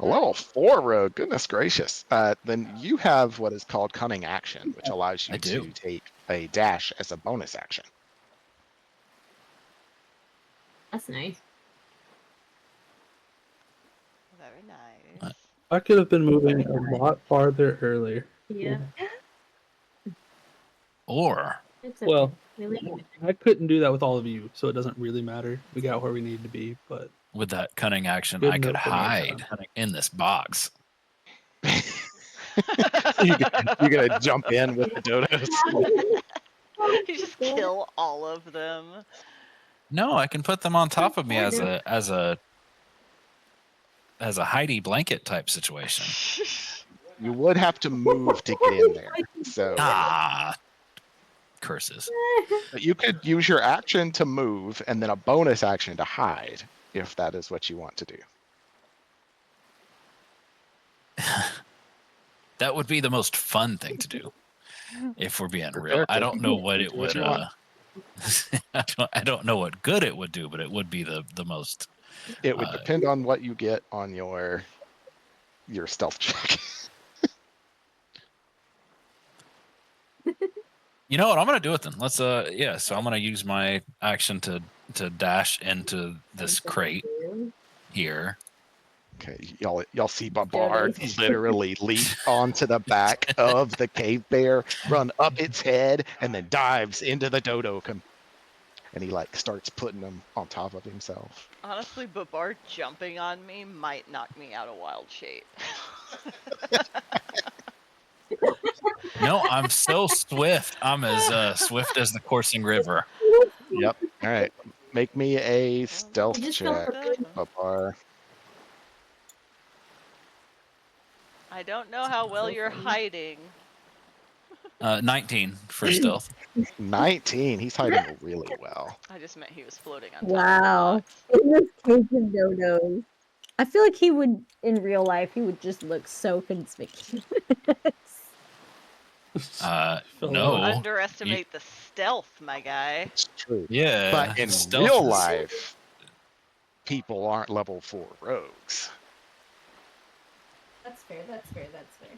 A level 4 rogue, goodness gracious. Then you have what is called cunning action, which allows I you do. to take a dash as a bonus action. That's nice. Very nice. I could have been moving a lot farther earlier. Yeah. Or It's okay. Well, We leave it. I couldn't do that with all of you, so it doesn't really matter. We got where we need to be, but with that cunning action, Good I could note for me. hide in this box. You're gonna jump in with the dodos. You just kill all of them. No, I can put them on top of me as a Heidi blanket type situation. You would have to move to get in there. So Curses. but you could use your action to move and then a bonus action to hide if that is what you want to do. That would be the most fun thing to do, if we're being Your real. I character. don't know what Do it what would. you want. I don't know what good it would do, but it would be the most. It would depend on what you get on your stealth check. You know what? I'm gonna do it then. Let's So I'm gonna use my action to dash into this crate here. Okay, y'all see Babar Dodos. literally leap onto the back of the cave bear, run up its head, and then dives into the dodo. And he like starts putting them on top of himself. Honestly, Babar jumping on me might knock me out of wild shape. No, I'm so swift. I'm as swift as the coursing river. Yep. All right. Make me a stealth just check, don't- Babar. I don't know how well So you're funny. hiding. 19 for stealth. 19. He's hiding really well. I just meant he was floating on top Wow. of the box. In this case of dodos. I feel like he would, in real life, he would just look so conspicuous. No. Don't underestimate the stealth, my guy. It's true. Yeah. But in stealth real is- life, people aren't level 4 rogues. That's fair, that's fair, that's fair.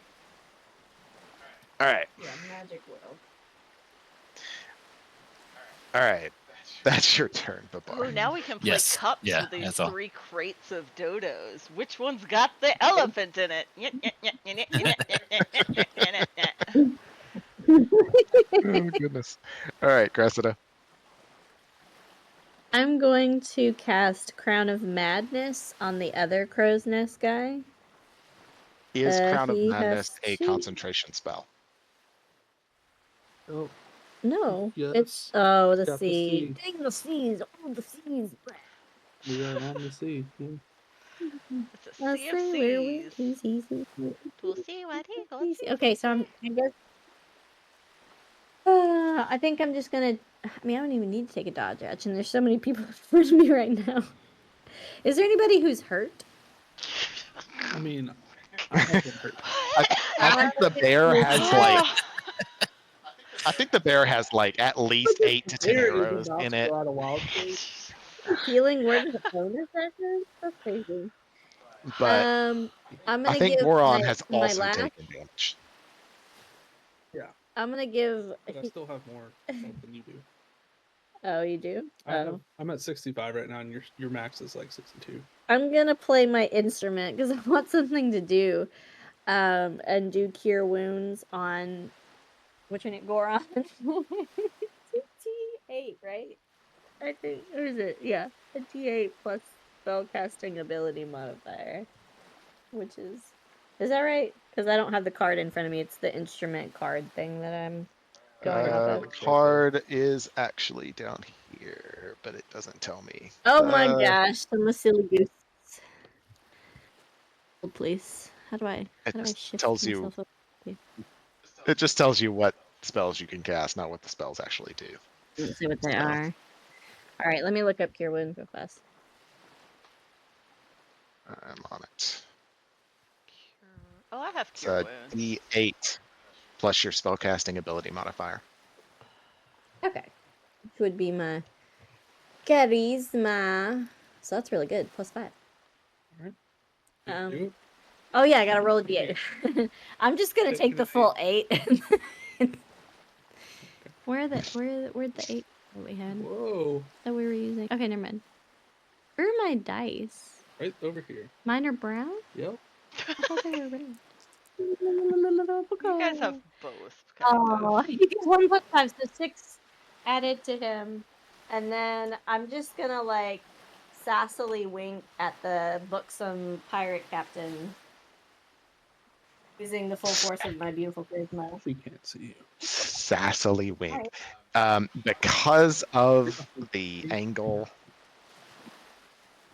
All right. Yeah, magic world. All right. That's your turn, Babar. Oh, now we can play Yes, cups yeah, with these that's all. 3 crates of dodos. Which one's got the elephant in it? Oh, goodness. All right, Cressida. I'm going to cast Crown of Madness on the other crow's nest guy. Is Crown of he Madness has a two- concentration spell? Oh, No, Yes. it's the Got the sea. sea. Dang the seas! Oh, the seas! we are on the sea. Yeah. It's a A sea of sailor with seas. two seas. To see what he goes to Okay, so I guess. I think I'm just gonna. I mean, I don't even need to take a dodge action. There's so many people in front of me right now. Is there anybody who's hurt? I mean, I have been hurt. I think the bear has like. I think the bear has like at least 8 to 10 arrows in it. Out of wild shape. Healing word of the bonus action? That's crazy. But I'm gonna I think give Boron my, has my also last. taken damage. I'm gonna give. But I still have more health than you do. Oh, you do? I'm at 65 right now, and your max is like 62. I'm gonna play my instrument because I want something to do, and do cure wounds on what's your name, Goron. T8, right? I think, or is it? Yeah, a T8 plus spellcasting ability modifier, which is that right? Because I don't have the card in front of me. It's the instrument card thing that I'm going off The of. card is actually down here, but it doesn't tell me. Oh my gosh, I'm a silly goose. Hold, please. How do I just shift tells you- myself up? It just tells you what spells you can cast, not what the spells actually do. Let's see what they So. are. All right, let me look up cure wounds real fast. I'm on it. Oh, I have It's cure a wounds. D8 plus your spellcasting ability modifier. Okay, which would be my charisma. So that's really good. +5. Alright. Oh yeah, I gotta roll a d8. I'm just gonna take the full 8. Where'd the 8 that we had Whoa! that we were using? Okay, never mind. Where are my dice? Right over here. Mine are brown? Yep. I thought they were red. You guys have both, kind Oh, of. he gets 1 + 5, so 6 added to him. And then I'm just gonna like sassily wink at the buxom pirate captain using the full force of my beautiful charisma. We can't see you. Sassily wink. Because of the angle.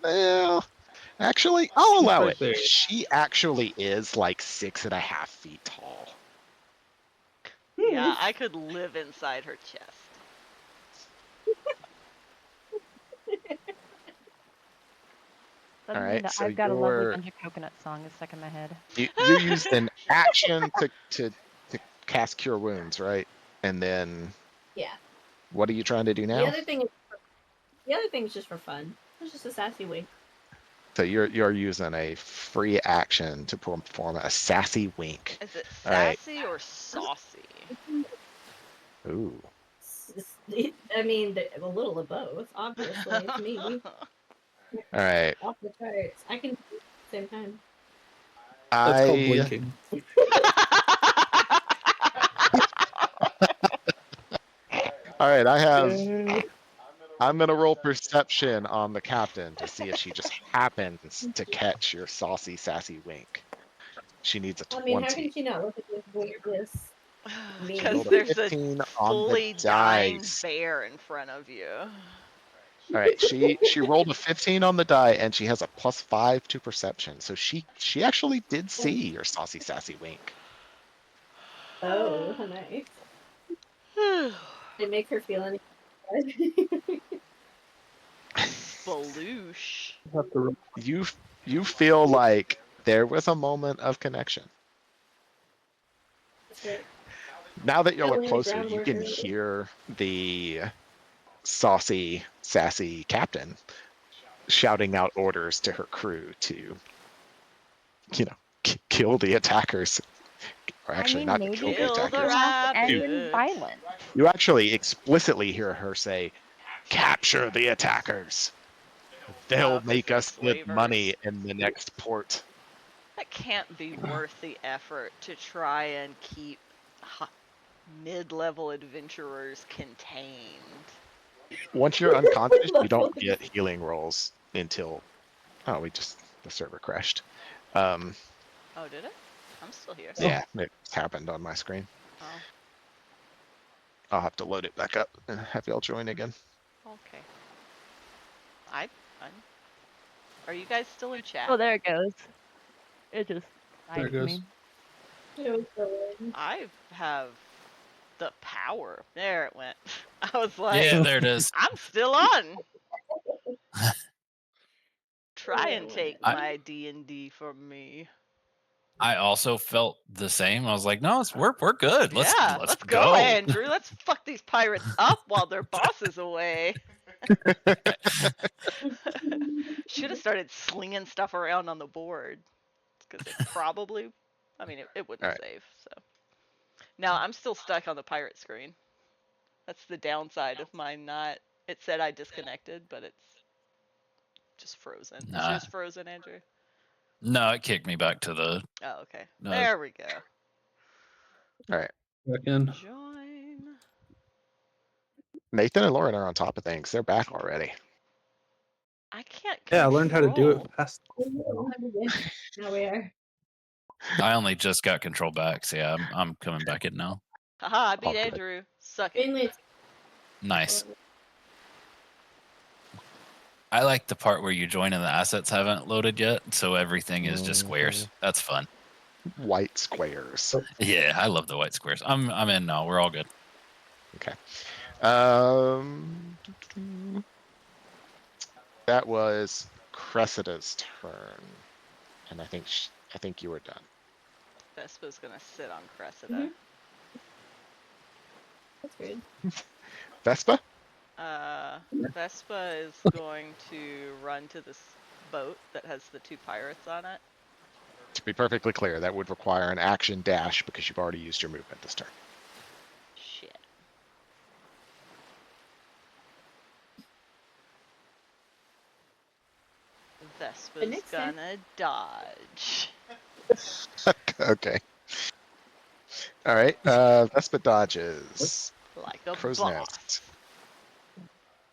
Well, actually, I'll allow right it. there. She actually is like 6.5 feet tall. Yeah, I could live inside her chest. Suddenly, Alright, the so I've got a lovely you're- bunch of coconut song is stuck in my head. You used an action to cast Cure Wounds, right? And then Yeah. what are you trying to do now? The other thing is just for fun. It's just a sassy wink. So you're using a free action to perform a sassy wink. Is it All right. sassy or saucy? Ooh. I mean, a little of both. Obviously, it's me. All right. Off the charts. I can same time. That's called blinking. All right, I'm gonna roll perception on the captain to see if she just happens to catch your saucy, sassy wink. She needs a 20. I mean, how can she not look at this weirdness? She Because rolled a there's a 15 on the fully dying dice. bear in front of you. All right, she rolled a 15 on the die, and she has a +5 to perception. So she actually did see your saucy, sassy wink. Oh, nice. Did it make her feel any Baloosh. You feel like there was a moment of connection. That's right. Now that y'all are Feeling closer, you groundwork can early. hear the saucy, sassy captain shouting out orders to her crew to, kill the attackers. Or actually, not to maybe kill the Kill the attackers. have to end in rabbit. violence. You actually explicitly hear her say, "Capture the attackers. They'll For make some us good flavors. money in the next port." That can't be worth the effort to try and keep mid-level adventurers contained. Once you're unconscious, you don't get healing rolls until the server crashed. Oh, did it? I'm still here. Yeah, it happened on my screen. Oh, I'll have to load it back up and have y'all join again. okay. Are you guys still in chat? Oh, there it goes. It just There died it for goes. me. I have the power. There it went. I was like, Yeah, there it is. I'm still on. Try and take my D&D from me. I also felt the same. I was like, no, we're good. Let's go, Andrew. Let's fuck these pirates up while their boss is away. Should have started slinging stuff around on the board. Because it probably, it wouldn't save. So now I'm still stuck on the pirate screen. That's the downside of mine not. It said I disconnected, but it's just frozen. Nah. Is yours frozen, Andrew? No, it kicked me back to the. Oh, okay. There we go. All right. Back in. Join. Nathan and Lauren are on top of things. They're back already. I can't. Yeah, I learned how to do it control. fast. Now we are. I only just got control back, so yeah, I'm coming back in now. Haha, I beat Andrew. Suck it. Mainly it's Nice. I like the part where you join and the assets haven't loaded yet, so everything is just squares. That's fun. White squares. Yeah, I love the white squares. I'm in now. We're all good. Okay. That was Cressida's turn, and I think you were done. Vespa's gonna sit on Cressida. Mhm. That's good. Vespa? Vespa is going to run to this boat that has the 2 pirates on it. To be perfectly clear, that would require an action dash because you've already used your movement this turn. Shit. Vespa's gonna dodge. Okay. All right. Vespa dodges. Like a Crow's boss. Nest.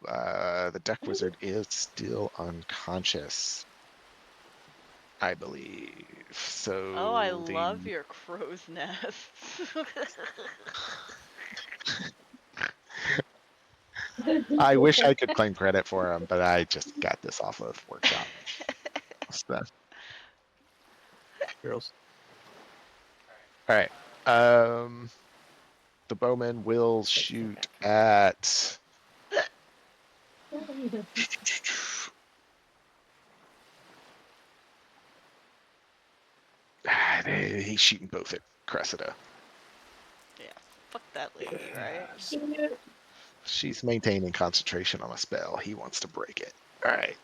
The Deck Wizard is still unconscious, I believe. So. Oh, I love your crow's nests. I wish I could claim credit for them, but I just got this off of workshop stuff. Girls. All right. The bowman will shoot at. He's shooting both at Cressida. Yeah, fuck that lady, right? She's maintaining concentration on a spell. He wants to break it. All right.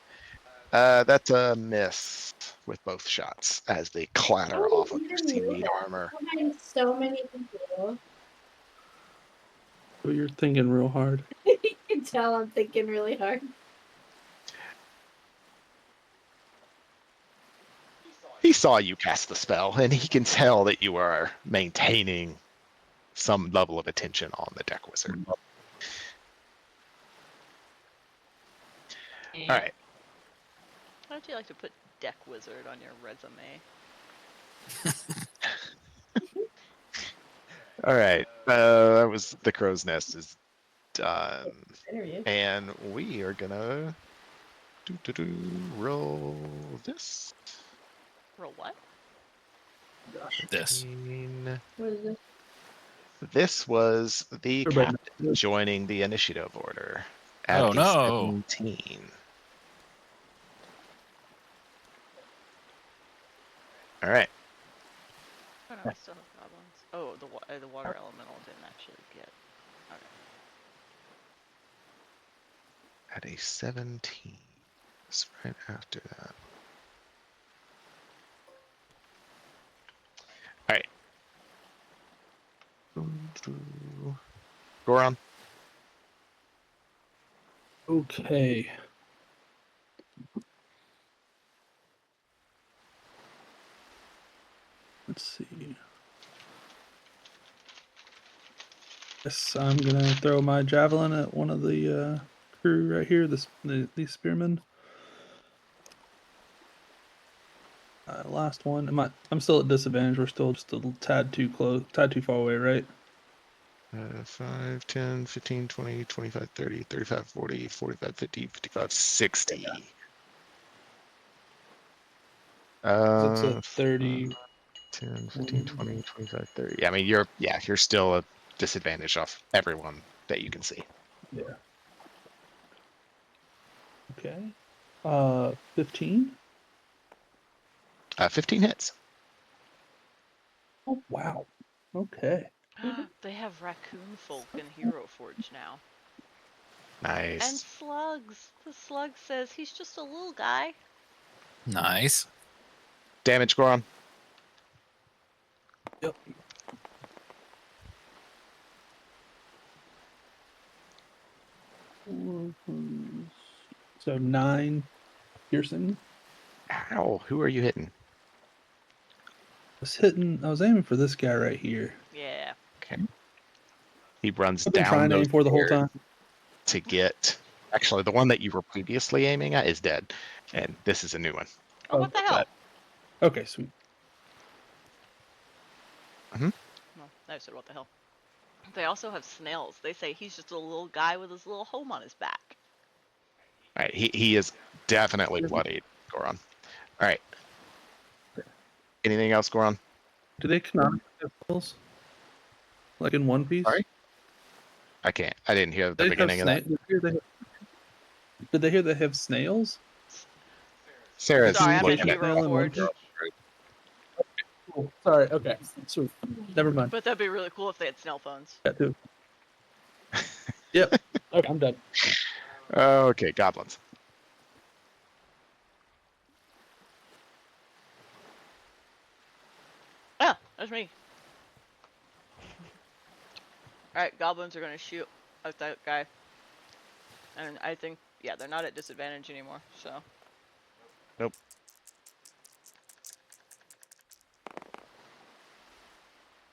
That's a miss with both shots as they clatter off of your seaweed armor. So many people. Oh, you're thinking real hard. You can tell I'm thinking really hard. He saw you cast the spell, and he can tell that you are maintaining some level of attention on the deck wizard. All right. Why don't you like to put deck wizard on your resume? All right. That was the crow's nest is done, Interview. and we are gonna roll this. Roll what? This. What is this? This was the Everybody captain joining the initiative order at Oh, the no. 17. All right. Oh no, I still have goblins. Oh, the water elemental didn't actually get. Okay. At a 17. It's right after that. All right. Goron. Okay. Let's see. Yes, I'm gonna throw my javelin at one of the crew right here. These spearmen. Last one. I'm still at disadvantage. We're still just a tad too close, tad too far away, right? 5, 10, 15, 20, 25, 30, 35, 40, 45, 50, 55, 60. It's a 30. 10, 15, 20, 25, 30. Yeah, I mean, you're still a disadvantage off everyone that you can see. Yeah. Okay. 15. 15 hits. Oh wow. Okay. They have raccoon folk in Hero Forge now. Nice. And slugs. The slug says he's just a little guy. Nice. Damage, Goron. Yep. So 9 piercing. Ow, who are you hitting? I was aiming for this guy right here. Yeah. Okay. He runs I've been down trying to those aim for the whole stairs time. to get. Actually, the one that you were previously aiming at is dead, and this is a new one. Oh, what the hell? Okay, sweet. Well, I said what the hell. They also have snails. They say he's just a little guy with his little home on his back. All right, he is definitely bloodied, Goron. All right. Anything else, Goron? Do they canonically have spells? Like in One Piece? Sorry? I can't. I didn't hear the They beginning of have that. Did they hear they have snails? Sarah's Sorry, I'm in looking at Hero Snail in One Forge. Piece? Oh, sorry. Okay. Sweet. Never mind. But that'd be really cool if they had snail phones. That too. Yep. Okay, I'm done. Okay, goblins. Ah, that's me. Alright, goblins are gonna shoot at that guy. And I think, yeah, they're not at disadvantage anymore, so. Nope.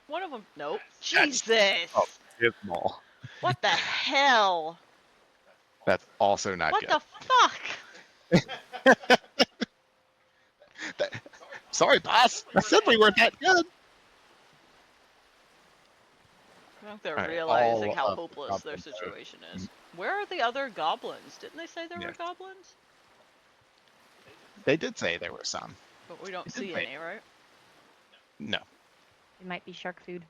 One of them, nope. That's- Jesus! Oh, dismal. What the hell? That's also not What good. the fuck? Sorry, boss. I said we weren't that good. I think they're Alright, realizing all how of the hopeless their goblins are- situation is. Where are the other goblins? Didn't they say there Yeah. were goblins? They did say there were some. But we don't They see did say- any, right? No. It might be shark food.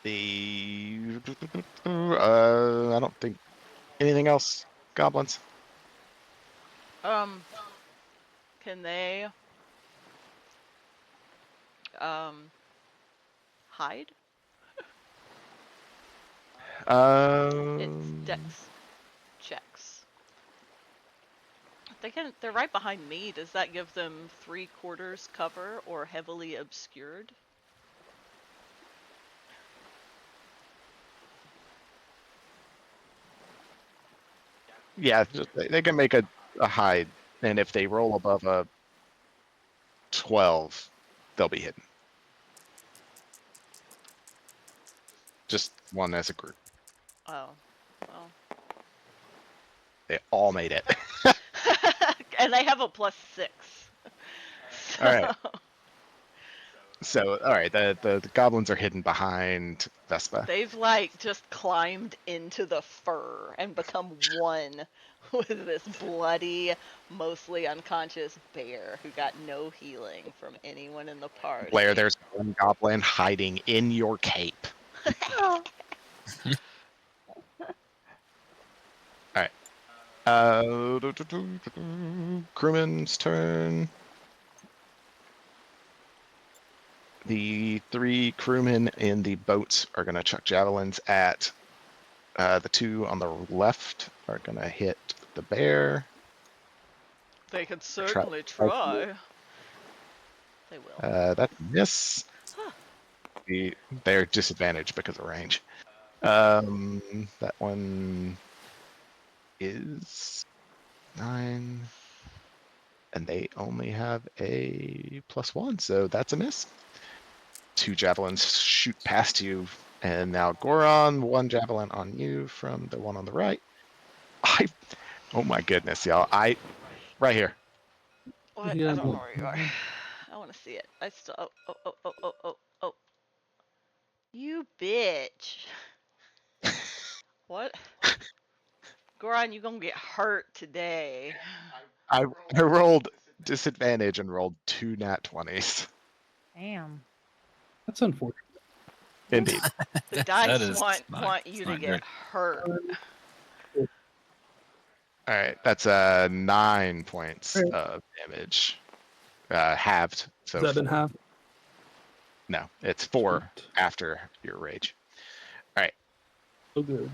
The I don't think anything else. Goblins. Can they hide? It's dex checks. They're right behind me. Does that give them 3/4 cover or heavily obscured? Yeah, they can make a hide And if they roll above a 12, they'll be hidden. Just one as a group. Oh, well. They all made it. And they have a +6. So... All right. So, all right, the goblins are hidden behind Vespa. They've like just climbed into the fur and become one with this bloody, mostly unconscious bear who got no healing from anyone in the party. Blaire, there's one goblin hiding in your cape. Oh. All right. Crewman's turn. The 3 crewmen in the boats are going to chuck javelins at the 2 on the left are going to hit the bear. They can certainly try. They will. That's a miss. Huh. They're disadvantaged because of range. That one is 9. And they only have a +1, so that's a miss. 2 javelins shoot past you, and now Goron, 1 javelin on you from the one on the right. Oh my goodness, y'all! Right here. What? Yeah, I don't know but- where you are. I want to see it. I still. Oh. You bitch. What? Goron, you gonna get hurt today. I rolled disadvantage and rolled 2 nat 20s. Damn. That's unfortunate. Indeed. The That dice is want you to not get great. hurt. All right, that's 9 points All right. of damage, halved. So Is that in 4. half? No, it's 4 Sweet. after your rage. So good.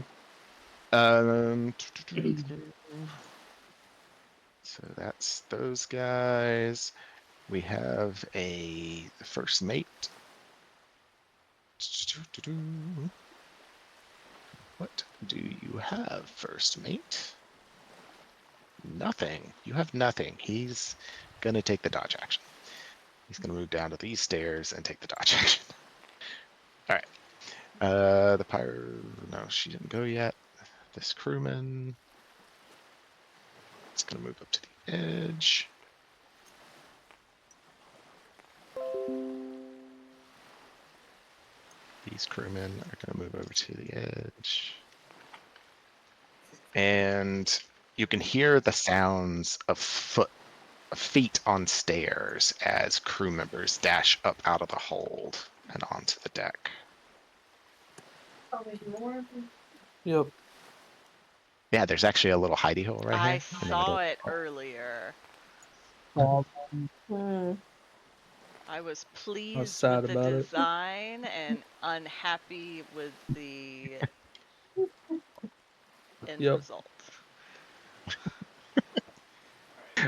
So that's those guys. We have a first mate. What do you have, first mate? Nothing. You have nothing. He's gonna take the dodge action. He's gonna move down to these stairs and take the dodge action. All right. The pyro. No, she didn't go yet. This crewman. It's gonna move up to the edge. These crewmen are going to move over to the edge. And you can hear the sounds of feet on stairs as crew members dash up out of the hold and onto the deck. Oh, there's more of them. Yep. Yeah, there's actually a little hidey hole right I here. in the saw middle. it earlier. I was pleased sad with the about it. design and unhappy with the end Yep. result.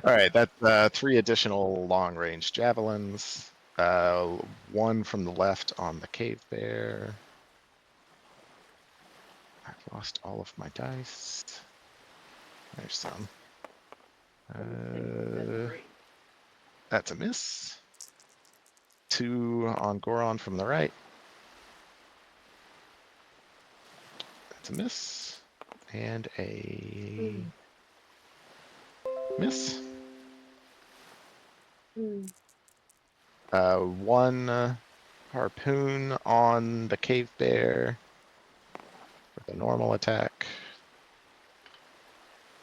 All right, that's 3 additional long-range javelins. 1 from the left on the cave bear. I've lost all of my dice. There's some. That's a miss. 2 on Goron from the right. That's a miss. And a miss. 1 harpoon on the cave bear with a normal attack.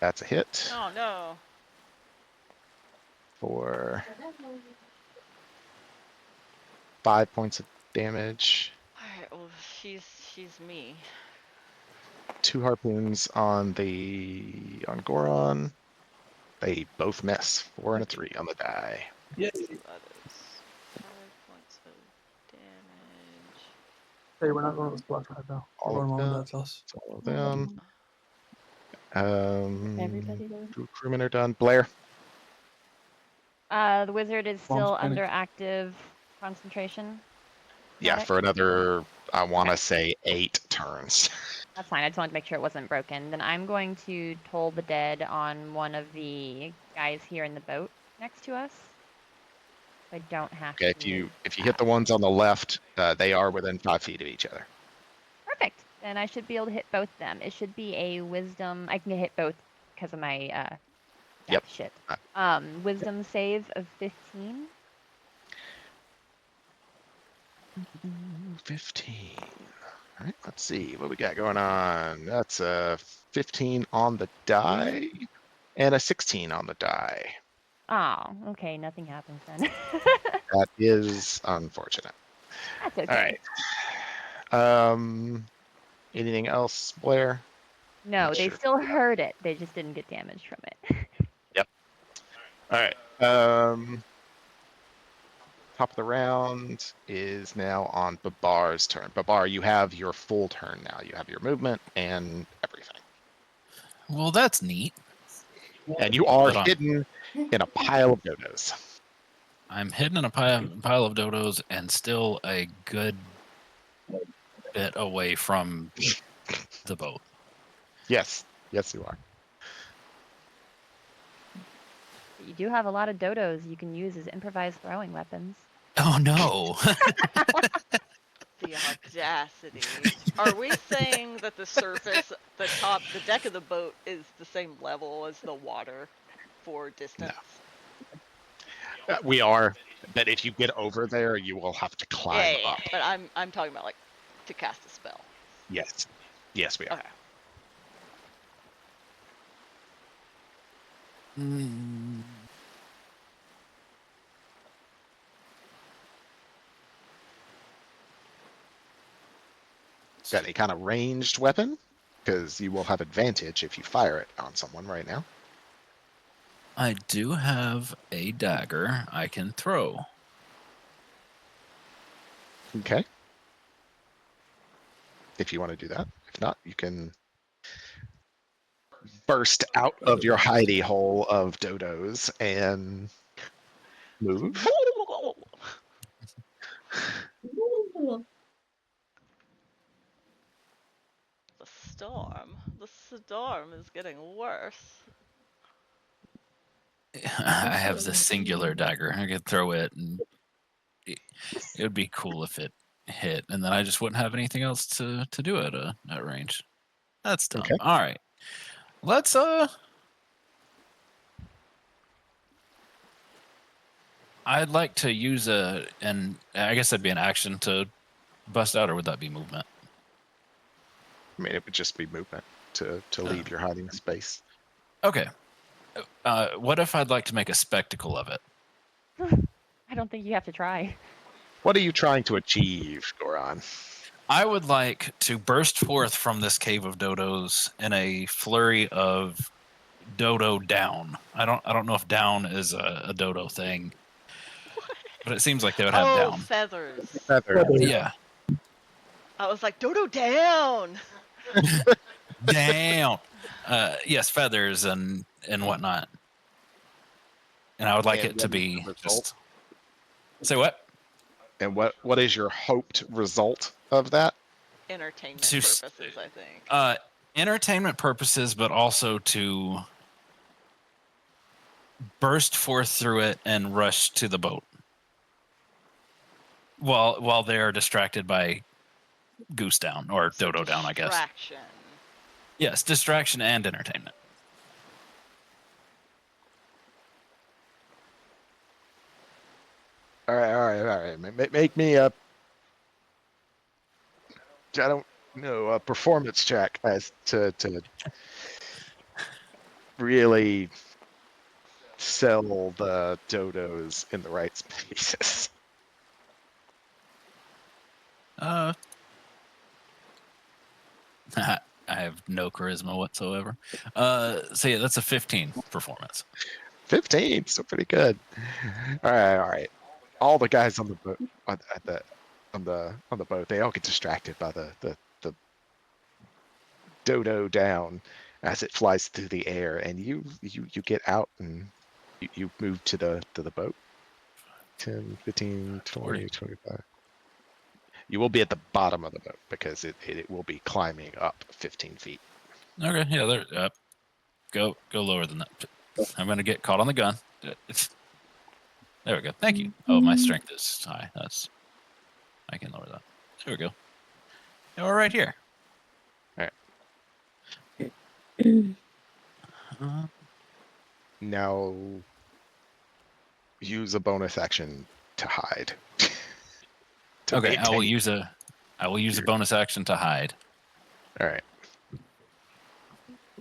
That's a hit Oh no. for 5 points of damage. Alright, well she's me. 2 harpoons on Goron. They both miss. 4 and a 3 on the die. Yay. So that is 5 points of damage. Hey, we're not going to the splash right now. All We're of going to Mom them. and Dad's house. It's all of them. Everybody does. 2 crewmen are done. Blaire. The wizard is Mom's still panic. under active concentration. Yeah, it? for another, I want to Okay. say 8 turns. That's fine. I just wanted to make sure it wasn't broken. Then I'm going to toll the dead on one of the guys here in the boat next to us. I don't have Okay, to. if you hit the ones on the left, they are within 5 feet of each other. Perfect. Then I should be able to hit both them. It should be a wisdom. I can hit both because of my Yep. shit. Wisdom save of 15. 15. All right, let's see what we got going on. That's a 15 on the die and a 16 on the die. Oh, okay. Nothing happens then. That is unfortunate. That's All okay. right. Anything else, Blaire? No, Not they sure. still heard it. They just didn't get damaged from it. Yep. All right. Top of the round is now on Babar's turn. Babar, you have your full turn now. You have your movement and everything. Well, that's neat. And you are But hidden in a pile of dodos. I'm hidden in a pile of dodos and still a good bit away from the boat. Yes. Yes, you are. You do have a lot of dodos you can use as improvised throwing weapons. Oh no. The audacity. Are we saying that the surface, the deck of the boat is the same level as the water for distance? No. We are. But if you get over there, you will have to climb up. But I'm talking about like to cast a spell. Yes. Yes, we are. Okay. Got any kind of ranged weapon? Because you will have advantage if you fire it on someone right now. I do have a dagger I can throw. Okay. If you want to do that. If not, you can burst out of your hidey hole of dodos and move. The storm is getting worse. I have the singular dagger. I could throw it, and it would be cool if it hit, and then I just wouldn't have anything else to do at range. That's dumb. Okay. All right, let's I'd like to use and I guess that'd be an action to bust out, or would that be movement? I mean, it would just be movement to leave your hiding space. Okay. What if I'd like to make a spectacle of it? I don't think you have to try. What are you trying to achieve, Goran? I would like to burst forth from this cave of dodos in a flurry of dodo down. I don't know if down is a dodo thing, but it seems like they would have down. Feathers. Feather. Yeah. I was like, dodo down. Down. Yes, feathers and whatnot. And I would like it to be just. Say what? And what is your hoped result of that? Entertainment purposes, I think. Entertainment purposes, but also to burst forth through it and rush to the boat while they are distracted by goose down or dodo down, I guess. Distraction. Yes, distraction and entertainment. All right. Make me a. I don't know, a performance check as to really sell the dodos in the right spaces. I have no charisma whatsoever. So yeah, that's a 15 performance. 15, so pretty good. All right. All the guys on the boat on the boat, they all get distracted by the dodo down as it flies through the air, and you get out and you move to the boat. 10, 15, 20, 25. You will be at the bottom of the boat because it will be climbing up 15 feet. Okay, yeah, there. Go lower than that. I'm gonna get caught on the gun. There we go. Thank you. Oh, my strength is high. I can lower that. There we go. Now we're right here. All right. Uh, Now use a bonus action to hide. To okay, I will maintain- use a bonus action to hide. All right.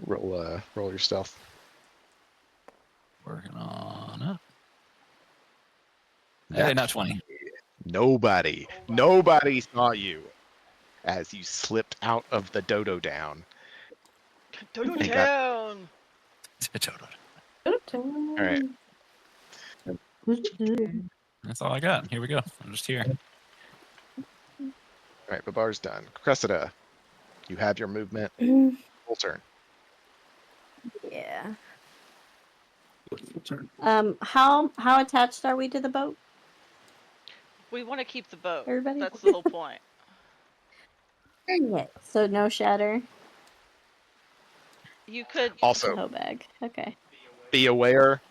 Roll your stealth. Working on it. Hey, not 20. Nobody saw you as you slipped out of the dodo down. Dodo They got- Town! All right. That's all I got. Here we go. I'm just here. All right, Babar's done. Cressida, you have your movement. Full turn. Yeah. Turn. How attached are we to the boat? We want to keep the boat. Everybody? That's the whole point. Yeah. So no shatter. You could. Also, Hoe bag. Okay. be aware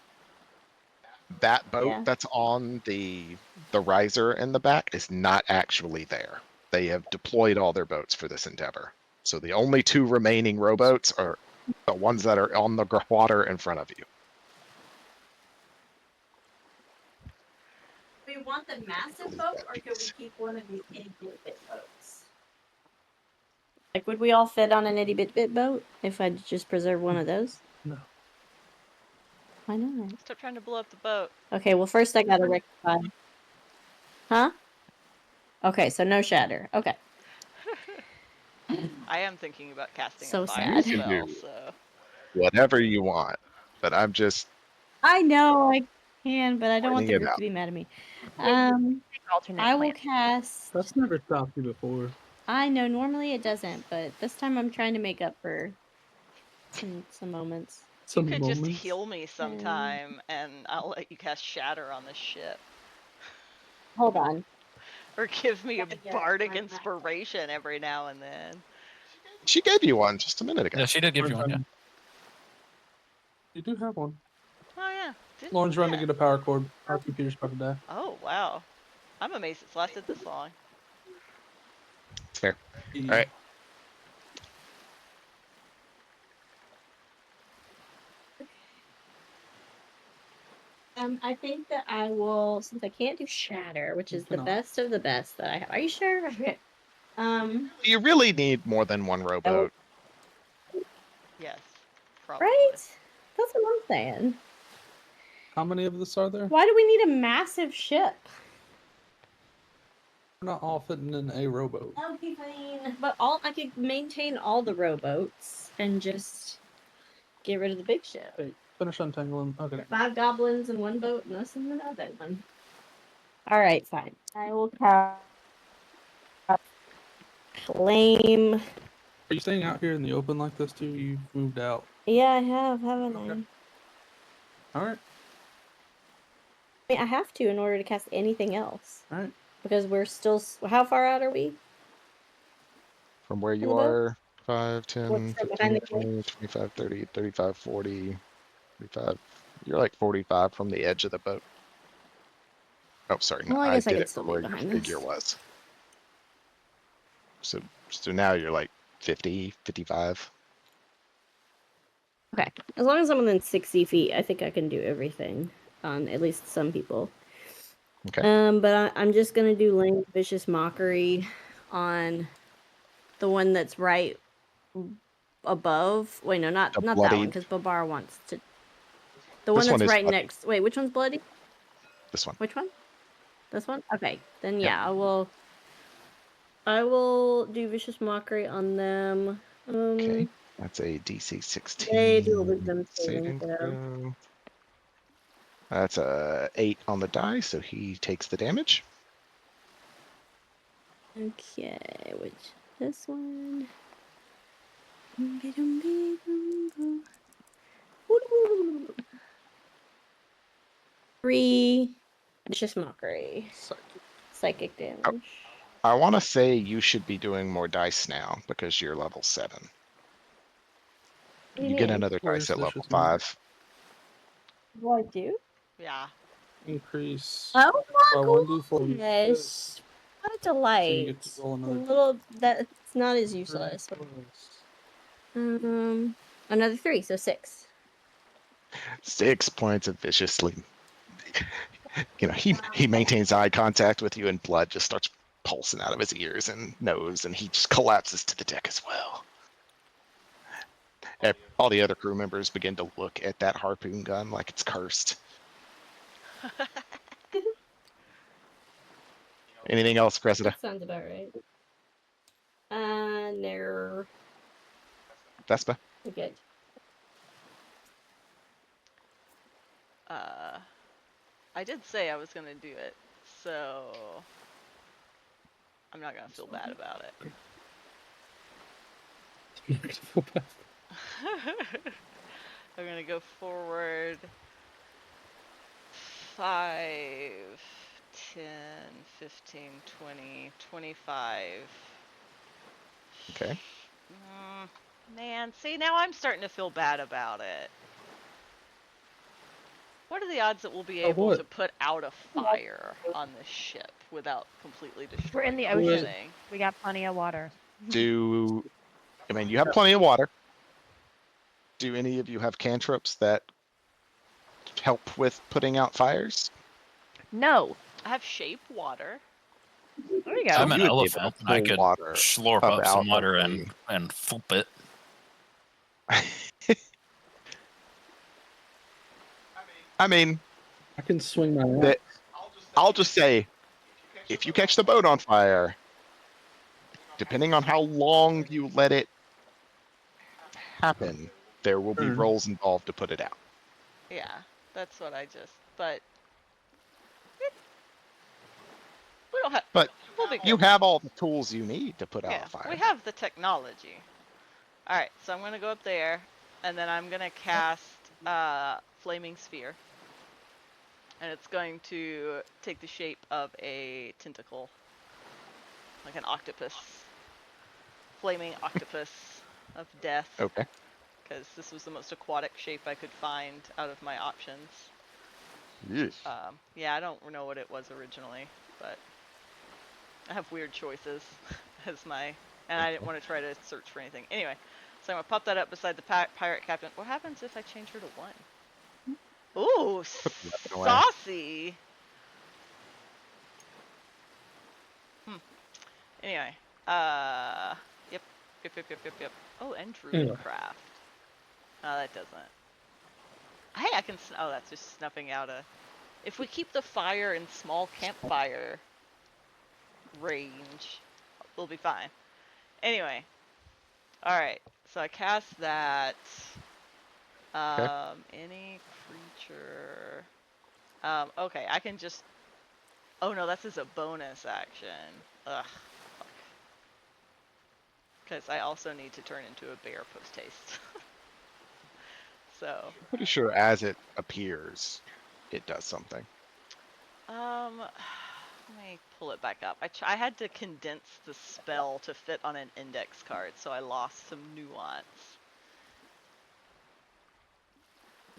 that boat Yeah. that's on the riser in the back is not actually there. They have deployed all their boats for this endeavor. So the only two remaining rowboats are the ones that are on the water in front of you. We want the massive boat, or could we keep one of these itty bit boats? Like, would we all fit on an itty bit boat if I just preserve one of those? No. Why not? Stop trying to blow up the boat. Okay, well, first I gotta rectify. Huh? Okay, so no shatter. Okay. I am thinking about casting So a fire sad. spell, so. Whatever you want, but I'm just I know I can, but I don't want the pointing it group out. to be mad at me. Alternate I will plan. cast. That's never stopped you before. I know normally it doesn't, but this time I'm trying to make up for some moments. You could just heal me sometime, Mm. and I'll let you cast Shatter on the ship. Hold on. Or give me a Yeah, bardic I'm not- inspiration every now and then. She gave you one just a minute ago. Yeah, she did give you one. Yeah. You do have one. Oh yeah. Didn't Lauren's run to forget. get a power cord. Our computer's about to die. Oh wow. I'm amazed it's lasted this long. It's fair. All right. I think that I will, since I can't do shatter, which is the cannot. best of the best that I have. Are you sure? Okay. You really need more than one rowboat. Yes. Probably. Right? That's what I'm saying. How many of us are there? Why do we need a massive ship? We're not all fitting in a rowboat. Okay, fine. But I could maintain all the rowboats and just get rid of the big ship. Wait, finish untangling. Okay. 5 goblins in one boat and us in another one. Alright, fine. I will cast Flame. Are you staying out here in the open like this too? You've moved out. Yeah, I have, haven't I? Okay. Alright. I mean, I have to in order to cast anything else. Alright. Because we're still. How far out are we? From where you the boat? are, 5, 10, What's that behind 15, the 20, 25, 30, 35, 40, 45. You're like 45 from the edge of the boat. Oh, sorry. No, Well, I I guess I did could it still for be where your behind figure this. was. So now you're like 50, 55. Okay. As long as I'm within 60 feet, I think I can do everything on at least some people. Okay. But I'm just gonna do Lame Vicious Mockery on the one that's right above. Wait, no, not that one, bloodied. because Babar wants to. The This one one that's is right bloody. next. Wait, which one's bloody? This one. Which one? This one? Okay, then Yep. yeah, I will do Vicious Mockery on them. Okay. That's a DC 16 They do a wisdom saving saving throw. throw. That's a 8 on the die, so he takes the damage. Okay, which this one? 3 Vicious Mockery. Psychic damage. I want to say you should be doing more dice now because you're level 7. What do You you get mean? another dice at level Superstitious man. 5. What I do? Yeah. Increase Oh by my 1d4. gosh! What a So you delight! get to roll A another little that's not as useless. plus. Another 3, so 6. 6 points of viciously. He maintains eye contact with you, and blood just starts pulsing out of his ears and nose, and he just collapses to the deck as well. All the other crew members begin to look at that harpoon gun like it's cursed. Anything else, Cressida? That sounds about right. No. Vespa? We're good. I did say I was gonna do it, so I'm not gonna feel bad about it. I'm gonna go forward 5, 10, 15, 20, 25. Okay. Man, see, now I'm starting to feel bad about it. What are the odds that we'll be able what? to put out a fire on this ship without completely We're destroying in the whole ocean. thing? We got plenty of water. You have plenty of water. Do any of you have cantrips that help with putting out fires? No. I have shape water. There you go. I'm an you would be able to elephant. I pull could water slurp up up out some of water the- and flip it. I mean, I can swing my that I'll just say, if you catch the boat on fire, depending on how long you let it happen, there will be Turn. rolls involved to put it out. Yeah, that's what I just. But we don't have. But We'll be you cool. have all the tools you need to put out Yeah, a fire. we have the technology. All right, so I'm gonna go up there, and then I'm gonna cast flaming sphere, and it's going to take the shape of a tentacle, like an octopus, flaming octopus of death. Okay. Because this was the most aquatic shape I could find out of my options. Yes. Yeah, I don't know what it was originally, but I have weird choices as my, and I didn't want to try to search for anything. Anyway, so I'm gonna pop that up beside the pirate captain. What happens if I change her to 1? Ooh, Put the weapon away. saucy. Anyway, yep. Oh, and Druidcraft. No, that doesn't. Hey, I can. Oh, that's just snuffing out a. If we keep the fire in small campfire range, we'll be fine. Anyway, all right. So I cast that. Okay. Any creature. Okay, I can just. Oh no, that's as a bonus action. Ugh. Fuck. Because I also need to turn into a bear post haste. So. Pretty sure as it appears, it does something. Let me pull it back up. I had to condense the spell to fit on an index card, so I lost some nuance.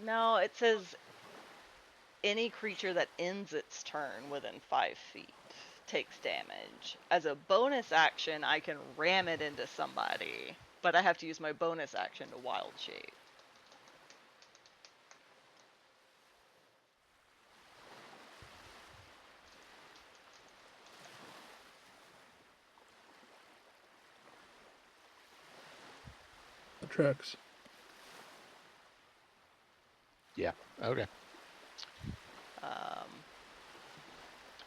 No, it says any creature that ends its turn within 5 feet takes damage. As a bonus action, I can ram it into somebody, but I have to use my bonus action to wild shape. The tracks. Yeah. Okay.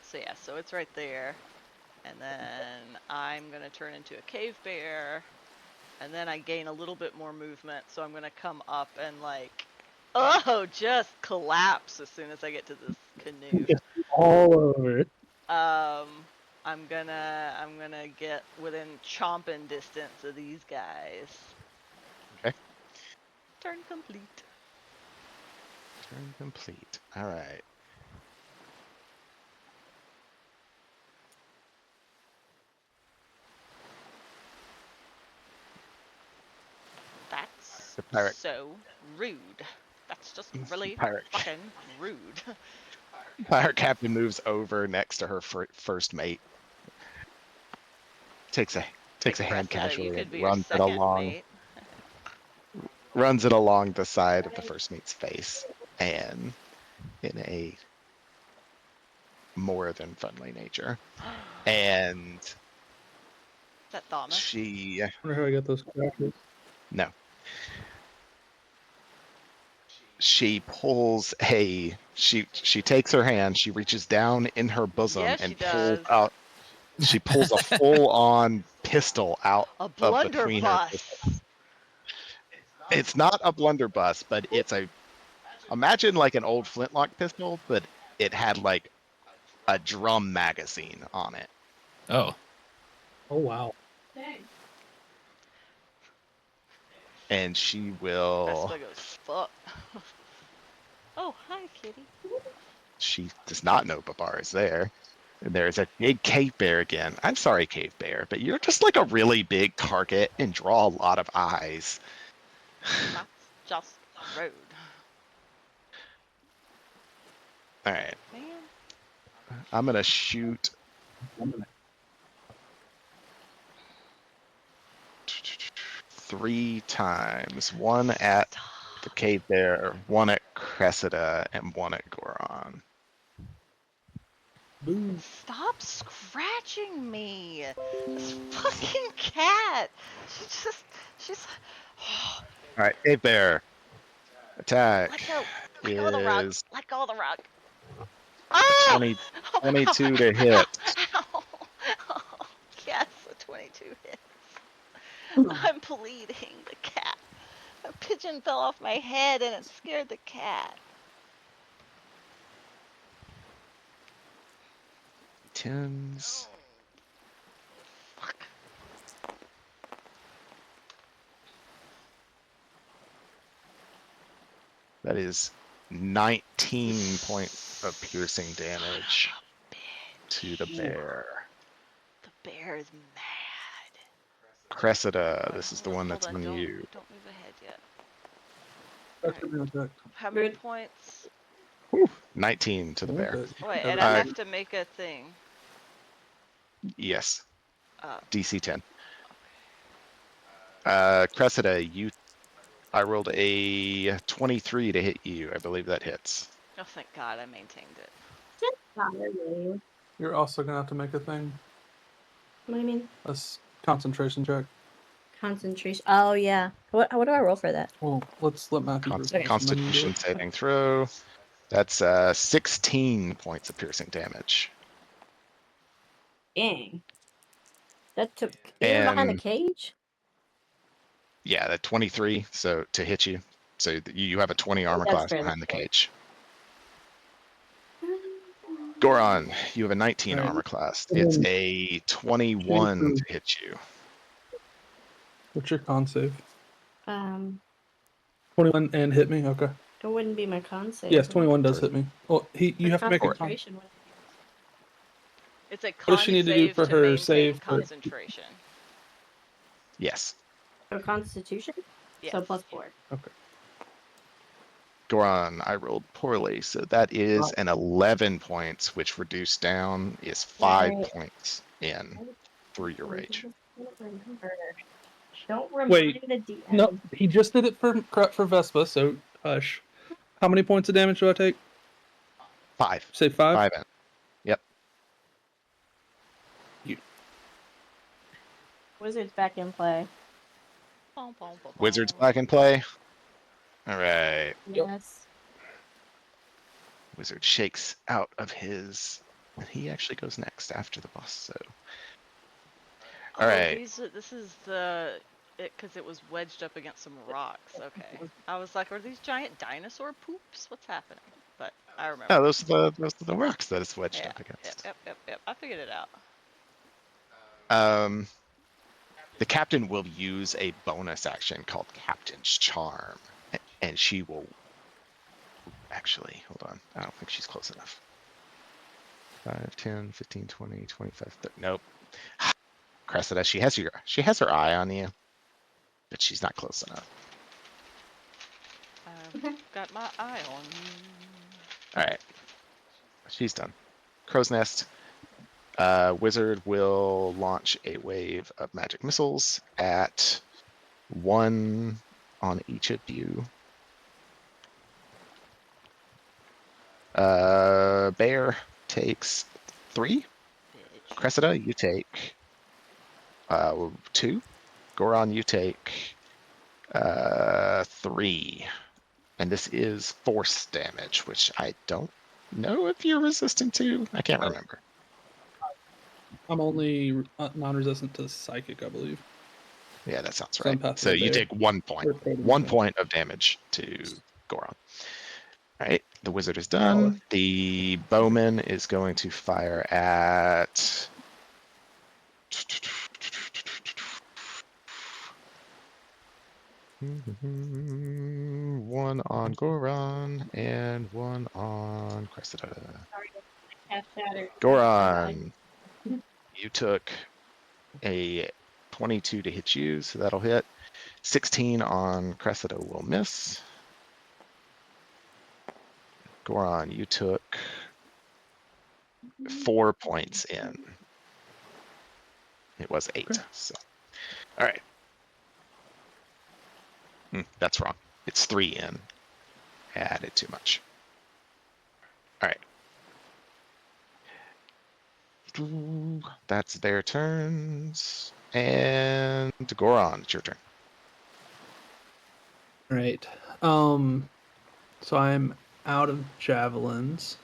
So yeah, so it's right there. And then I'm going to turn into a cave bear. And then I gain a little bit more movement, so I'm going to come up and just collapse as soon as I get to this canoe. Just all over it. I'm gonna get within chomping distance of these guys. Okay. Turn complete. Turn complete. All right. Pirate. so rude. That's just really Pirate. fucking rude. Pirate captain moves over next to her first mate. Takes a hand Cressida, casually you could and be your runs it second along. mate. Runs it along the side of the first mate's face, and in a more than friendly nature. And Is that Thomas? she I wonder how I got those crackers. no. She pulls she takes her hand, she reaches down in her bosom Yes, and she pulls does. out she pulls a full on pistol out A of between her pistols. blunderbuss. It's not a blunderbuss, but it's imagine like an old flintlock pistol, but it had like a drum magazine on it. Oh, Oh wow. And she will Cressida goes, fuck. Oh, hi, kitty. she does not know Babar is there. And there's a big cave bear again. I'm sorry, cave bear, but you're just like a really big target and draw a lot of eyes. That's just rude. All right, Man. I'm gonna shoot 3 times. One at the cave bear, one at Cressida, and one at Goron. Boo. Stop scratching me. This fucking cat. She's. All right, cave bear. Attack Let go. Let go of the rug. is Let go of the rug. Ah! 22 to hit. Ow. Oh, yes, a 22 hits. I'm bleeding. The cat. A pigeon fell off my head and it scared the cat. 10s. Fuck. That is 19 points of piercing damage to the bear. The bear is mad. Cressida, this is the one Hold that's on, on don't, you. Don't move ahead yet. That's a real attack. How many Good. points? 19 to the bear. Okay. Wait, Yeah, and but- I have to make a thing. Yes, Oh, DC 10. Cressida, I rolled a 23 to hit you. I believe that hits. oh, thank God I maintained it. You're also gonna have to make a thing. What do you mean? A concentration check. Concentration. Oh yeah. What do I roll for that? Well, let's let Matthew do it first, and then you do Constitution it. saving throw. That's 16 points of piercing damage. Dang. That took even behind the And cage? yeah, that 23. So to hit you, so you have a 20 armor That's class fair, behind the that's fair. cage. Goron, you have a 19 Right. armor class. It's a 21 to hit you. What's your con save? 21 and hit me. Okay. It wouldn't be my con save. Yes, would it? 21 does hit me. Well, you have to make a con. Concentration would- It's a What con does she need to do save for to her maintain save for- concentration. Yes. So Constitution? Yes. So +4. Okay. Goron, I rolled poorly, so that is an 11 points, which reduced down is 5 Right. points in through your rage. Don't remind Wait, the DM. No, he just did it for Vespa, so hush. How many points of damage do I take? 5. Say 5? 5 in. Yep. Wizard's back in play. Bom, bom, bom, Wizard's bom. back in play. All right. Yes. Wizard shakes out of his. He actually goes next after the boss. So. All right. This is because it was wedged up against some rocks. Okay. I was like, are these giant dinosaur poops? What's happening? But I remember. No, those are the rocks that it's wedged Yeah, up against. Yep. I figured it out. The captain will use a bonus action called Captain's Charm, and she will. Actually, hold on. I don't think she's close enough. 5, 10, 15, 20, 25, 30. Nope. Cressida, she has her eye on you, but she's not close enough. Got my eye on you. All right. She's done. Crow's Nest. Wizard will launch a wave of magic missiles at 1 on each of you. Bear takes 3. Bitch. Cressida, you take 2. Goron, you take 3. And this is force damage, which I don't know if you're resistant to. I can't remember. I'm only non-resistant to psychic, I believe. Yeah, that sounds So I'm right. passing So the you bear. take 1 point. Or totem 1 damage. point of damage to Goron. All right, the wizard is done. Solid. The bowman is going to fire at. One on Goron and one on Cressida. Goron, you took a 22 to hit you, so that'll hit. 16 on Cressida will miss. Goron, you took 4 points in. It was 8. Okay. So, all right. That's wrong. It's 3 in. Added too much. All right. That's their turns. And Goron, it's your turn. All right. So I'm out of javelins.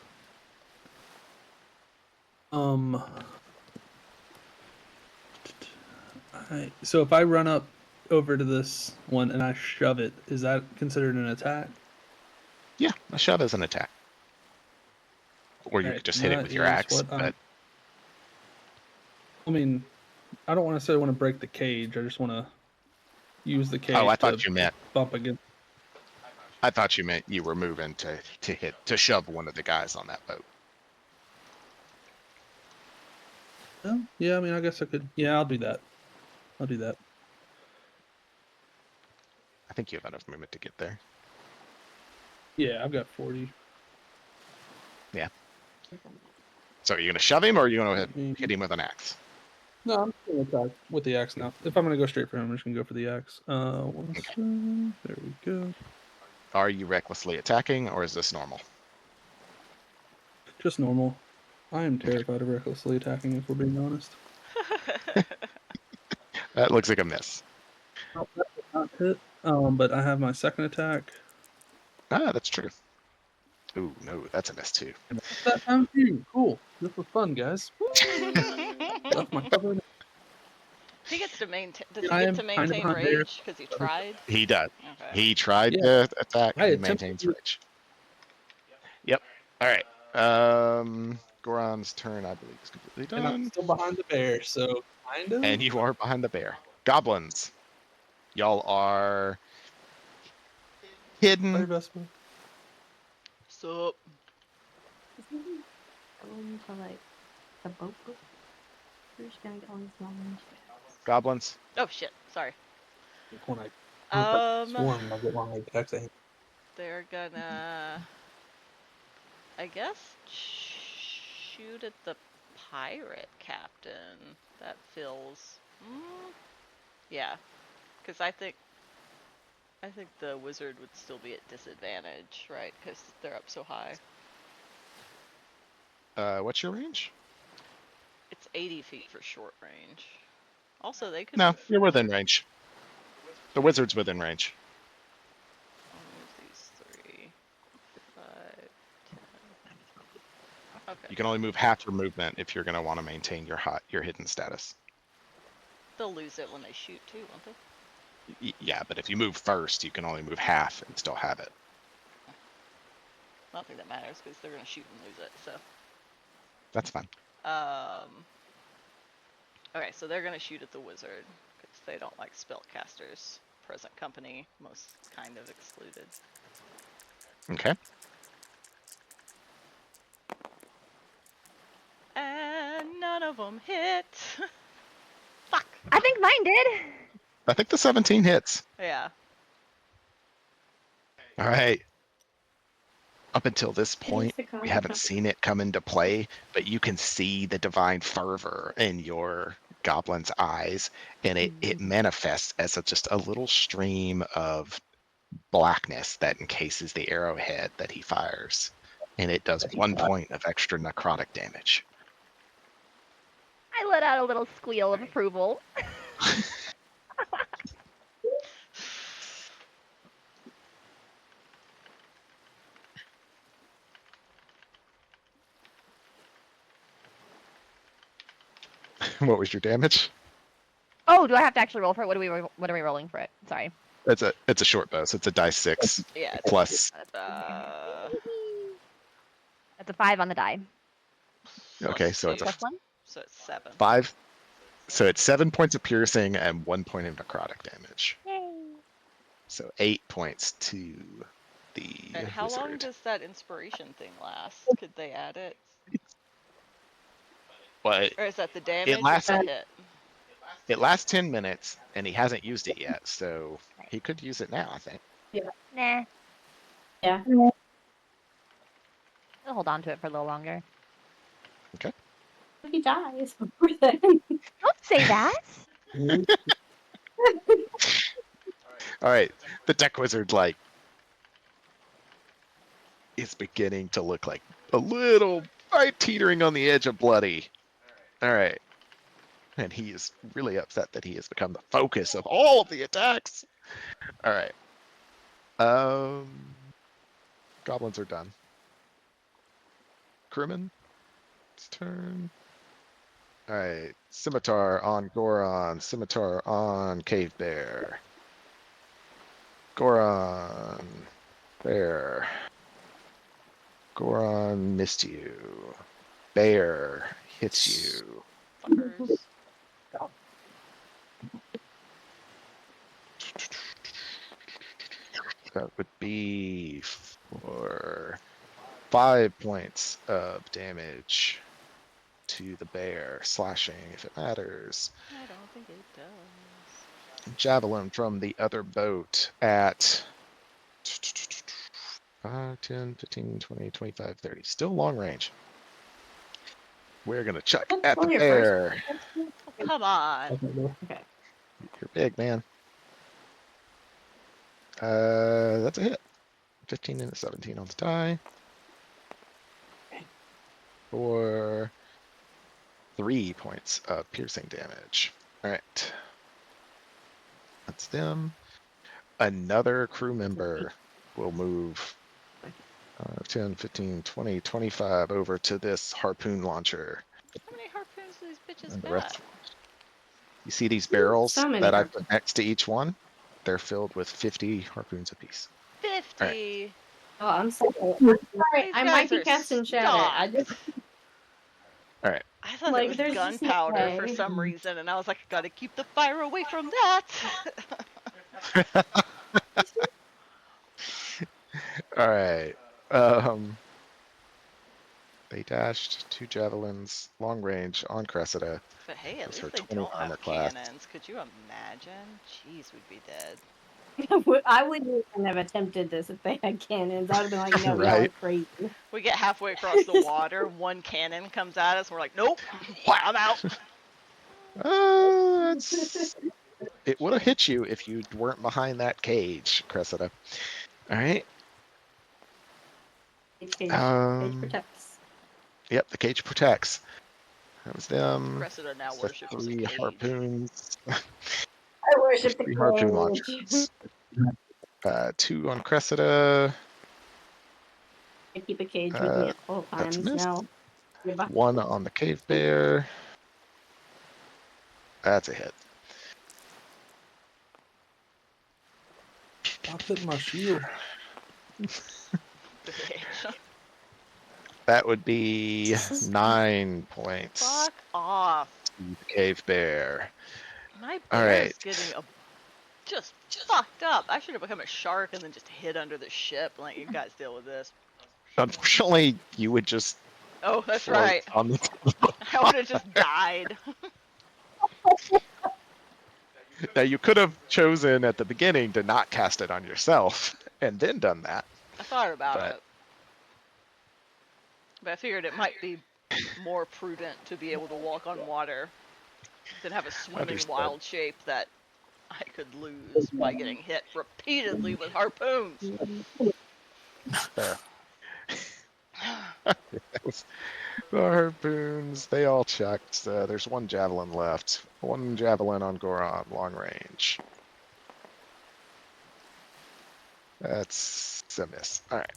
So if I run up over to this one and I shove it, is that considered an attack? Yeah, a shove is an attack. Or you could just hit it with your axe. But I mean, I don't necessarily want to break the cage. I just want to use the cage. Oh, I thought you meant bump against. I thought you meant you were moving to shove one of the guys on that boat. Oh, yeah, I mean, I guess I could. Yeah, I'll do that. I'll do that. I think you have enough movement to get there. Yeah, I've got 40. Yeah. So are you going to shove him or are you going to hit him with an axe? No, I'm just going to attack with the axe now. If I'm going to go straight for him, I'm just going to go for the axe. There we go. Are you recklessly attacking or is this normal? Just normal. I am terrified of recklessly attacking, if we're being honest. That looks like a miss. Oh, that did not hit. But I have my second attack. Ah, that's true. Ooh, no, that's a miss too. That time too. Cool. This was fun, guys. Left my cover. He gets to maintain. Does he I get am to kind of maintain behind there. rage? Because he tried. He does. Okay. He tried Yeah. to attack I and attempted maintains to- rage. Yep. All right. Goron's turn, I believe, is completely And I'm done. still behind the bear, so kind of. And you are behind the bear. Goblins. Y'all are hidden. Sorry, Vespa. Sup? Going to like the boat. We're just gonna go on this long. Goblins. Oh shit. Sorry. When I Um, swarm, I get my attacks. they're gonna, I guess, shoot at the pirate captain. That feels, yeah, because I think the wizard would still be at disadvantage, right? Because they're up so high. What's your range? It's 80 feet for short range. Also, they could. No, you're within range. The wizard's within range. I'll move these 3, 5, 10. Okay. You can only move half your movement if you're going to want to maintain your hidden status. They'll lose it when they shoot too, won't they? Yeah, but if you move first, you can only move half and still have it. I don't think that matters because they're gonna shoot and lose it. So. That's fine. Okay, so they're gonna shoot at the wizard because they don't like spellcasters. Present company, most kind of excluded. Okay. And none of them hit. Fuck. I think mine did. I think the 17 hits. Yeah. All right. Up until this It is point, the we haven't consequence. seen it come into play, but you can see the divine fervor in your goblin's eyes, and it manifests as just a little stream of blackness that encases the arrowhead that he fires, and it does 1 point of extra necrotic damage. I let out a little squeal of approval. What was your damage? Oh, do I have to actually roll for it? What are we rolling for it? Sorry. It's a short bow, so it's a dice 6 Yeah. plus. That's a 5 on the die. Okay, so it's a Plus 1? So it's 7. 5. So it's 7 points of piercing and 1 point of necrotic damage. Yay. So 8 points to the And how long wizard. does that inspiration thing last? Could they add it? But Or is that the damage? lasts- or the hit? it lasts 10 minutes, and he hasn't used it yet, so he could use it now, I think. Nah. Yeah. I'll hold on to it for a little longer. He dies before then. Don't say that. All right, the deck wizard is beginning to look like a little teetering on the edge of bloody. All right, and he is really upset that he has become the focus of all of the attacks. All right, goblins are done. Crewman, it's turn. All right, scimitar on Goron, scimitar on Cave Bear. Goron, Bear. Goron missed you. Bear hits you. Fuckers. That would be for 5 points of damage to the bear, slashing if it matters. I don't think it does. Javelin from the other boat at 5, 10, 15, 20, 25, 30. Still long range. We're going to chuck That's at the only your bear. Oh, come on. Okay. You're big, man. That's a hit. 15 and a 17 on the die. For 3 points of piercing damage. All right. That's them. Another crew member will move 10, 15, 20, 25 over to this harpoon launcher. How many harpoons do these bitches And the got? rest. You see these barrels So many that I harpoons. put next to each one? They're filled with 50 harpoons apiece. 50. Oh, I'm sorry. Sorry, These I guys might be are casting shatter. I just All right. I thought Like, it was there's just no gunpowder for way. some reason, and I was like, gotta keep the fire away from that. All right. They dashed 2 javelins, long range on Cressida. But hey, at That's least her they 20 don't armor have class. cannons. Could you imagine? Jeez, we'd be dead. I wouldn't even have attempted this if they had cannons. I would have been like, no, y'all are Right. crazy. We get halfway across the water, one cannon comes at us, and we're like, nope, I'm out. It would have hit you if you weren't behind that cage, Cressida. All right. Cage protects. Yep, the cage protects. That was them. Cressida now The worships the 3 cage. harpoons. I worship the 3 harpoon cage. launchers. 2 on Cressida. I keep a cage with me at all That's a times miss. now. 1 on the cave bear. That's a hit. Stop hitting my shield. That would be 9 points. Fuck off. To the cave bear. My All bear is right. getting just fucked up. I should have become a shark and then just hid under the ship and let you guys deal with this. Unfortunately, you would just Oh, that's float right. on the I would have just died. Now you could have chosen at the beginning to not cast it on yourself and then done that. I thought about But- it. But I figured it might be more prudent to be able to walk on water than have a swimming Understood. wild shape that I could lose by getting hit repeatedly with harpoons. Fair. The harpoons, they all checked. There's one javelin left. One javelin on Goron, long range. That's a miss. All right,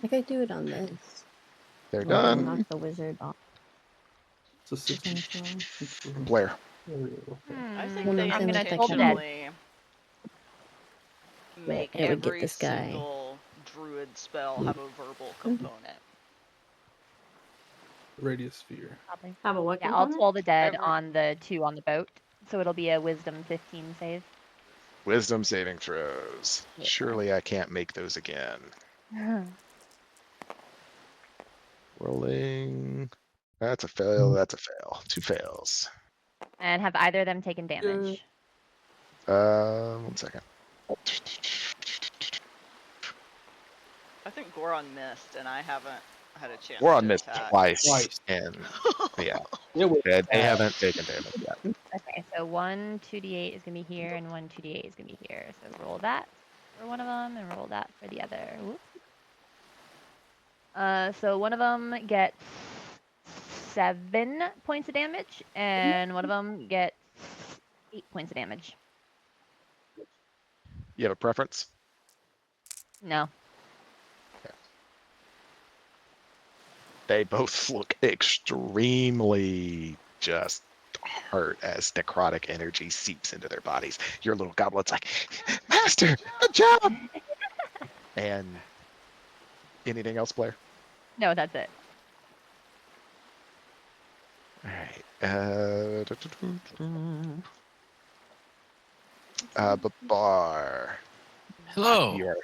I could do it on this. they're Like, it'll done. knock the wizard off. It's a 16. Blaire. I think Well, no, they I'm saying, gonna like, toll the dead. intentionally make it would get every this guy. single druid spell have a verbal component. Radius sphere. Probably. Have a what Yeah, I'll component? toll the dead Every- on the 2 on the boat. So it'll be a wisdom 15 save. Wisdom saving throws. Yeah. Surely I can't make those again. Rolling. That's a fail. That's a fail. 2 fails. And have either of them taken damage? 1 second. I think Goron missed, and I haven't had a chance. Goron to missed attack. twice, and yeah, It was they haven't taken damage yet. Okay, so 1 2d8 is gonna be here, and 1 2d8 is gonna be here. So roll that for one of them, and roll that for the other. Whoop. So one of them gets 7 points of damage, and one of them gets 8 points of damage. You have a preference? No. They both look extremely just hurt as necrotic energy seeps into their bodies. Your little goblin's like, Master, good job! And anything else, Blaire? No, that's it. All right. Babar, Hello.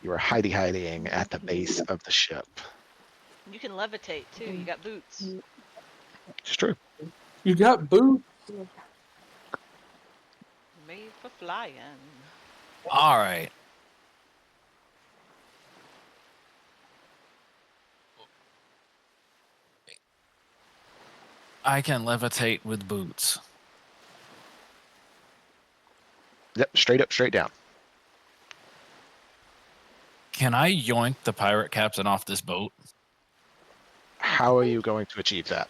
you are hiding at the base of the ship. You can levitate too. You got boots. It's true. You got boots. Made for flying. All right. I can levitate with boots. Yep, straight up, straight down. Can I yoink the pirate captain off this boat? How are you going to achieve that?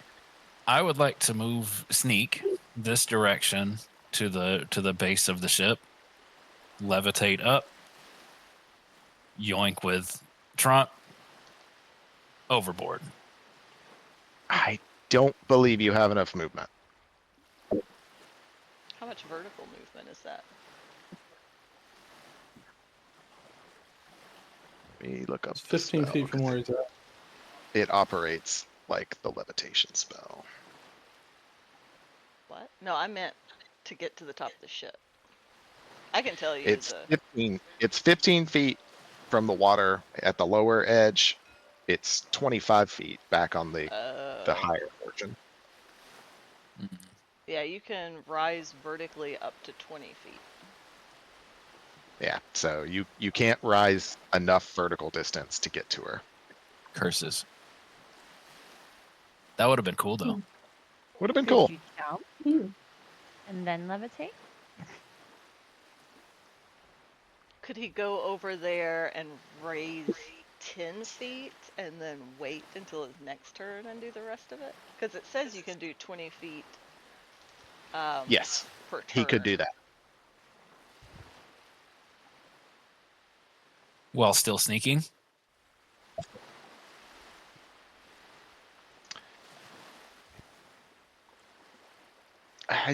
I would like to move sneak this direction to the base of the ship, levitate up, yoink with trunk, overboard. I don't believe you have enough movement. How much vertical movement is that? Let me look up. It's the 15 spell, feet from 'cause where he's at. it operates like the levitation spell. What? No, I meant to get to the top of the ship. I can tell you It's the 15. It's 15 feet from the water at the lower edge. It's 25 feet back on the higher portion. Yeah, you can rise vertically up to 20 feet. Yeah, so you can't rise enough vertical distance to get to her. Curses. That would have been cool though. Would have been Could cool. you jump and then levitate? Could he go over there and raise 10 feet and then wait until his next turn and do the rest of it? Because it says you can do 20 feet Yes, per turn. he could do that. While still sneaking.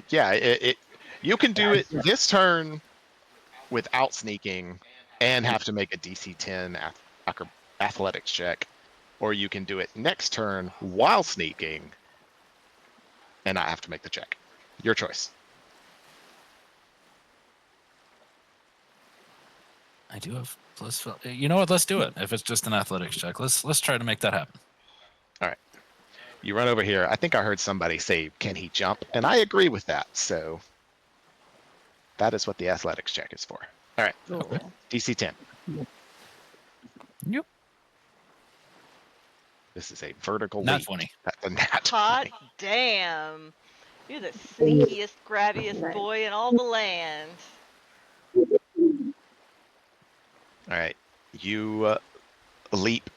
Yeah, you can do it this turn without sneaking and have to make a DC 10 athletics check, or you can do it next turn while sneaking and not have to make the check. Your choice. I do have plus. You know what? Let's do it. If it's just an athletics check, let's try to make that happen. You run over here. I think I heard somebody say, "Can he jump?" And I agree with that. So that is what the athletics check is for. All right. Cool. DC 10. Yep. This is a vertical Nat leap. 20. That's a nat Hot 20. damn. You're the sneakiest, grabbiest boy in all the land. All right. You leap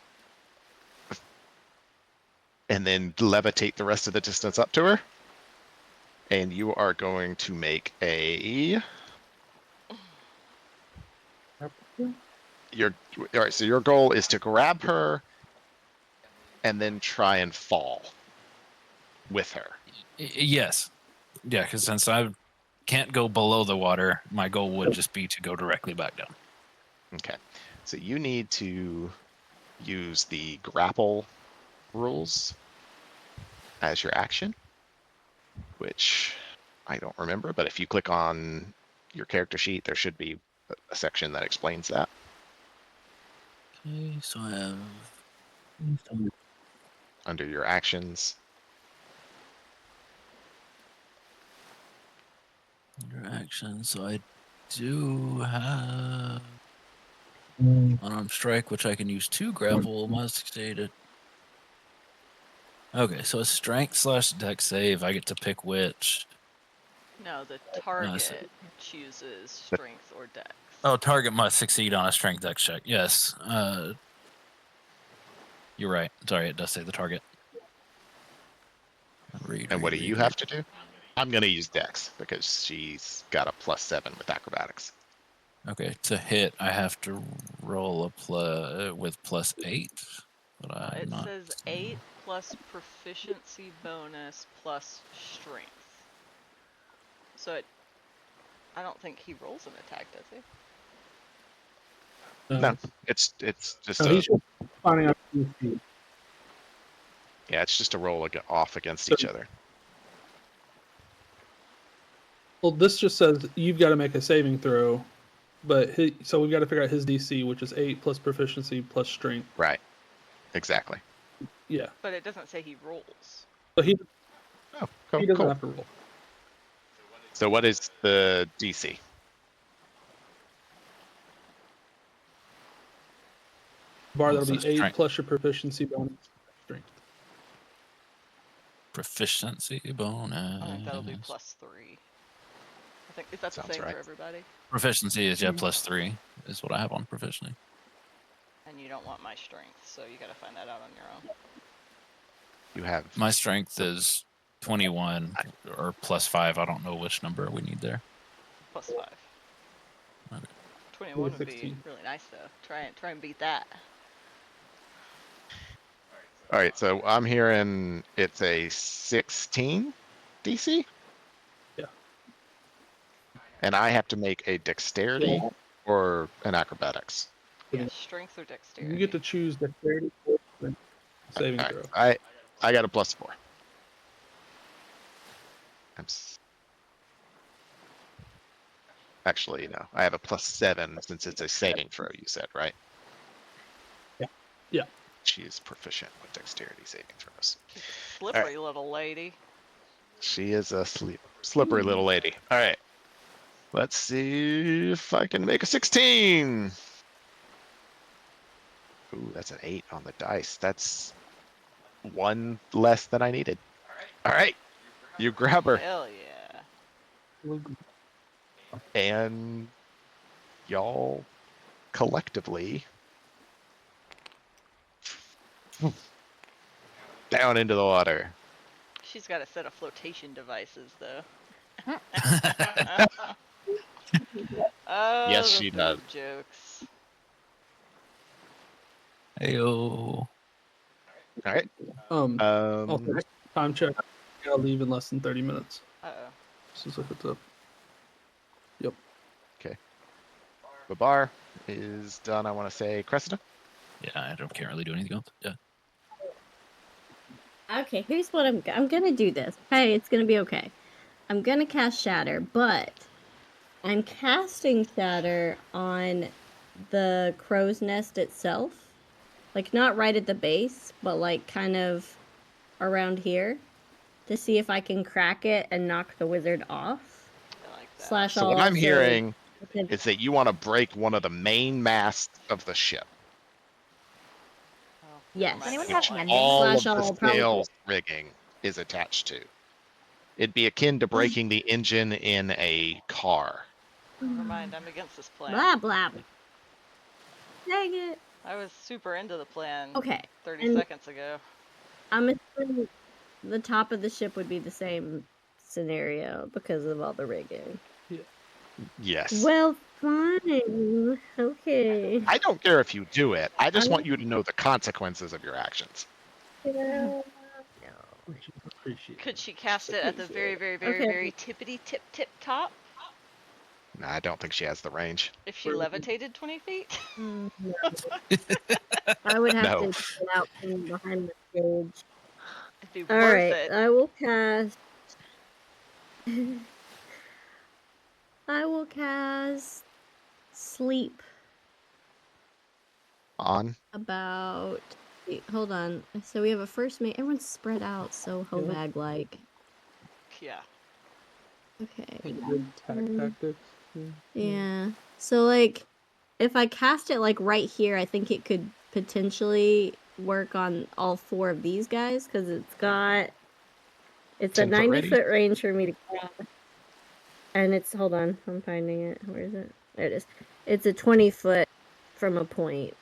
and then levitate the rest of the distance up to her. And you are going to make a... All right, so your goal is to grab her and then try and fall with her. Yes. Yeah, because since I can't go below the water, my goal would just be to go directly back down. Okay. So you need to use the grapple rules as your action, which I don't remember, but if you click on your character sheet, there should be a section that explains that. Okay, so I have Under your actions. interaction. So I do have unarmed strike, which I can use to grapple. Must succeed. Okay, so a strength/dex save. I get to pick which. No, the so- target chooses strength or dex. Oh, target must succeed on a strength dex check. Yes. You're right. Sorry, it does say the target. And what do you have to do? I'm going to use dex because she's got a +7 with acrobatics. Okay, to hit, I have to roll with +8. But I'm It not. says 8 plus proficiency bonus plus strength. So I don't think he rolls an attack, does he? No, it's just No, a he's just finding out. yeah, it's just a roll off against each other. Well, this just says you've got to make a saving throw, but so we've got to figure out his DC, which is 8 plus proficiency plus strength. Right. Exactly. Yeah. But it doesn't say he rolls. So he Oh, cool. he doesn't cool. have to roll. So what is the DC? Bar, Oh, that'll so be 8 strength. plus your proficiency bonus strength. Proficiency bonus. I think that'll be +3. I think is that the Sounds same right. for everybody? Proficiency is +3 is what I have on proficiency. And you don't want my strength, so you gotta find that out on your own. You have My strength is 21 or +5. I don't know which number we need there. +5. Okay. 21 would be 16. really nice though. Try and beat that. All right, so I'm hearing it's a 16 DC? Yeah. And I have to make a dexterity Yeah. or an acrobatics. Yeah, strength or dexterity. You get to choose dexterity or saving All throw. right, I got a +4. Actually, no, I have a +7 since it's a saving throw, you said, right? Yeah. Yeah. She is proficient with dexterity saving throws. Slippery little lady. She is a slippery little lady. All right. Let's see if I can make a 16. Ooh, that's an 8 on the dice. That's one less than I needed. All right. You grab her Hell yeah. and y'all collectively down into the water. She's got a set of flotation devices though. Oh, Yes, the she boob does. jokes. Heyo. All right. I'll take time check. I'll leave in less than 30 minutes. Uh-oh. This is if it's up. Yep. Okay. Babar is done, I want to say. Cressida? Yeah, I can't really do anything else. Yeah. Okay, here's what I'm gonna do this. Hey, it's gonna be okay. I'm gonna cast Shatter, but I'm casting Shatter on the crow's nest itself. Like, not right at the base, but like kind of around here. To see if I can crack it and knock the wizard off. I like that. Slash So I'll what I'm also- hearing is that you want to break one of the main masts of the ship. Oh, Yes. never mind, Anyone I have don't like mending? it. All of Slash the all, probably- sails rigging is attached to. It'd be akin to breaking the engine in a car. Never mind, I'm against this plan. Blah blah. Dang it. I was super into the plan Okay. 30 and- seconds ago. I'm assuming the top of the ship would be the same scenario because of all the rigging. Yes. Well, fine. Okay. I don't care if you do it. I just want you to know the consequences of your actions. No. Could she cast it at the very, very, very, Okay. very tippity tip tip top No, I don't think she has the range. if she levitated 20 feet? No. I would have No. to get out from behind the stage. It'd be All worth right, it. I will cast. I will cast sleep On. about. Wait, hold on. So we have a first mate. Everyone's spread out so Hovag like. Yeah. Okay. Like good tactics. Yeah. So like, if I cast it like right here, I think it could potentially work on all 4 of these guys because it's got. It's a 10 foot 90-foot range for me to cast. And it's, hold on, I'm finding it. Where is it? There it is. It's a 20-foot from a point.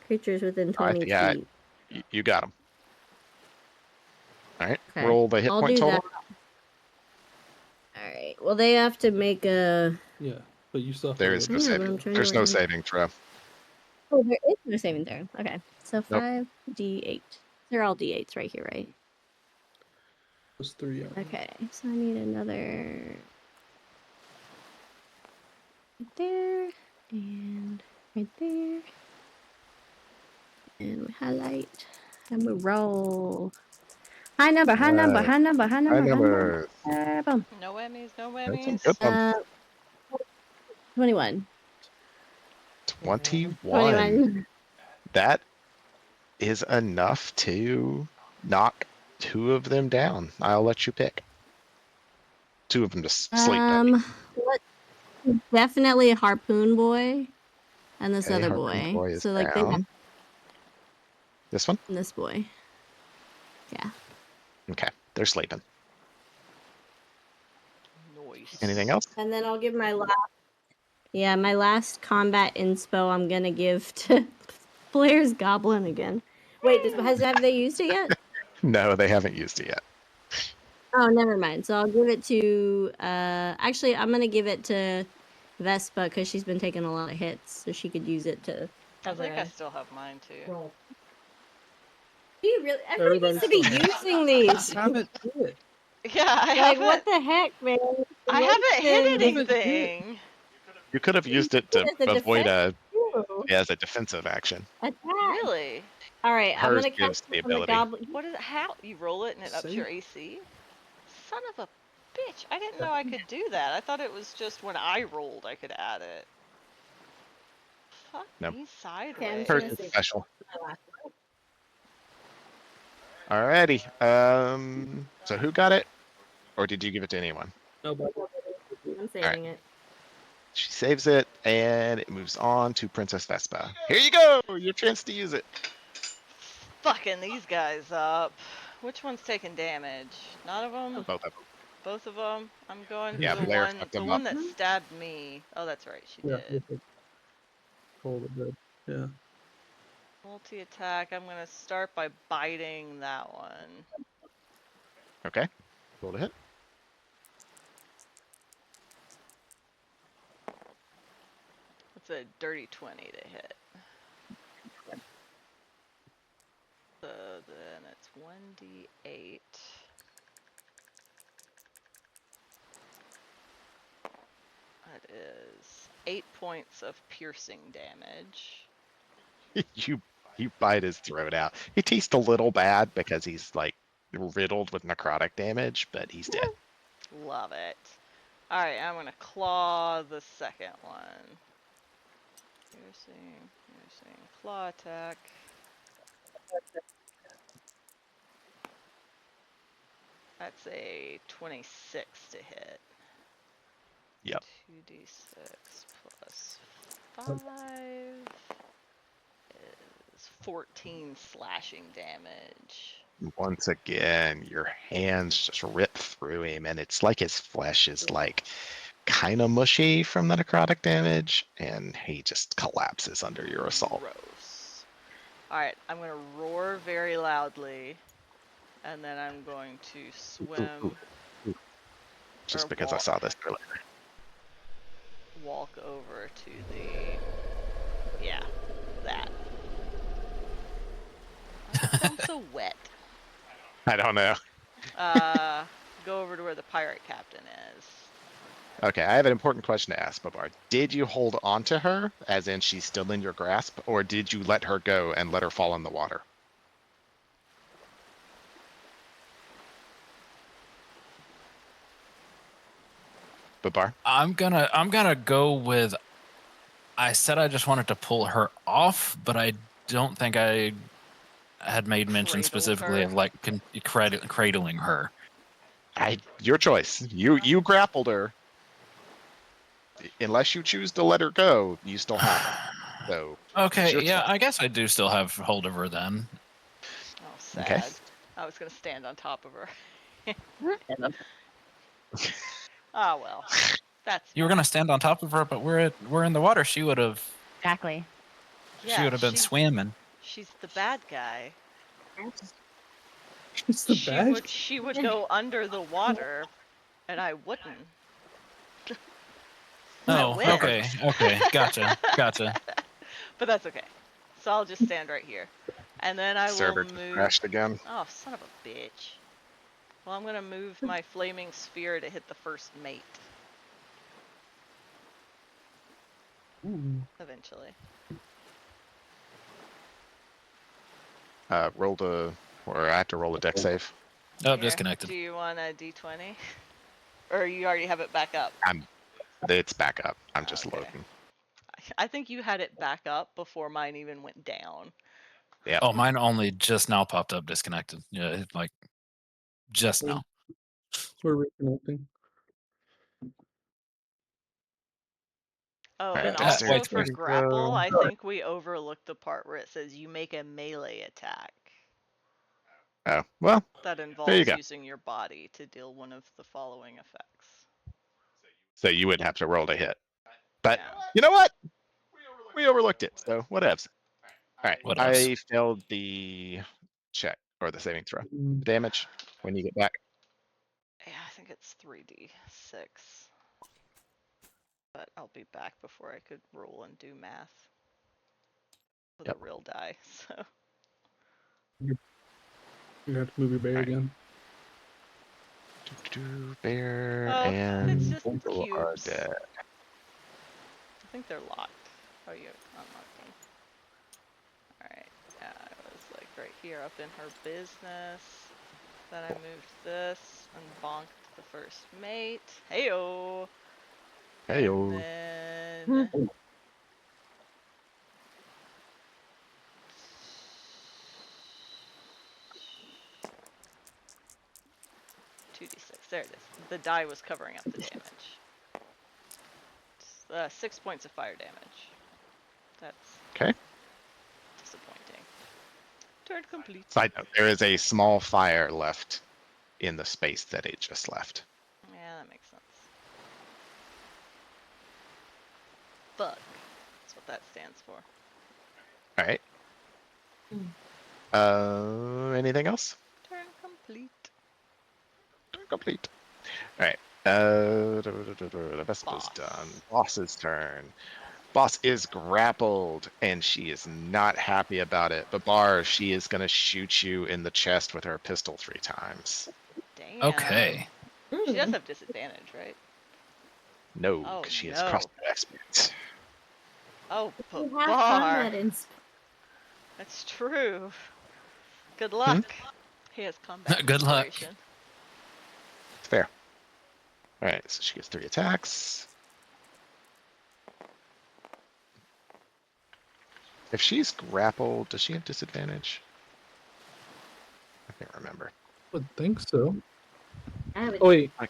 Creatures within 20 yeah, feet. you got him. All right. Okay. Roll the hit I'll point do total. All right. Well, they have to make a. Yeah, but you suffer. There is no Yeah, but I'm saving. trying There's to no remember. saving throw. Oh, there is no saving throw. Okay. So Nope. 5d8. They're all d8s right here, right? Those 3 are. Okay. So I need another. Right there. And right there. And we highlight. And we roll. High number, high number, high number, high number, high number. Boom. No whammies, no That's a whammies. good one. 21. 21. 21. That is enough to knock 2 of them down. I'll let you pick. 2 of them to sleep. What? Definitely a harpoon boy, and this Okay, other Harpoon boy. Boy is So like they have down. This one? this boy. Yeah. Okay, they're sleeping. Nice. Anything else? And then I'll give my last. Yeah, my last combat inspo. I'm gonna give to Blaire's goblin again. Wait, have they used it yet? No, they haven't used it yet. Oh, never mind. So I'll give it to. Actually, I'm gonna give it to Vespa because she's been taking a lot of hits, so she could use it to. I think I still have mine too. Roll. Do you really? Everybody needs to be using these. Have it do it. Yeah, I Like, haven't. what the heck, man? I haven't hit Wasted anything. You could have used it to as a avoid defense too. as a defensive action. Attack. Really? All right, I'm Hers gonna gives cast the it on the ability. goblin. What is it? How? You roll it and it ups your AC? Son of a bitch. I didn't know I could do that. I thought it was just when I rolled I could add it. Fuck Nope. me Okay, sideways. Hers gonna is see. special. Alrighty. So who got it? Or did you give it to anyone? Nobody. I'm saving it. She saves it, and it moves on to Princess Vespa. Here you go! Your chance to use it. Fucking these guys up. Which one's taking damage? None of them? Both of them. Both of them? I'm going for Yeah, the Blaire one, fucked the them one up. that stabbed me. Oh, that's right, she Yeah. did. Hold it good. Yeah. Multi-attack, I'm gonna start by biting that one. Okay. Roll to hit. That's a dirty 20 to hit. So then it's 1d8. That is 8 points of piercing damage. you bite his throat out. He tastes a little bad because he's like riddled with necrotic damage, but he's dead. Love it. Alright, I'm gonna claw the second one. Piercing, claw attack. That's a 26 to hit. Yep. 2d6 plus 5 is 14 slashing damage. Once again, your hands just rip through him, and it's like his flesh is like kind of mushy from the necrotic damage, and he just collapses under your assault. Gross. Alright, I'm going to roar very loudly, and then I'm going to swim. Ooh. Just or because I saw this earlier. Walk over to the... Yeah, that. Why does it sound so wet? I don't know. Go over to where the pirate captain is. Okay, I have an important question to ask, Babar. Did you hold on to her, as in she's still in your grasp, or did you let her go and let her fall in the water? Babar? I'm gonna go with. I said I just wanted to pull her off, but I don't think I had made mention Cradle specifically her. of like cradling her. Your choice. You grappled her. Unless you choose to let her go, you still have her. So Okay, your yeah, choice. I guess I do still have hold of her then. Oh, sad. Okay. I was going to stand on top of her. And the- Ah, well. That's You were fine. gonna stand on top of her, but we're in the water. She would have Exactly. she would have been swimming. She's the bad guy. It's the bad. She would go under the water, and I wouldn't. I Oh, win. okay, gotcha. But that's okay. So I'll just stand right here. And then I will Server just move... crashed again. Oh, son of a bitch. Well, I'm going to move my flaming sphere to hit the first mate. Ooh. Eventually. Or I have to roll a deck save. Oh, Here, disconnected. do you want a d20? Or you already have it back up? It's back up. I'm just Okay. loading. I think you had it back up before mine even went down. Yeah. Oh, mine only just now popped up disconnected. Yeah, like just now. We're reconnecting. Oh, Alright, and dexterity also wait, for saving grapple, throw. I think we overlooked the part where it says you make a melee attack. Oh, well, That there you involves go. using your body to deal one of the following effects. So you wouldn't have to roll to hit. But Yeah. you know what? We overlooked it, so whatevs. Alright, Whatevs. I failed the check, or the saving throw. Mm. The damage when you get back. Yeah, I think it's 3d6. But I'll be back before I could roll and do math. With Yep. a real die, so... You have to move your bear Alright. again. Bear Oh, and it's just people are cubes. dead. I think they're locked. Oh, you unlocked them. Alright, yeah, I was like right here up in her business. Then I moved this and bonked the first mate. Heyo! Heyo. And then... 2d6. There it is. The die was covering up the damage. 6 points of fire damage. That's Okay. disappointing. Turn complete. Side note, there is a small fire left in the space that it just left. Yeah, that makes sense. Bug. That's what that stands for. Alright. Anything else? Turn complete. Turn complete. Alright. The festival's Boss. done. Boss's turn. Boss is grappled, and she is not happy about it. But Bar, she is going to shoot you in the chest with her pistol 3 times. Damn. Okay. She does have disadvantage, right? No, Oh, because she is no. crossbow expert. Oh, You but have Bar. combat ins- That's true. Good luck. He has combat Good luck. inspiration. Fair. Alright, so she gets 3 attacks. If she's grappled, does she have disadvantage? I can't remember. I would think so. I would- Oh wait, I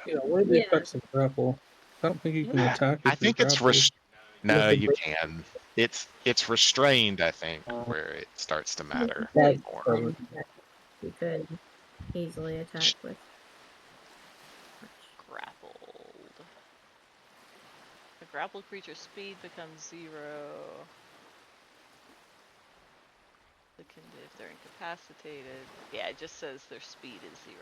yeah. What are the Yeah. effects of grapple? I don't think you can attack. I if you're think it's grappled. no, you can. It's restrained. I think where it starts to matter That's more. You could easily attack with. Grappled. The grappled creature's speed becomes 0. If they're incapacitated. Yeah, it just says their speed is 0.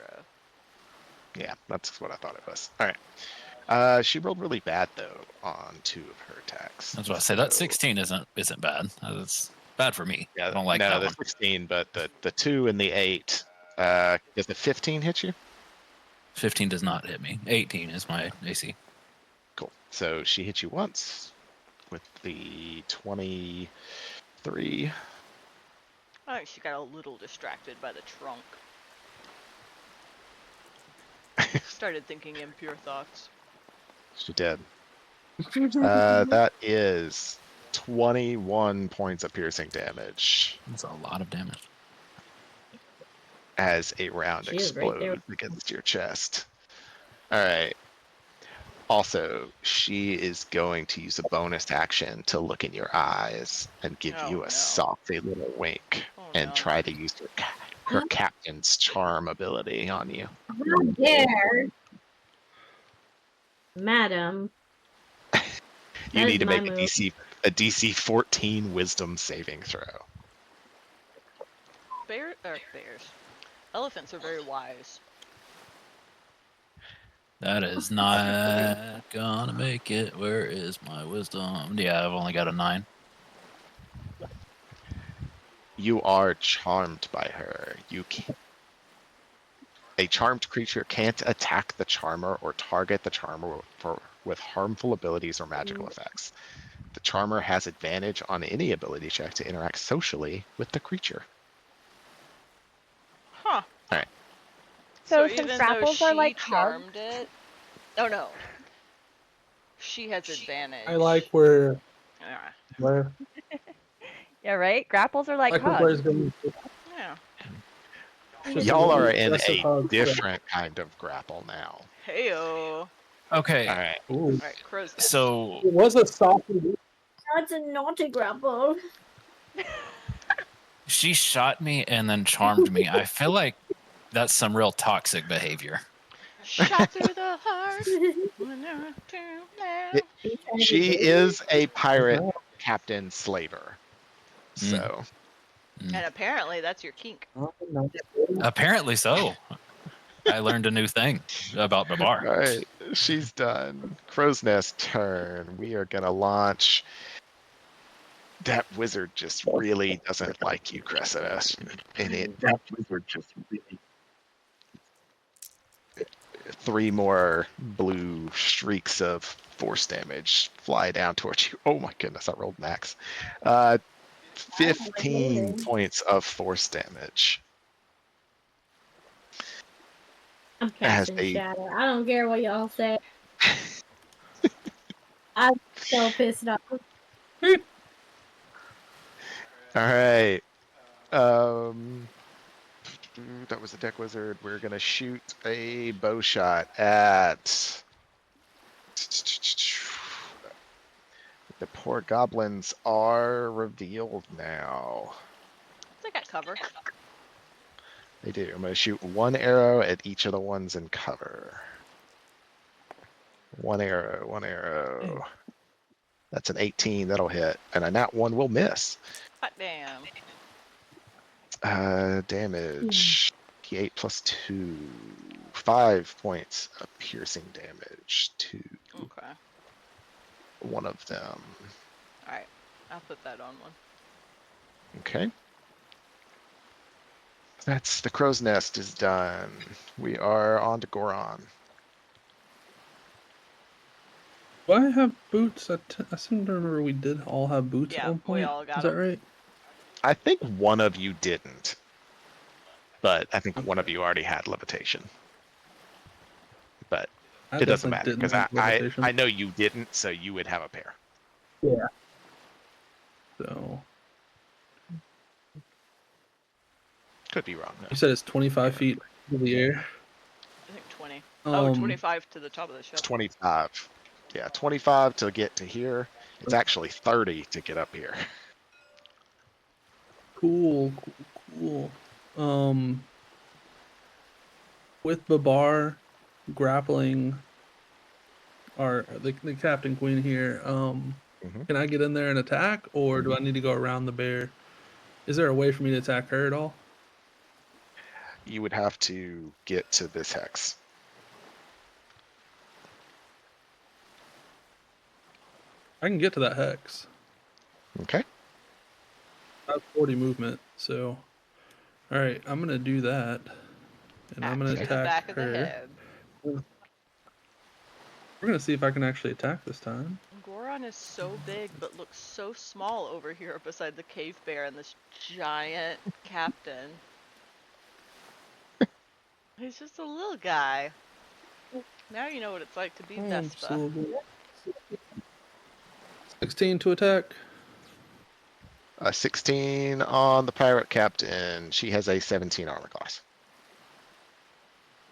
Yeah, that's what I thought it was. All right. She rolled really bad though on 2 of her attacks. That's what I say. That 16 isn't bad. That's bad for me. Yeah, I don't like no, that the one. 16, but the 2 and the 8. Does the 15 hit you? 15 does not hit me. 18 is my AC. Cool. So she hit you once with the 23. I think she got a little distracted by the trunk. Started thinking impure thoughts. She did. That is 21 points of piercing damage That's a lot of damage. as a round She is right there. explodes against your chest. All right. Also, she is going to use a bonus action to look in your eyes and give Oh, you a no. softy little wink Oh, and no. try to use her captain's charm ability on you. How dare, madam. You That need is to my make move. a DC 14 Wisdom saving throw. Bears. Elephants are very wise. That is not gonna make it. Where is my wisdom? Yeah, I've only got a 9. You are charmed by her. A charmed creature can't attack the charmer or target the charmer with harmful abilities or magical effects. The charmer has advantage on any ability check to interact socially with the creature. Huh. All right. So even since though grapples she are like charmed hugs, it. Oh no. She has advantage. I like where Yeah. Blaire. yeah, right. Grapples are like Like where hugs. Blaire's going. Yeah. Just Y'all a are in aggressive a hug. different kind of grapple now. Heyo. Okay, All right. Ooh. Alright, crow's nest. so It was a soft. That's a naughty grapple. she shot me and then charmed me. I feel like that's some real toxic behavior. Shot through the heart. She is a pirate captain slaver. So And apparently that's your kink. Apparently so. I learned a new thing about Babar. all right, she's done. Crow's Nest turn. We are gonna launch. That wizard just really doesn't like you, Cressida. That wizard just really. 3 more blue streaks of force damage fly down towards you. Oh my goodness, I rolled max. 15 points of force damage. I'm As casting they shadow. I don't care what y'all say. I'm so pissed off. all right. That was a deck wizard. We're gonna shoot a bow shot at the poor goblins are revealed now. They got cover. They do. I'm gonna shoot 1 arrow at each of the ones in cover. 1 arrow, 1 arrow. That's an 18. That'll hit, and a nat 1 will miss. Hot damn. Damage. P8 plus 2. 5 points of piercing damage to Okay. one of them. Alright. I'll put that on one. Okay. That's the crow's nest is done. We are on to Goron. Do I have boots? I seem to remember we did all have boots Yeah, at one we point. all got Is that them. right? I think one of you didn't, but I think one of you already had levitation. But I it doesn't definitely matter didn't because have I levitation. know you didn't, so you would have a pair. Yeah. So Could be wrong. you Though. said it's 25 feet in the air. I think 20. Oh, Um, 25 to the top of the It's ship. 25. Yeah, 25 to get to here. It's actually 30 to get up here. Cool. With Babar grappling the Captain Queen here, Mhm. can I get in there and attack, or do I need to go around the bear? Is there a way for me to attack her at all? You would have to get to this hex. I can get to that hex. Okay. I have 40 movement, so all right, I'm gonna do that, and I'm gonna Axe to the back attack of the her. head. We're gonna see if I can actually attack this time. Goron is so big, but looks so small over here beside the cave bear and this giant captain. He's just a little guy. Now you know what it's like to be Vespa. Absolutely. 16 to attack. 16 on the pirate captain. She has a 17 armor class.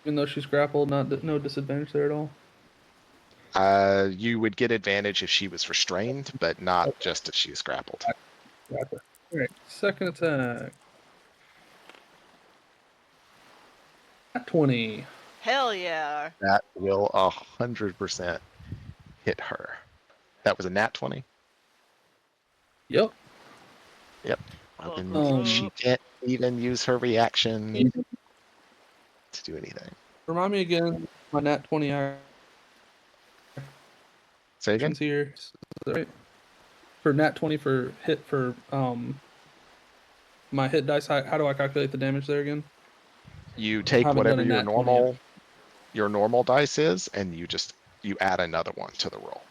Even though she's grappled, no disadvantage there at all. You would get advantage if she was restrained, but not just if she is grappled. Gotcha. All right, second attack. At 20. Hell yeah. That will 100% hit her. That was a nat 20. Yep. Well, then she can't even use her reaction to do anything. Remind me again, my nat 20 Say again? actions here. Is that right? For nat 20 for hit for my hit dice, how do I calculate the damage there again? You take Haven't done whatever a your nat 20 yet. normal dice is, and you add another one to the roll.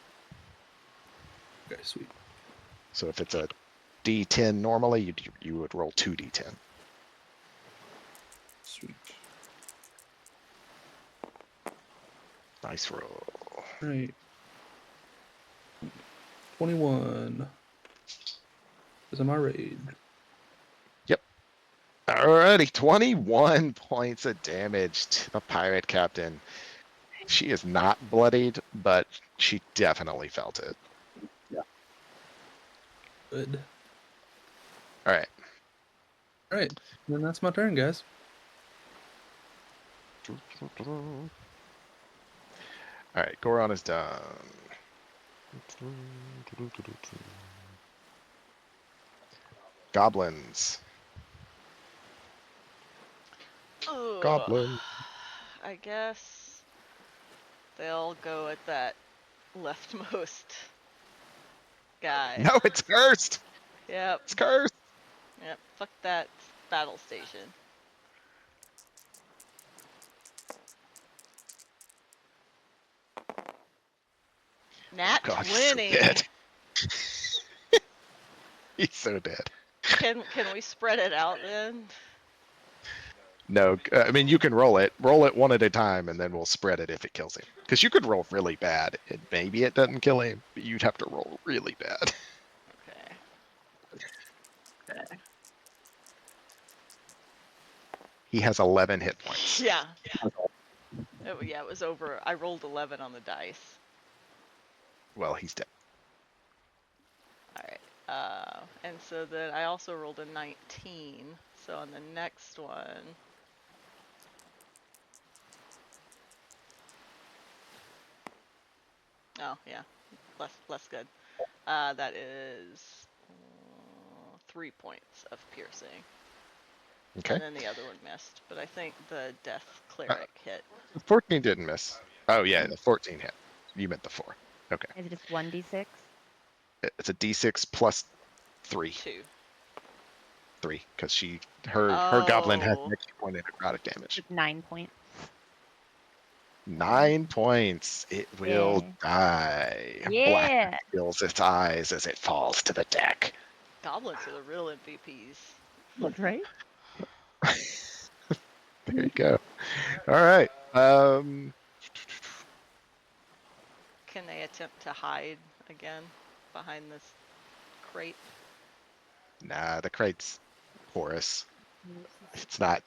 Okay, sweet. So if it's a D10 normally, you would roll 2d10. Sweet. Nice roll. All right. 21. Is in my rage. Alrighty, 21 points of damage to the pirate captain. She is not bloodied, but she definitely felt it. Good. Alright. All right. Then that's my turn, guys. Alright, Goron is done. Goblins. Ugh. Goblin. I guess they'll go at that leftmost guy. No, it's cursed! Yep. It's cursed! Yep. Fuck that battle station. Nat God, 20. he's so dead. He's so dead. Can we spread it out then? No, I mean, you can roll it. Roll it one at a time, and then we'll spread it if it kills him. Because you could roll really bad, and maybe it doesn't kill him, but you'd have to roll really bad. Okay. He has 11 hit points. Yeah. It was over. I rolled 11 on the dice. Well, he's dead. Alright. And so then I also rolled a 19. So on the next one. Oh, yeah. Less good. That is 3 points of piercing. Okay. And then the other one missed. But I think the death cleric hit. The 14 didn't miss. Oh, yeah, the 14 hit. You meant the 4. Okay. Is it just 1d6? It's a d6 plus 3. 2. 3, because her goblin has Oh. an extra point of necrotic damage. It's 9 points. 9 points. It will Yeah. die. Yeah. Black fills its eyes as it falls to the deck. Goblins are the real MVPs. That's right. There you go. All right. Can they attempt to hide again behind this crate? Nah, the crate's porous. It's not.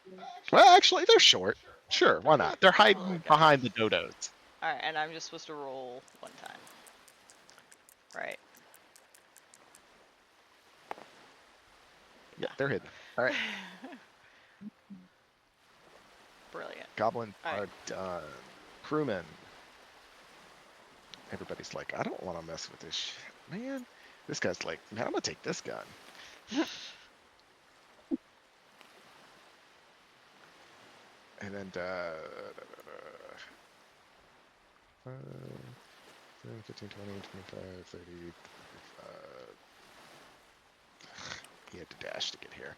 Well, actually, they're short. Sure, why not? They're hiding Oh, God. behind the dodos. Alright, and I'm just supposed to roll one time. Right. Yeah, they're hidden. All right. Brilliant. Goblins All right. are done. Crewmen. Everybody's like, I don't want to mess with this shit. Man, this guy's like, man, I'm going to take this gun. And then, 15, 20, 25, 30, 35. He had to dash to get here.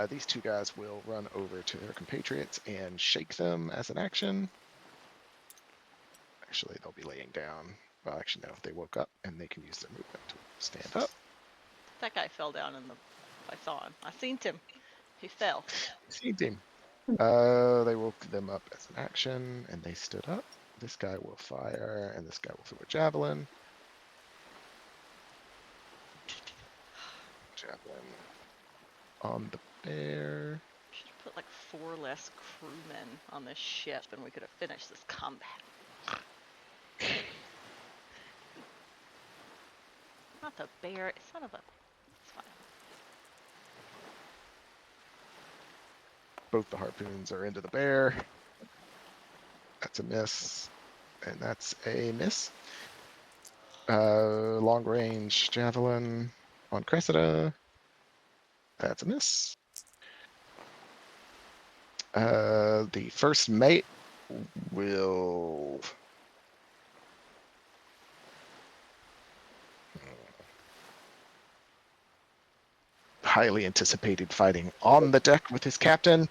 These two guys will run over to their compatriots and shake them as an action. Actually, they'll be laying down. Well, actually, no, they woke up and they can use their movement to stand up. That guy fell down in the. I saw him. I seen him. He fell. See team. They woke them up as an action and they stood up. This guy will fire and this guy will throw a javelin. Javelin on the bear. Should have put like 4 less crewmen on this ship and we could have finished this combat. Not the bear. Son of a. It's fine. Both the harpoons are into the bear. That's a miss. And that's a miss. Long range javelin on Cressida. That's a miss. The first mate will. Highly anticipated fighting on the deck with his captain.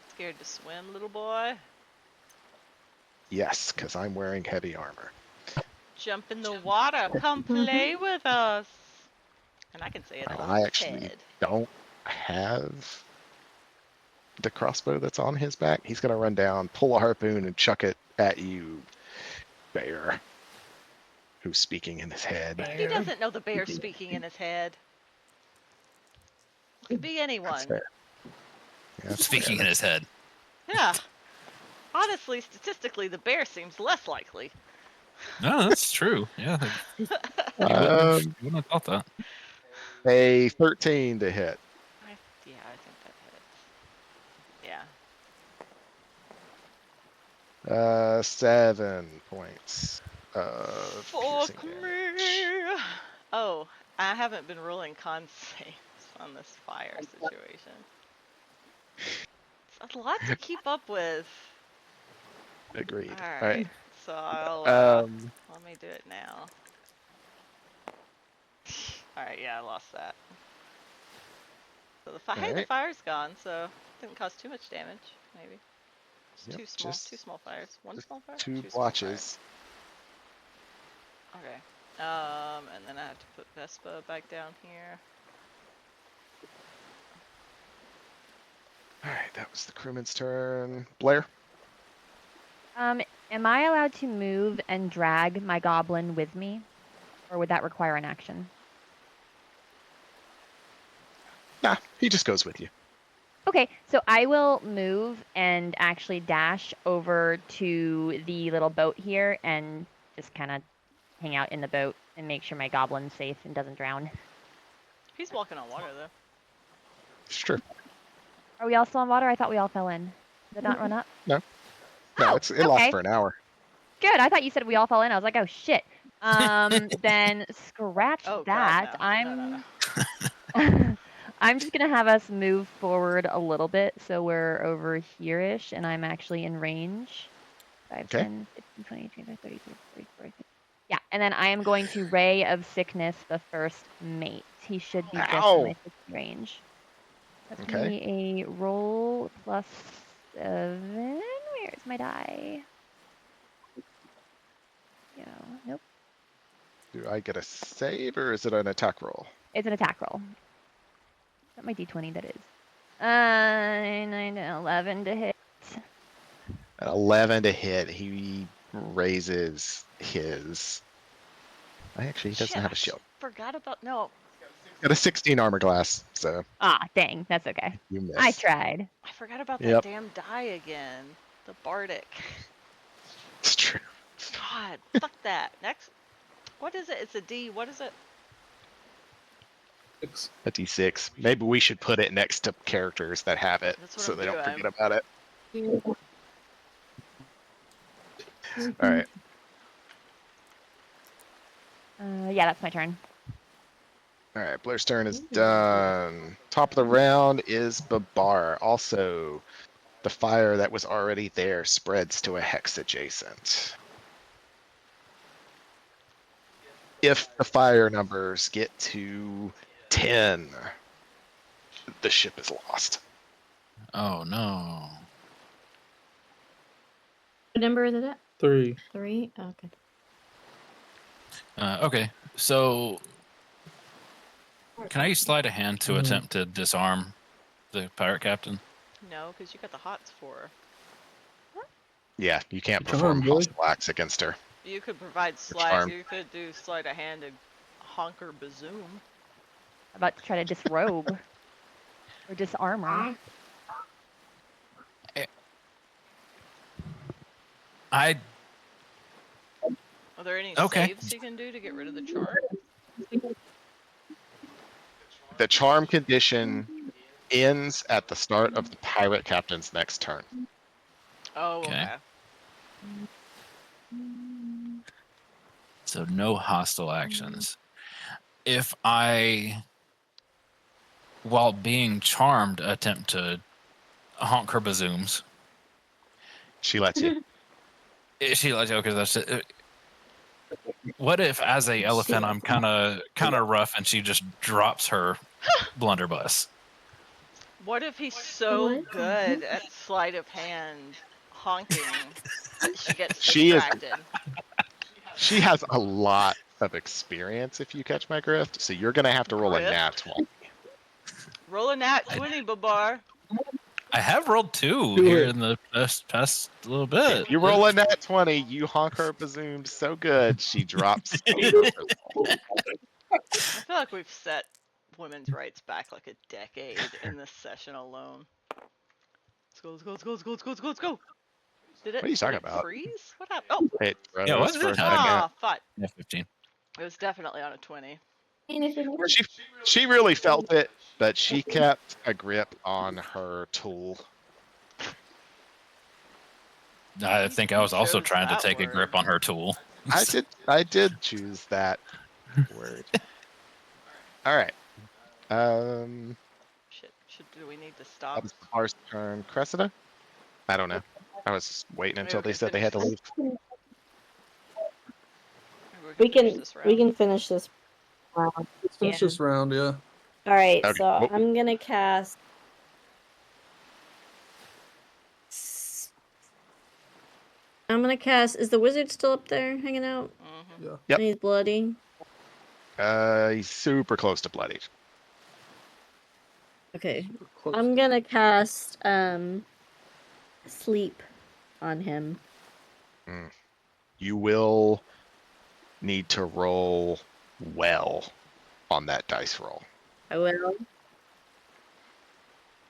Scared to swim, little boy? Yes, because I'm wearing heavy armor. Jump in the water. Come play with us. And I can say it And on I his actually head. don't have the crossbow that's on his back. He's going to run down, pull a harpoon, and chuck it at you, bear, who's speaking in his head. He doesn't know the bear's speaking in his head. It could be That's anyone. fair. Yeah, that's Speaking fair. in his head. Yeah. Honestly, statistically, the bear seems less likely. No, that's true. Yeah. You wouldn't have thought that. A 13 to hit. Yeah, I think that hits. Yeah. 7 points of piercing Fuck damage. me. Oh, I haven't been rolling con saves on this fire situation. It's a lot to keep up with. Agreed. All right. So I'll let me do it now. All right. Yeah, I lost that. So hey, the fire's gone, so it didn't cause too much damage. Maybe. Yep, Two small fires. One small fire. 2 small blotches. fires. Okay. And then I have to put Vespa back down here. All right, that was the crewman's turn. Blaire. Am I allowed to move and drag my goblin with me, or would that require an action? Nah, he just goes with you. Okay, so I will move and actually dash over to the little boat here and just kind of hang out in the boat and make sure my goblin's safe and doesn't drown. He's walking on water though. It's true. Are we all still on water? I thought we all fell in. Did it not run up? No, Oh, it lasts okay. for an hour. Good. I thought you said we all fell in. I was like, oh shit. Then scratch that. God, no. I'm just gonna have us move forward a little bit, so we're over here-ish, and I'm actually in range. 5, Okay. 10, 15, 20, 25, 30, 34, 50. Yeah, and then I am going to Ray of Sickness the first mate. He should be just in my 50 range. That's gonna be a roll +7. Where's my die? Yeah, nope. Do I get a save or is it an attack roll? It's an attack roll. Not my d20, that is. 9 to 11 to hit. An 11 to hit. He raises his. He doesn't have a shield. Forgot about no. Got a 16 armor class, so. Ah, dang, that's okay. You missed. I tried. I forgot about that damn die again. The Bardic. It's true. God, fuck that. Next. What is it? It's a D. What is it? A D6. Maybe we should put it next to characters that have it, That's what so I'm they don't doing. forget about it. All right. Yeah, that's my turn. All right. Blaire's turn is done. Top of the round is Babar. Also, the fire that was already there spreads to a hex adjacent. If the fire numbers get to 10, the ship is lost. Oh no. What number is it at? 3. 3? Okay. Okay, so can I use sleight of hand to Mhm. attempt to disarm the pirate captain? No, because you got the hots for her. Yeah, you can't Charm, perform boy. hostile acts against her. You could provide charm. You could do sleight of hand and honker bazoom. About to try to disrobe or disarm her. I Are there any Okay. saves you can do to get rid of the charm? The charm condition ends at the start of the pirate captain's next turn. Oh, Okay. okay. so no hostile actions. If I, while being charmed, attempt to honk her bazooms, She lets you. is she like okay? That's it. What if, as a elephant, I'm kind of rough, and she just drops her blunderbuss? What if he's so What? good at sleight of hand honking that she gets She is- distracted? She has a lot of experience, if you catch my grift, so you're going to have to roll a Grift? nat 20. Roll a nat 20, Babar. I have rolled 2 Do here it. in the past little bit. If you roll a nat 20, you honk her bazoom so good, she drops. I feel like we've set women's rights back like a decade in this session alone. Let's go, let's go, let's go, let's go, let's go, let's go, let's go. Did it, What are you talking did it about? freeze? What happened? Oh, It Yeah, froze what for a did second. ah, fuck. Yeah, 15. It was definitely on a 20. She really felt it, but she kept a grip on her tool. I think I was also Chose trying to that take a word. grip on her tool. I did choose that word. All right. Shit, do we need to stop? That was Babar's turn. Cressida? I don't know. I was waiting until Maybe they said they had to leave. Maybe We finish can this we round. can finish this round. Finish Yeah. this round, yeah. All right, Okay, so well- I'm gonna cast. I'm gonna cast. Is the wizard still up there hanging out? Mhm. Yeah. Yep. And he's bloody. He's super close to bloodied. Okay. Close. I'm gonna cast sleep on him. You will need to roll well on that dice roll. I will.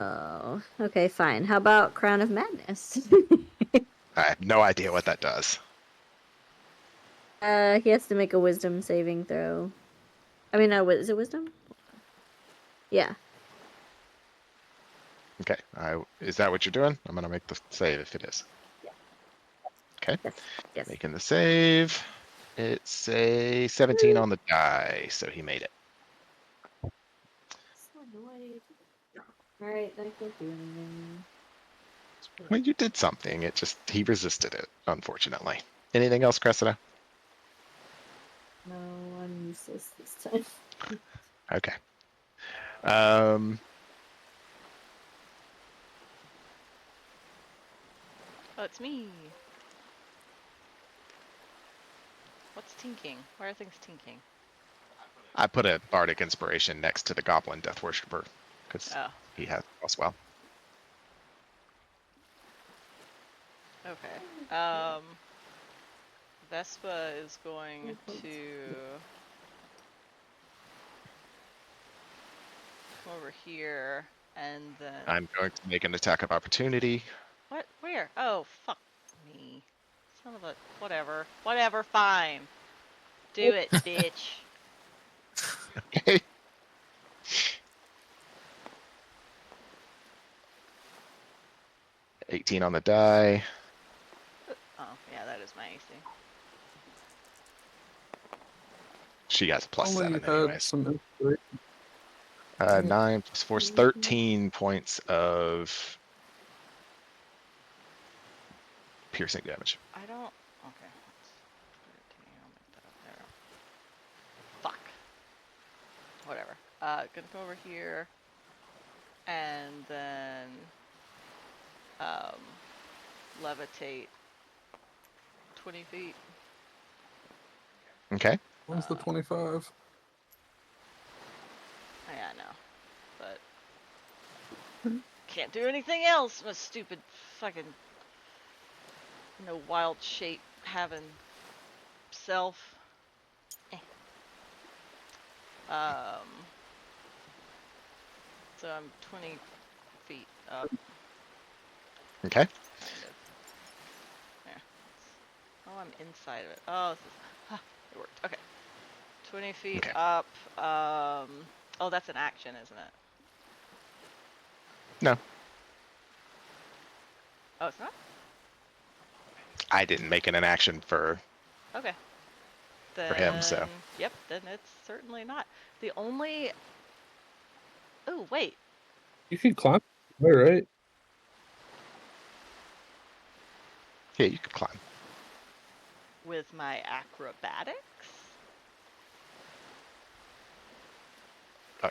Oh, okay, fine. How about Crown of Madness? I have no idea what that does. He has to make a wisdom saving throw. I mean, no, is it wisdom? Yeah. Okay. Is that what you're doing? I'm gonna make the save if it is. Okay. Yes. Making the save. It's a 17 on the die, so he made it. So annoyed. All right, that can't do anything. Well, you did something. He resisted it, unfortunately. Anything else, Cressida? No, I'm useless this time. Okay. Oh, it's me. What's tinking? Why are things tinking? I put a bardic inspiration next to the goblin death worshipper because Oh, he has as well. okay. Vespa is going to come over here and then I'm going to make an attack of opportunity What? Where? Oh, fuck me. Son of a... Whatever. Whatever, fine. Do it, bitch. Okay. $18 on the die. Oh, yeah, that is my AC. She has a plus Only 7 had anyways. some inspiration. 9 plus 4 is 13 points of piercing damage. I don't... Okay. That's 13. I'll make that up there. Fuck. Whatever. Gonna go over here. And then... levitate 20 feet. Okay. When's the 25? Yeah, I know. But... Can't do anything else, my stupid fucking... No wild shape having self. So I'm 20 feet up. Okay. Kind of. Yeah. Oh, I'm inside of it. Oh, this is... it worked. Okay. 20 feet Okay. up. Oh, that's an action, isn't it? No, Oh, it's not? I didn't make it an action for Okay. Then, him, so. Yep, then it's certainly not. The only... Oh, wait. You can climb. All right. Yeah, you could climb. With my acrobatics?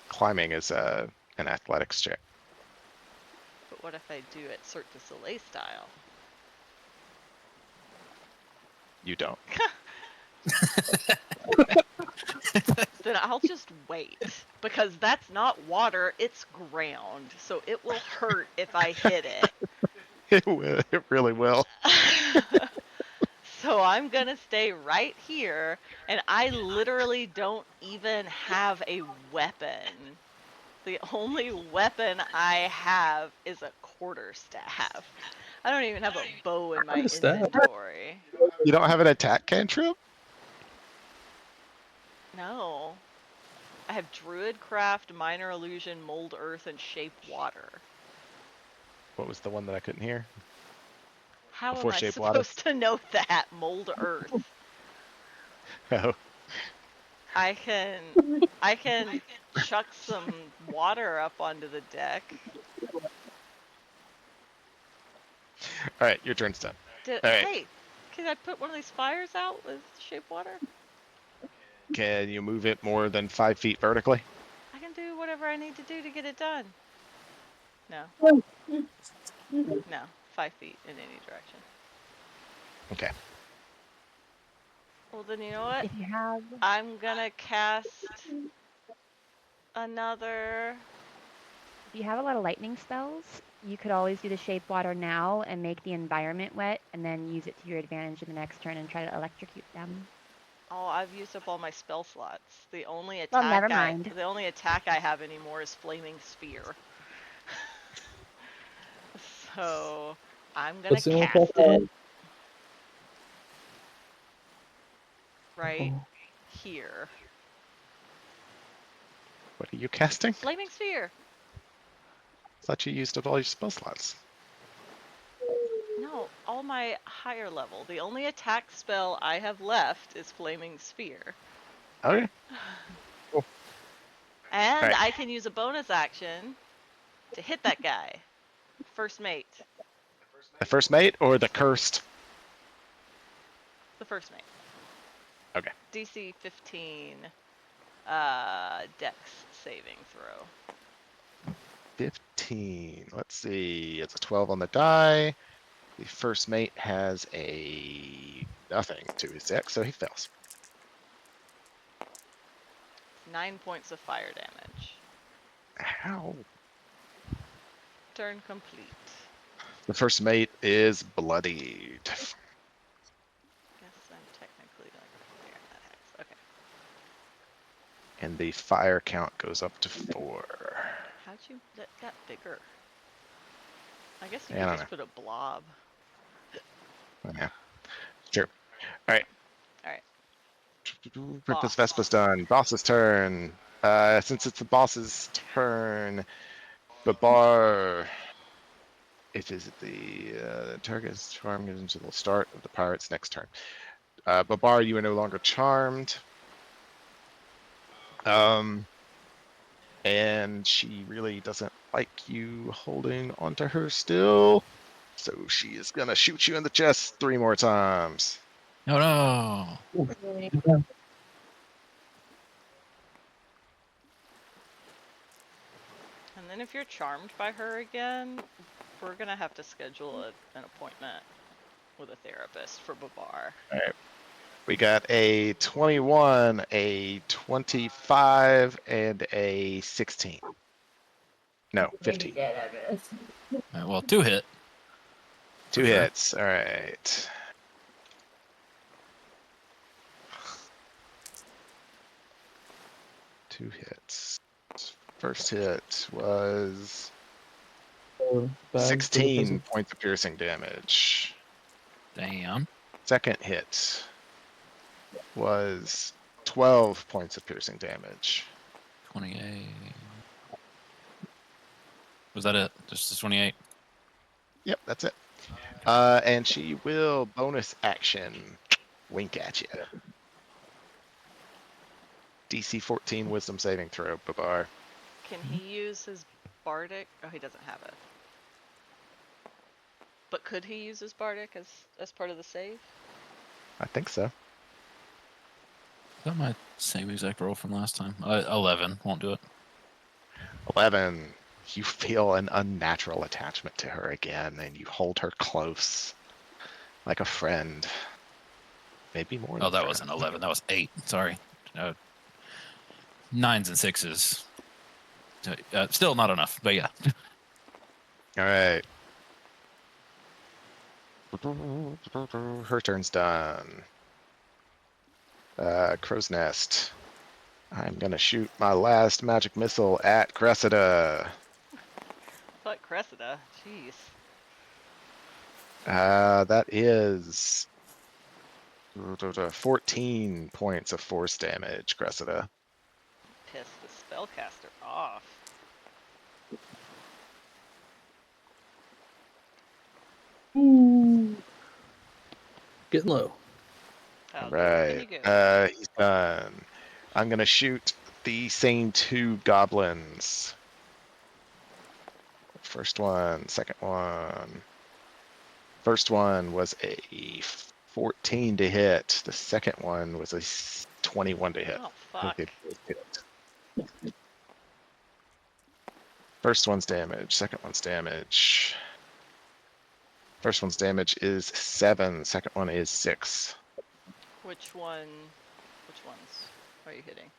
Climbing is an athletics check. But what if I do it Cirque du Soleil style? You don't. Then I'll just wait. Because that's not water, it's ground. So it will hurt if I hit it. It will. It really will. So I'm gonna stay right here, and I literally don't even have a weapon. The only weapon I have is a quarterstaff. I don't even have a bow in my Quarterstaff? inventory. You don't have an attack cantrip? No. I have Druidcraft, Minor Illusion, Mold Earth, and Shape Water. What was the one that I couldn't hear? How Before am I Shape Water? supposed to know that? Mold Earth. Oh. I can chuck some water up onto the deck. All right, your turn's done. All right. Hey, can I put one of these fires out with Shape Water? Can you move it more than 5 feet vertically? I can do whatever I need to do to get it done. No. No, 5 feet in any direction. Okay. Well, then you know what? If you have, I'm gonna cast another... if you have a lot of lightning spells, you could always do the shape water now and make the environment wet, and then use it to your advantage in the next turn and try to electrocute them. Oh, I've used up all my spell slots. The only attack Well, never mind. the only attack I have anymore is Flaming Sphere. So I'm gonna What's the only cast plus it right here. What are you casting? Flaming Sphere. I thought you used up all your spell slots. No, all my higher level. The only attack spell I have left is Flaming Sphere. Okay. Cool. And Alright. I can use a bonus action to hit that guy. First mate. The first mate or the cursed? The first mate. Okay. DC 15 Dex saving throw. 15. Let's see. It's a 12 on the die. The first mate has a nothing to his dex, so he fails. 9 points of fire damage. How? Turn complete. The first mate is bloodied. Guess I'm technically gonna clear that hex. Okay. And the fire count goes up to 4. How'd you get that bigger? I guess you I could don't just put a blob. Yeah. Sure. All right. All right. Princess Boss. Vespa's done. Boss's turn. Since it's the boss's turn, Babar. It is the target's charm gives until the start of the pirate's next turn. Babar, you are no longer charmed. And she really doesn't like you holding onto her still. So she is gonna shoot you in the chest 3 more times. No, no. And then if you're charmed by her again, we're gonna have to schedule an appointment with a therapist for Babar. All right. We got a 21, a 25, and a 16. No, 15. All right, well, 2 hit. 2 For sure. hits. All right. Two hits. First hit was 16 points of piercing damage. Damn. Second hit was 12 points of piercing damage. 28. Was that it? Just the 28? Yep, that's it. And she will bonus action wink at you. DC 14 wisdom saving throw, Babar. Can he use his bardic? Oh, he doesn't have it. But could he use his bardic as part of the save? I think so. Is that my same exact roll from last time? 11. Won't do it. 11. You feel an unnatural attachment to her again, and you hold her close, like a friend. Maybe more. Oh, that wasn't 11. That was 8. Sorry. 9s and 6s. Still not enough, but yeah. All right. Her turn's done. Crow's Nest. I'm gonna shoot my last magic missile at Cressida. But Cressida, jeez. That is 14 points of force damage, Cressida. Piss the spellcaster off. Ooh. Getting low. How All low can you right. go? He's done. I'm gonna shoot the same 2 goblins. First one, second one. First one was a 14 to hit. The second one was a 21 to hit. Oh, fuck. They both hit. First one's damage, second one's damage. First one's damage is 7, second one is 6. Which ones are you hitting?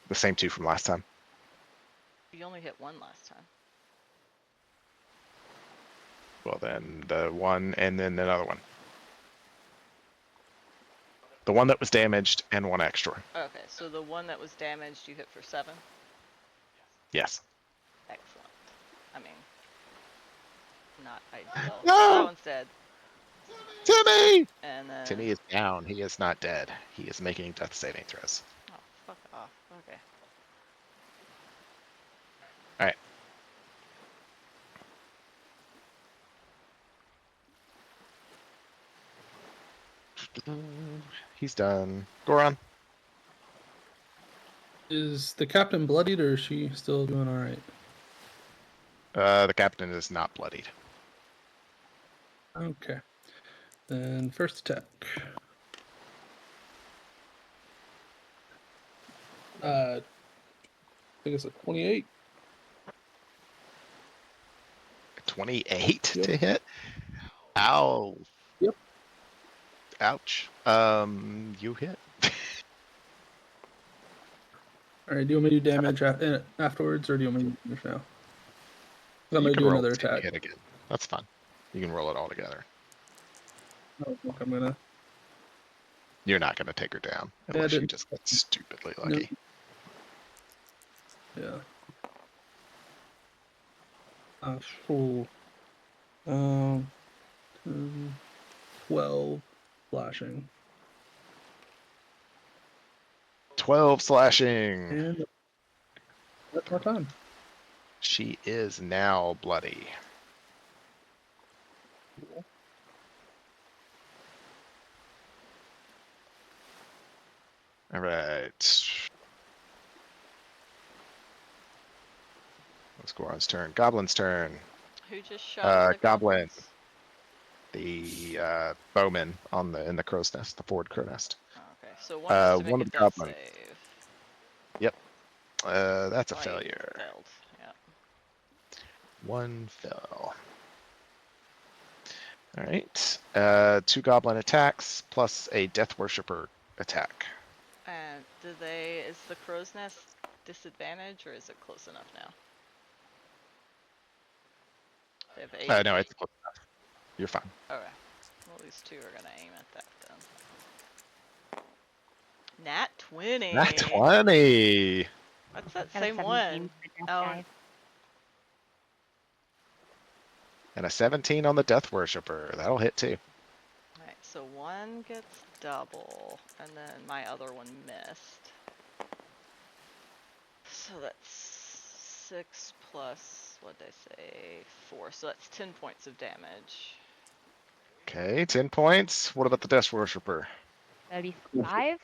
The same 2 from last time. You only hit 1 last time. Well, then the one and then another one. The one that was damaged and 1 extra. Okay, so the one that was damaged you hit for 7? Yes. Excellent. I mean, not ideal. No! That one's dead. Timmy! And then... Timmy is down. He is not dead. He is making death saving throws. Oh, fuck off. Okay. All right. He's done. Goron. Is the captain bloodied or is she still doing all right? The captain is not bloodied. Okay. Then first attack. I think it's a 28. 28 Yep. to hit. Ow. Yep. Ouch. You hit. All right. Do you want me to do damage afterwards, or do you want me to finish now? 'Cause I'm You gonna can do roll another to attack. hit again. That's fine. You can roll it all together. Oh, look, I'm gonna. You're not going to take her down Yeah, I unless you didn't. just get stupidly lucky. Yeah. Full. 10, 12 slashing. 12 slashing. And that's more time. She is now bloody. All right. It's Goron's turn. Goblin's turn. Who just shot the Goblin. goblins? The bowman in the crow's nest, the forward crow nest. Oh, okay, so one has to make one a of the death goblins. save. Yep. That's a Right, failure. failed. Yeah. One fell. All right. 2 goblin attacks plus a death worshipper attack. And is the crow's nest disadvantage or is it close enough now? They have 8. No, it's close enough. You're fine. Okay. Well, these 2 are gonna aim at that then. Nat 20. Nat 20. What's that Got a same 17 one? for death, Oh, guys. And a 17 on the death worshipper. That'll hit too. alright, so 1 gets double, and then my other one missed. So that's 6 plus, what did I say, 4, so that's 10 points of damage. Okay, 10 points. What about the death worshipper? That'd be 5.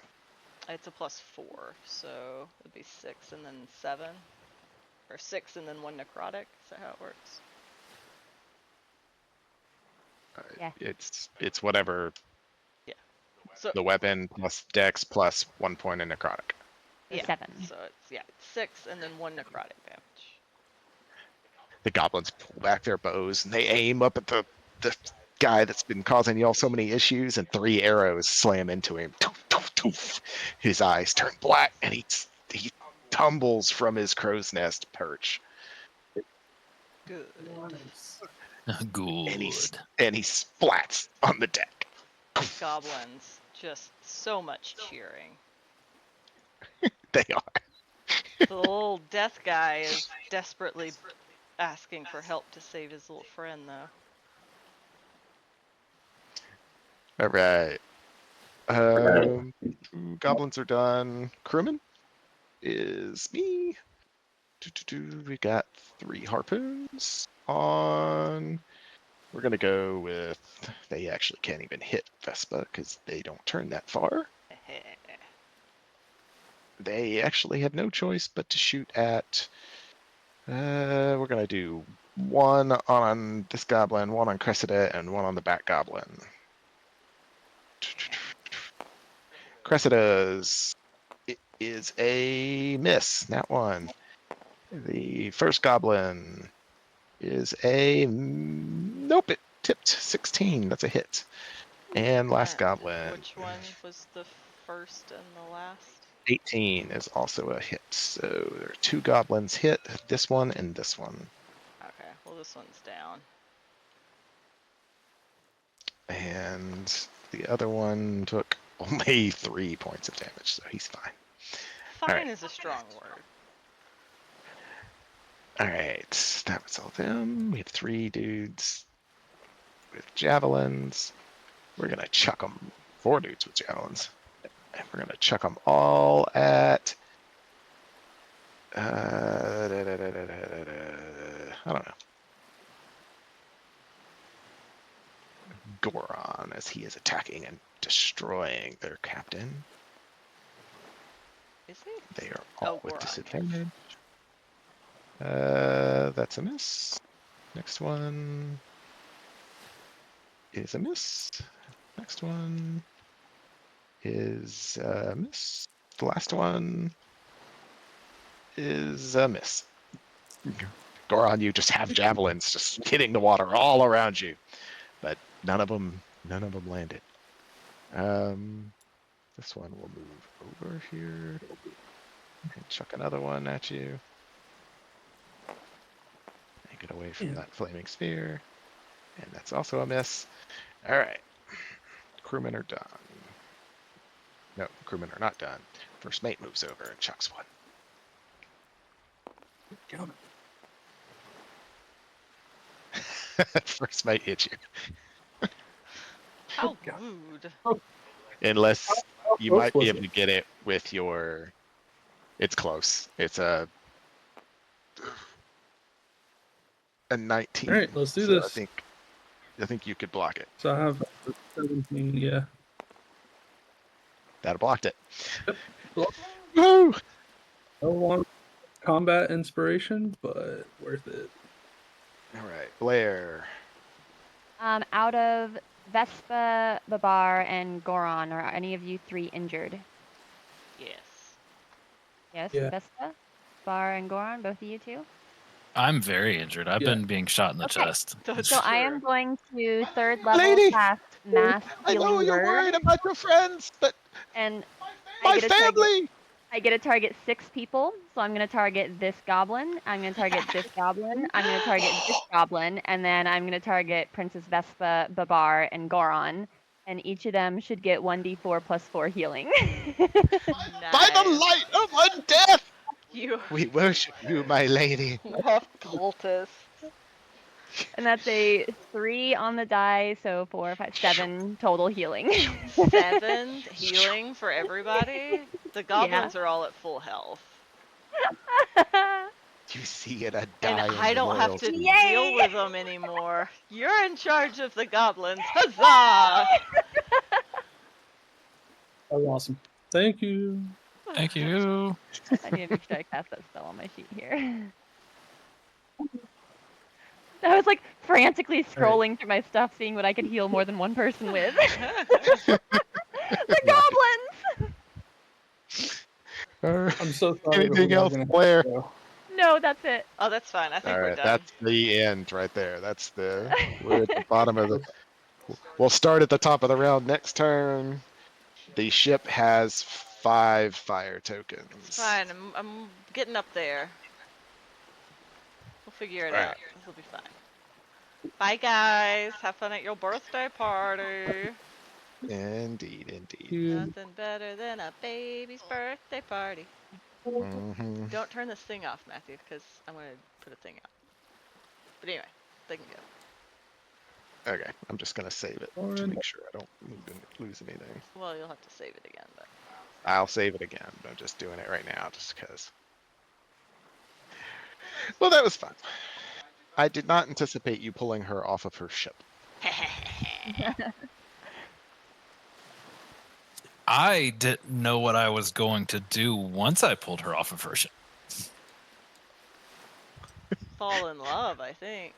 It's a plus 4, so it'd be 6 and then 7. Or 6 and then 1 necrotic, is that how it works? Yeah. It's whatever. So The weapon plus dex plus 1 point in necrotic. So yeah, 7. so it's 6 and then 1 necrotic damage. The goblins pull back their bows and they aim up at the guy that's been causing y'all so many issues, and 3 arrows slam into him. Toof, toof, toof. His eyes turn black and he tumbles from his crow's nest perch. Good. Good. And he splats on the deck. Goblins, just so much cheering. They are. The little death guy is desperately asking for help to save his little friend, though. All right. Goblins are done. Crewman is me. We got 3 harpoons on. We're gonna go with. They actually can't even hit Vespa because they don't turn that far. They actually have no choice but to shoot at. We're gonna do 1 on this goblin, 1 on Cressida, and 1 on the Bat Goblin. Cressida's is a miss. Nat 1. The first goblin is a nope. It tipped 16. That's a hit. And last goblin. Which one was the first and the last? 18 is also a hit. So there are 2 goblins hit. This one and this one. Okay, well this one's down. And the other one took only 3 points of damage, so he's fine. Fine is a strong word. All right, that was all them. We have 3 dudes with javelins. We're gonna chuck them. 4 dudes with javelins. And we're gonna chuck them all at. I don't know. Goron, as he is attacking and destroying their captain. Is he? They are all with Goron. disadvantage. That's a miss. Next one is a miss. Next one is a miss. The last one is a miss. Goron, you just have javelins just hitting the water all around you, but none of them landed. This one will move over here and chuck another one at you. And get away from that flaming sphere. And that's also a miss. All right. Crewmen are done. No, crewmen are not done. First mate moves over and chucks one. first might hit you. How God. rude. Unless you close might be was able it? to get it with your. It's close. It's a 19. All right, let's do so this. I think you could block it. So I have 17. Yeah. That blocked it. Well, Woo! I don't want combat inspiration, but worth it. All right, Blaire. Out of Vespa, Babar, and Goron, are any of you 3 injured? Yes. Yes, Yeah. Vespa, Babar, and Goron, both of you too? I'm very injured. I've Yeah. been being shot in the Okay. chest. That's So I true. am going to 3rd level Lady! cast Mass I know Healing you're Word, worried about your friends, but and I my get a target. family! I get to target 6 people, so I'm going to target this goblin, I'm going to target this goblin, I'm going to target this goblin, and then I'm going to target Princess Vespa, Babar, and Goron, and each of them should get 1d4 plus 4 healing. By the Nice. light of undeath! You We worship you, my lady. love cultists. And that's a 3 on the die, so 4, 5, 7 total healing. 7 healing for everybody. The goblins are all at full health. You see it, a And die I in don't have to loyalty. Yay! deal with them anymore. You're in charge of the goblins. Huzzah! That was awesome. Thank you. Thank you. I need to make sure I cast that spell on my sheet here. I was like frantically scrolling through my stuff, seeing what I could heal more than one person with. The goblins! I'm so sorry. Anything else, Blaire? No, that's it. Oh, that's fine. I think All we're right, done. that's the end right there. We're at the bottom of the. We'll start at the top of the round next turn. The ship has 5 fire tokens. It's fine. I'm getting up there. We'll figure it All out. right. This will be fine. Bye, guys. Have fun at your birthday party. Indeed. Nothing better than a baby's birthday party. Mm-hmm. Don't turn this thing off, Matthew, because I'm going to put a thing out. But anyway, they can go. Okay, I'm just gonna save it to make sure I don't lose anything. Well, you'll have to save it again, but. I'll save it again. I'm just doing it right now just because. Well, that was fun. I did not anticipate you pulling her off of her ship. I didn't know what I was going to do once I pulled her off of her ship. Fall in love, I think.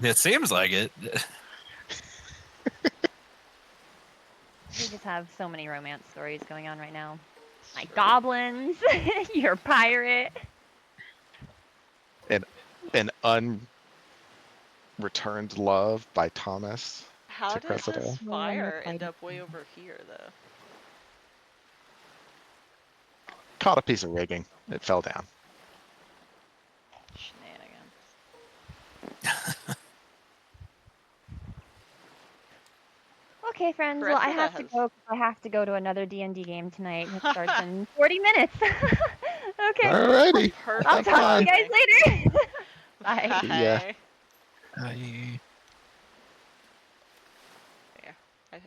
It seems like it. We just have so many romance stories going on right now. My Sure. goblins, your pirate. An unreturned love by Thomas. How to does Cressida. this fire end up way over here, though? Caught a piece of rigging. It fell down. Shenanigans. Okay, friends. Well, I Cressida have to has- go. 'Cause I have to go to another D&D game tonight. It starts in 40 minutes. Okay. Alrighty. Perfect. I'll talk to Bye. you guys later. Bye. Yeah. I- There.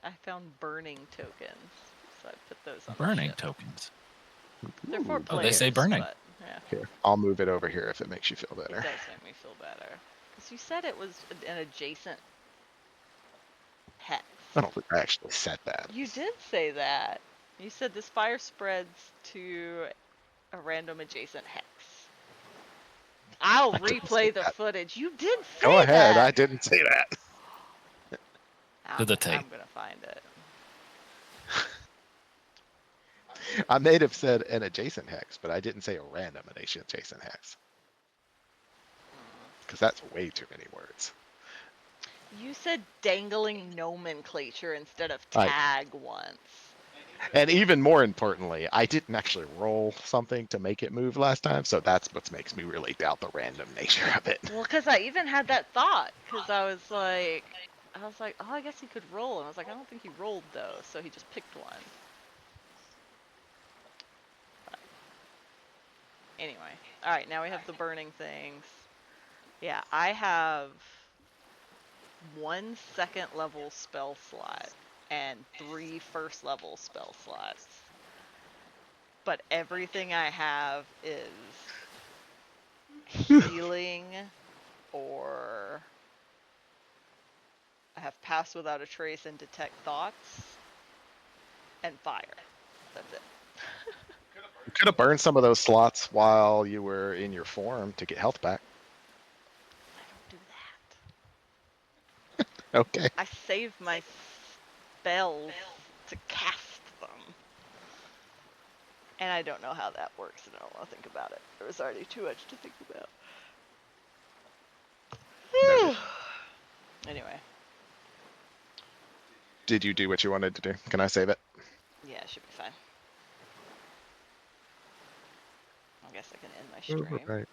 I found burning tokens, so I put those on the burning ship. tokens. They're for Ooh, Oh, they say players, burning. but, yeah, Here, I'll move it over here if it makes you feel it better. does make me feel better. Because you said it was an adjacent hex. I don't think I actually said that. You did say that. You said this fire spreads to a random adjacent hex. I'll I didn't say replay the that. footage. You did say Go ahead. that. I didn't say that. To the tape. I'm gonna find it. I may have said an adjacent hex, but I didn't say a random adjacent hex. Because that's way too many words. You said dangling nomenclature instead of I- tag once. And even more importantly, I didn't actually roll something to make it move last time, so that's what makes me really doubt the random nature of it. Well, because I even had that thought, because I was like, oh, I guess he could roll, and I was like, I don't think he rolled though, so he just picked one. But anyway, all right, now we have the burning things. Yeah, I have 1 second level spell slot and 3 first level spell slots. But everything I have is healing, or I have Pass Without a Trace and Detect Thoughts, and Fire. That's it. You could have burned some of those slots while you were in your form to get health back. I don't do that. Okay. I save my spells to cast them. And I don't know how that works, and I don't want to think about it. There was already too much to think about. Noted. Anyway. Did you do what you wanted to do? Can I save it? Yeah, it should be fine. I guess I can end my stream. Right.